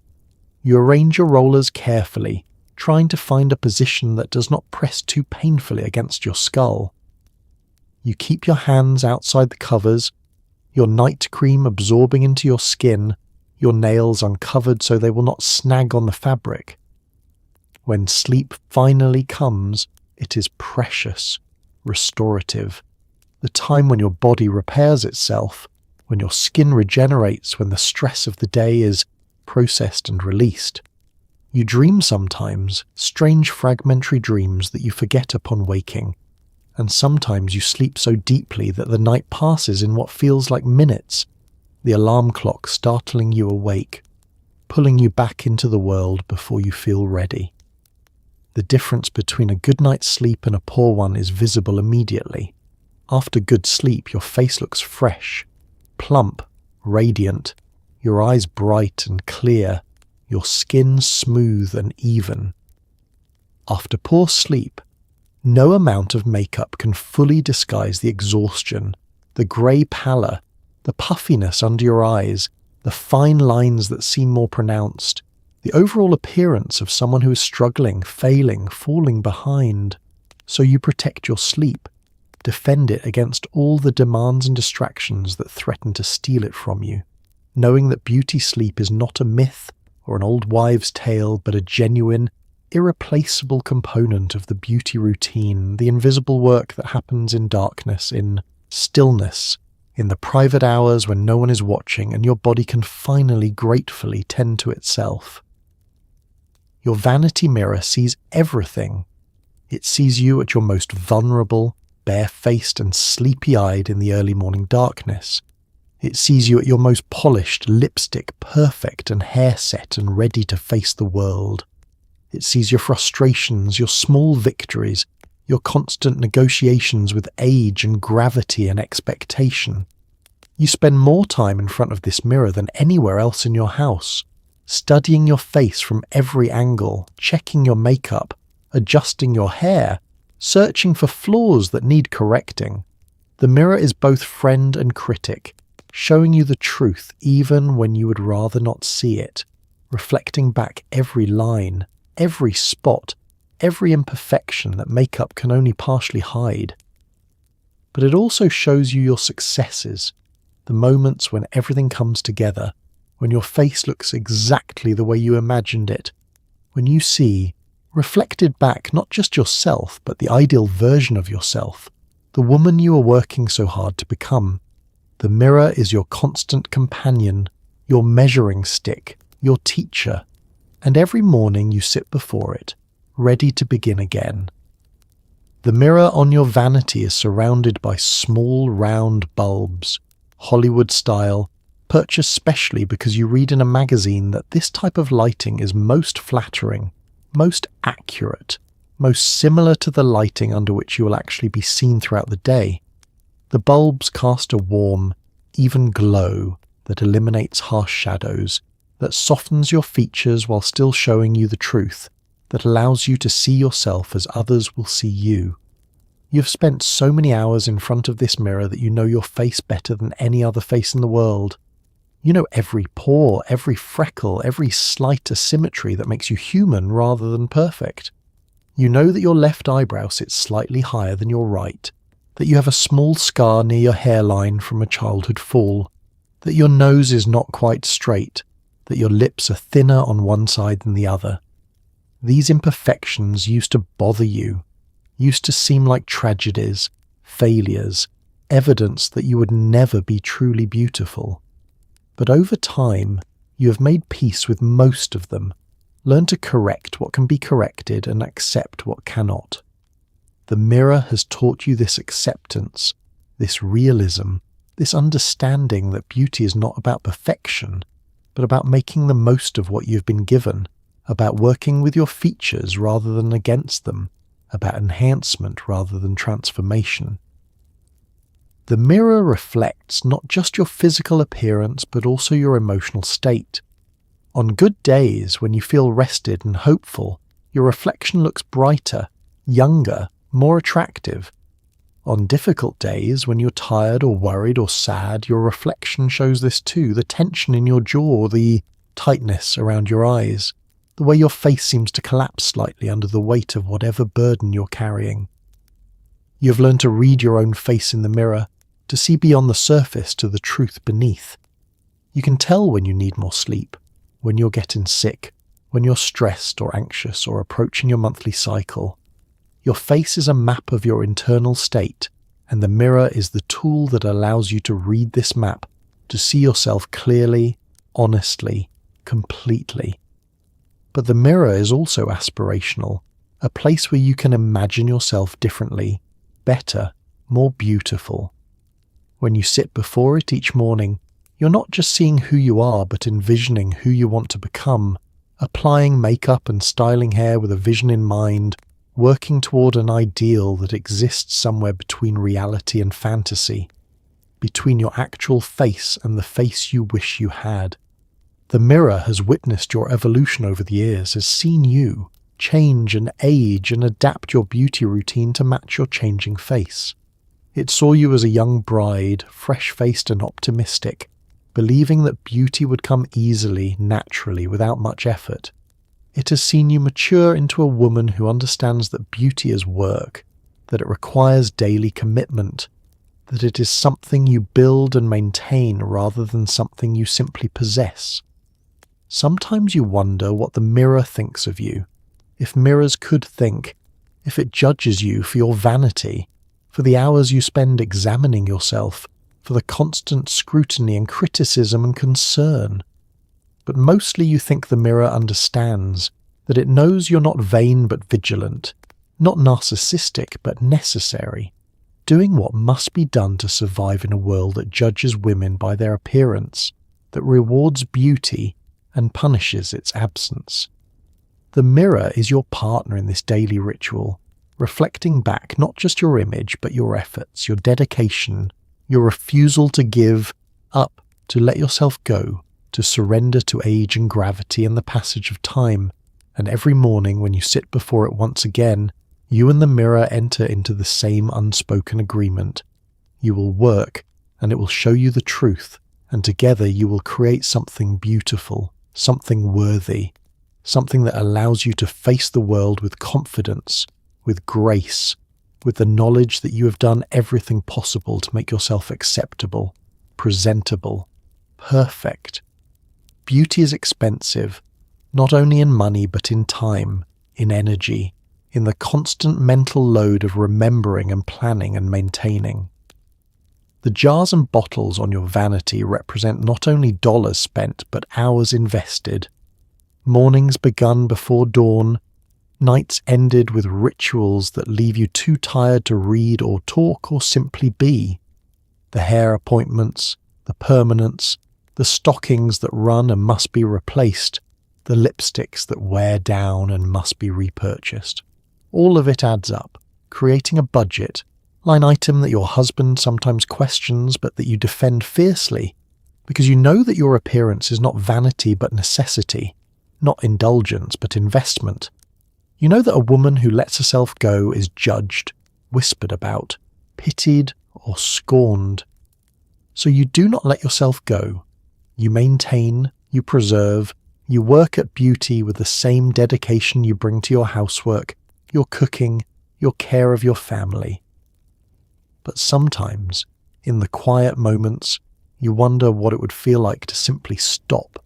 You arrange your rollers carefully, trying to find a position that does not press too painfully against your skull. You keep your hands outside the covers, your night cream absorbing into your skin, your nails uncovered so they will not snag on the fabric. When sleep finally comes, it is precious, restorative, the time when your body repairs itself, when your skin regenerates, when the stress of the day is processed and released. You dream sometimes, strange fragmentary dreams that you forget upon waking, and sometimes you sleep so deeply that the night passes in what feels like minutes, the alarm clock startling you awake, pulling you back into the world before you feel ready. The difference between a good night's sleep and a poor one is visible immediately. After good sleep, your face looks fresh, plump, radiant, your eyes bright and clear, your skin smooth and even. After poor sleep, no amount of makeup can fully disguise the exhaustion, the grey pallor, the puffiness under your eyes, the fine lines that seem more pronounced, the overall appearance of someone who is struggling, failing, falling behind. So you protect your sleep, defend it against all the demands and distractions that threaten to steal it from you, knowing that beauty sleep is not a myth or an old wives' tale, but a genuine, irreplaceable component of the beauty routine, the invisible work that happens in darkness, in stillness, in the private hours when no one is watching and your body can finally gratefully tend to itself. Your vanity mirror sees everything. It sees you at your most vulnerable, barefaced and sleepy-eyed in the early morning darkness. It sees you at your most polished, lipstick perfect and hair set and ready to face the world. It sees your frustrations, your small victories, your constant negotiations with age and gravity and expectation. You spend more time in front of this mirror than anywhere else in your house, studying your face from every angle, checking your makeup, adjusting your hair, searching for flaws that need correcting. The mirror is both friend and critic, showing you the truth even when you would rather not see it, reflecting back every line, every spot, every imperfection that makeup can only partially hide. But it also shows you your successes, the moments when everything comes together, when your face looks exactly the way you imagined it, when you see, reflected back, not just yourself, but the ideal version of yourself, the woman you are working so hard to become. The mirror is your constant companion, your measuring stick, your teacher, and every morning you sit before it, ready to begin again. The mirror on your vanity is surrounded by small round bulbs, Hollywood style, purchased specially because you read in a magazine that this type of lighting is most flattering, most accurate, most similar to the lighting under which you will actually be seen throughout the day. The bulbs cast a warm, even glow that eliminates harsh shadows, that softens your features while still showing you the truth, that allows you to see yourself as others will see you. You've spent so many hours in front of this mirror that you know your face better than any other face in the world. You know every pore, every freckle, every slight asymmetry that makes you human rather than perfect. You know that your left eyebrow sits slightly higher than your right, that you have a small scar near your hairline from a childhood fall, that your nose is not quite straight, that your lips are thinner on one side than the other. These imperfections used to bother you, used to seem like tragedies, failures, evidence that you would never be truly beautiful. But over time, you have made peace with most of them, learned to correct what can be corrected and accept what cannot. The mirror has taught you this acceptance, this realism, this understanding that beauty is not about perfection, but about making the most of what you've been given, about working with your features rather than against them, about enhancement rather than transformation. The mirror reflects not just your physical appearance but also your emotional state. On good days, when you feel rested and hopeful, your reflection looks brighter, younger, more attractive. On difficult days, when you're tired or worried or sad, your reflection shows this too, the tension in your jaw, the tightness around your eyes, the way your face seems to collapse slightly under the weight of whatever burden you're carrying. You've learned to read your own face in the mirror, to see beyond the surface to the truth beneath. You can tell when you need more sleep, when you're getting sick, when you're stressed or anxious or approaching your monthly cycle. Your face is a map of your internal state, and the mirror is the tool that allows you to read this map, to see yourself clearly, honestly, completely. But the mirror is also aspirational, a place where you can imagine yourself differently, better, more beautiful. When you sit before it each morning, you're not just seeing who you are but envisioning who you want to become, applying makeup and styling hair with a vision in mind, working toward an ideal that exists somewhere between reality and fantasy, between your actual face and the face you wish you had. The mirror has witnessed your evolution over the years, has seen you change and age and adapt your beauty routine to match your changing face. It saw you as a young bride, fresh-faced and optimistic, believing that beauty would come easily, naturally, without much effort. It has seen you mature into a woman who understands that beauty is work, that it requires daily commitment, that it is something you build and maintain rather than something you simply possess. Sometimes you wonder what the mirror thinks of you, if mirrors could think, if it judges you for your vanity, for the hours you spend examining yourself, for the constant scrutiny and criticism and concern. But mostly you think the mirror understands, that it knows you're not vain but vigilant, not narcissistic but necessary, doing what must be done to survive in a world that judges women by their appearance, that rewards beauty and punishes its absence. The mirror is your partner in this daily ritual, reflecting back not just your image but your efforts, your dedication, your refusal to give up, to let yourself go, to surrender to age and gravity and the passage of time. And every morning when you sit before it once again, you and the mirror enter into the same unspoken agreement. You will work, and it will show you the truth, and together you will create something beautiful, something worthy, something that allows you to face the world with confidence, with grace, with the knowledge that you have done everything possible to make yourself acceptable, presentable, perfect. Beauty is expensive, not only in money but in time, in energy, in the constant mental load of remembering and planning and maintaining. The jars and bottles on your vanity represent not only dollars spent but hours invested. Mornings begun before dawn, nights ended with rituals that leave you too tired to read or talk or simply be. The hair appointments, the permanents, the stockings that run and must be replaced, the lipsticks that wear down and must be repurchased. All of it adds up, creating a budget, line item that your husband sometimes questions but that you defend fiercely, because you know that your appearance is not vanity but necessity, not indulgence but investment. You know that a woman who lets herself go is judged, whispered about, pitied or scorned. So you do not let yourself go. You maintain, you preserve, you work at beauty with the same dedication you bring to your housework, your cooking, your care of your family. But sometimes, in the quiet moments, you wonder what it would feel like to simply stop,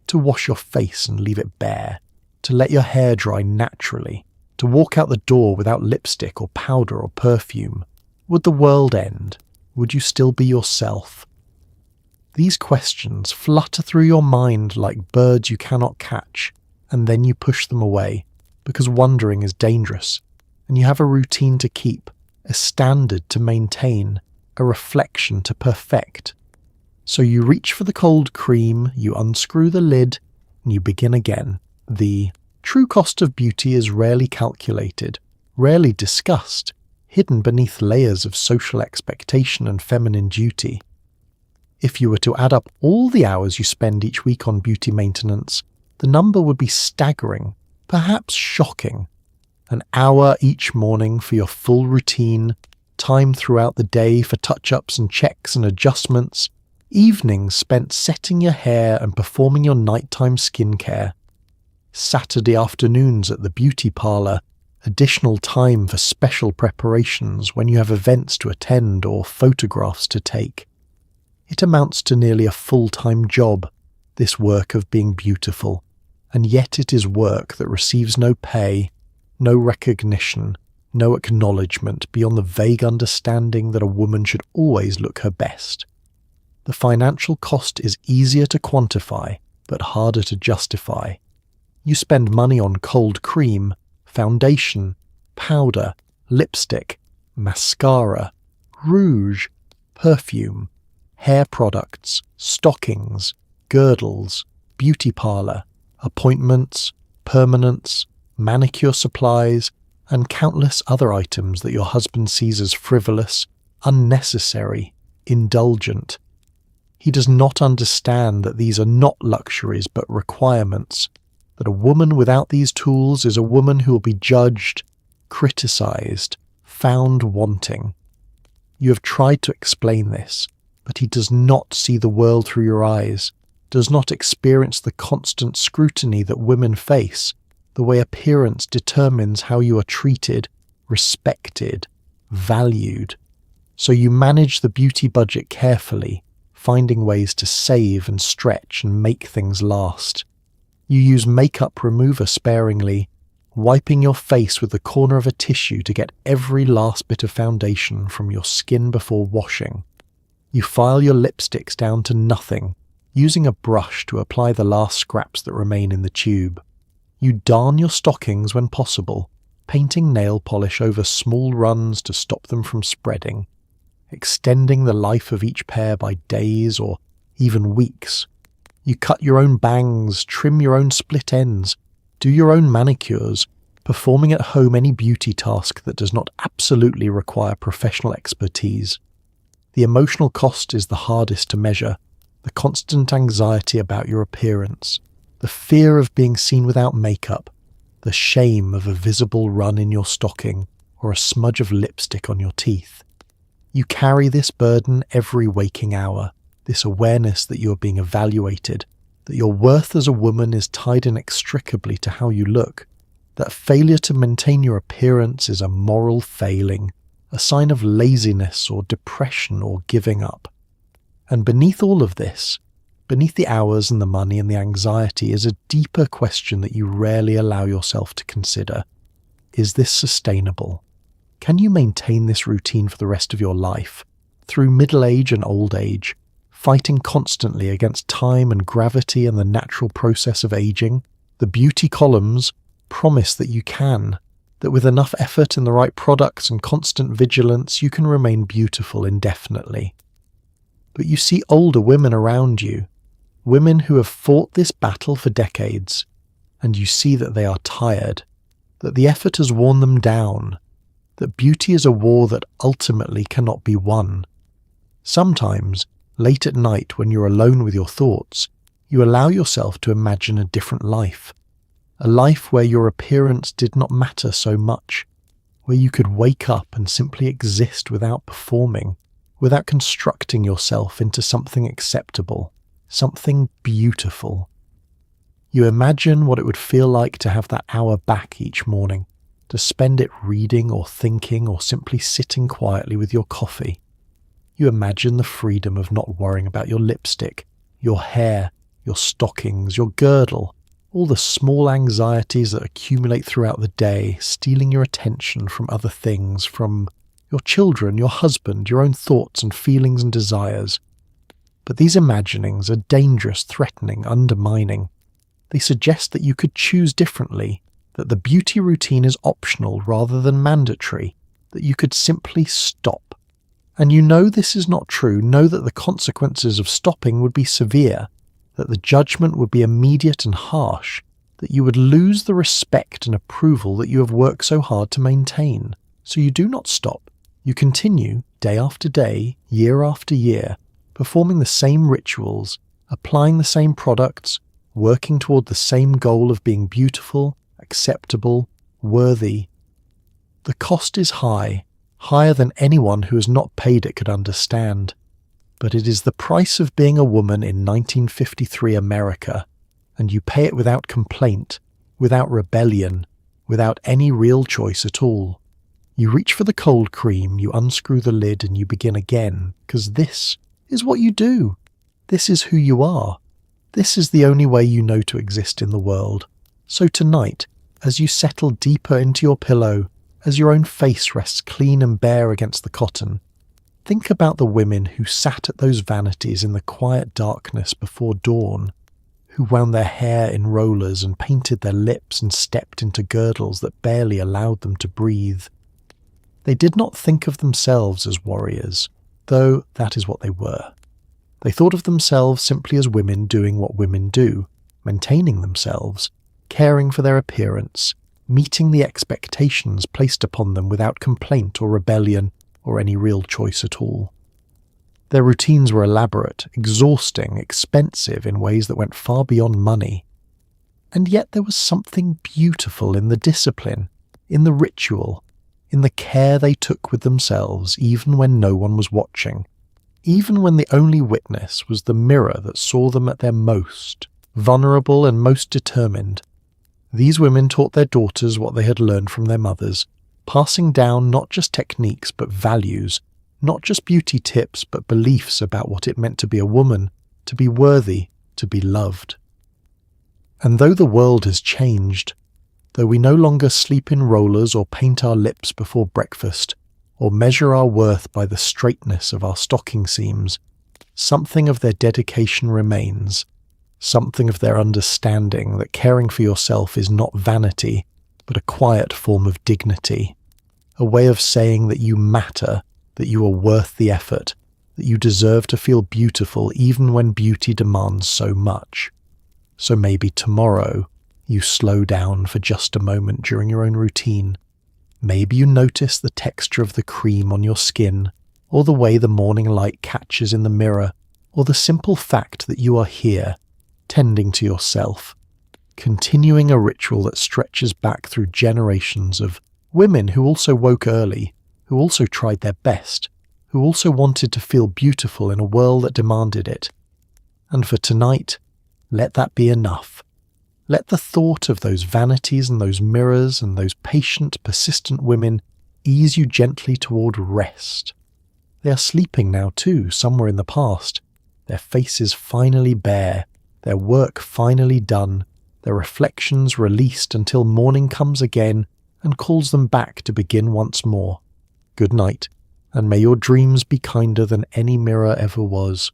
to wash your face and leave it bare, to let your hair dry naturally, to walk out the door without lipstick or powder or perfume. Would the world end? Would you still be yourself? These questions flutter through your mind like birds you cannot catch, and then you push them away, because wondering is dangerous, and you have a routine to keep, a standard to maintain, a reflection to perfect. So you reach for the cold cream, you unscrew the lid, and you begin again. The true cost of beauty is rarely calculated, rarely discussed, hidden beneath layers of social expectation and feminine duty. If you were to add up all the hours you spend each week on beauty maintenance, the number would be staggering, perhaps shocking. An hour each morning for your full routine, time throughout the day for touch-ups and checks and adjustments, evenings spent setting your hair and performing your nighttime skincare, Saturday afternoons at the beauty parlour, additional time for special preparations when you have events to attend or photographs to take. It amounts to nearly a full-time job, this work of being beautiful, and yet it is work that receives no pay, no recognition, no acknowledgement beyond the vague understanding that a woman should always look her best. The financial cost is easier to quantify, but harder to justify. You spend money on cold cream, foundation, powder, lipstick, mascara, rouge, perfume, hair products, stockings, girdles, beauty parlour, appointments, permanents, manicure supplies, and countless other items that your husband sees as frivolous, unnecessary, indulgent. He does not understand that these are not luxuries but requirements, that a woman without these tools is a woman who will be judged, criticised, found wanting. You have tried to explain this, but he does not see the world through your eyes, does not experience the constant scrutiny that women face, the way appearance determines how you are treated, respected, valued. So you manage the beauty budget carefully, finding ways to save and stretch and make things last. You use makeup remover sparingly, wiping your face with the corner of a tissue to get every last bit of foundation from your skin before washing. You file your lipsticks down to nothing, using a brush to apply the last scraps that remain in the tube. You darn your stockings when possible, painting nail polish over small runs to stop them from spreading, extending the life of each pair by days or even weeks. You cut your own bangs, trim your own split ends, do your own manicures, performing at home any beauty task that does not absolutely require professional expertise. The emotional cost is the hardest to measure, the constant anxiety about your appearance, the fear of being seen without makeup, the shame of a visible run in your stocking or a smudge of lipstick on your teeth. You carry this burden every waking hour, this awareness that you are being evaluated, that your worth as a woman is tied inextricably to how you look, that failure to maintain your appearance is a moral failing, a sign of laziness or depression or giving up. And beneath all of this, beneath the hours and the money and the anxiety, is a deeper question that you rarely allow yourself to consider. Is this sustainable? Can you maintain this routine for the rest of your life, through middle age and old age, fighting constantly against time and gravity and the natural process of aging? The beauty columns promise that you can, that with enough effort in the right products and constant vigilance, you can remain beautiful indefinitely. But you see older women around you, women who have fought this battle for decades, and you see that they are tired, that the effort has worn them down, that beauty is a war that ultimately cannot be won. Sometimes, late at night when you're alone with your thoughts, you allow yourself to imagine a different life, a life where your appearance did not matter so much, where you could wake up and simply exist without performing, without constructing yourself into something acceptable, something beautiful. You imagine what it would feel like to have that hour back each morning, to spend it reading or thinking or simply sitting quietly with your coffee. You imagine the freedom of not worrying about your lipstick, your hair, your stockings, your girdle, all the small anxieties that accumulate throughout the day, stealing your attention from other things, from your children, your husband, your own thoughts and feelings and desires. But these imaginings are dangerous, threatening, undermining. They suggest that you could choose differently, that the beauty routine is optional rather than mandatory, that you could simply stop. And you know this is not true, know that the consequences of stopping would be severe, that the judgment would be immediate and harsh, that you would lose the respect and approval that you have worked so hard to maintain. So you do not stop. You continue, day after day, year after year, performing the same rituals, applying the same products, working toward the same goal of being beautiful, acceptable, worthy. The cost is high, higher than anyone who has not paid it could understand. But it is the price of being a woman in 1953 America, and you pay it without complaint, without rebellion, without any real choice at all. You reach for the cold cream, you unscrew the lid, and you begin again, because this is what you do. This is who you are. This is the only way you know to exist in the world. So tonight, as you settle deeper into your pillow, as your own face rests clean and bare against the cotton, think about the women who sat at those vanities in the quiet darkness before dawn, who wound their hair in rollers and painted their lips and stepped into girdles that barely allowed them to breathe. They did not think of themselves as warriors, though that is what they were. They thought of themselves simply as women doing what women do, maintaining themselves, caring for their appearance, meeting the expectations placed upon them without complaint or rebellion or any real choice at all. Their routines were elaborate, exhausting, expensive in ways that went far beyond money. And yet there was something beautiful in the discipline, in the ritual, in the care they took with themselves even when no one was watching, even when the only witness was the mirror that saw them at their most vulnerable and most determined. These women taught their daughters what they had learned from their mothers, passing down not just techniques but values, not just beauty tips but beliefs about what it meant to be a woman, to be worthy, to be loved. And though the world has changed, though we no longer sleep in rollers or paint our lips before breakfast, or measure our worth by the straightness of our stocking seams, something of their dedication remains, something of their understanding that caring for yourself is not vanity, but a quiet form of dignity, a way of saying that you matter, that you are worth the effort, that you deserve to feel beautiful even when beauty demands so much. So maybe tomorrow you slow down for just a moment during your own routine. Maybe you notice the texture of the cream on your skin, or the way the morning light catches in the mirror, or the simple fact that you are here, tending to yourself, continuing a ritual that stretches back through generations of women who also woke early, who also tried their best, who also wanted to feel beautiful in a world that demanded it. And for tonight, let that be enough. Let the thought of those vanities and those mirrors and those patient, persistent women ease you gently toward rest. They are sleeping now too, somewhere in the past, their faces finally bare, their work finally done, their reflections released until morning comes again and calls them back to begin once more. Good night, and may your dreams be kinder than any mirror ever was.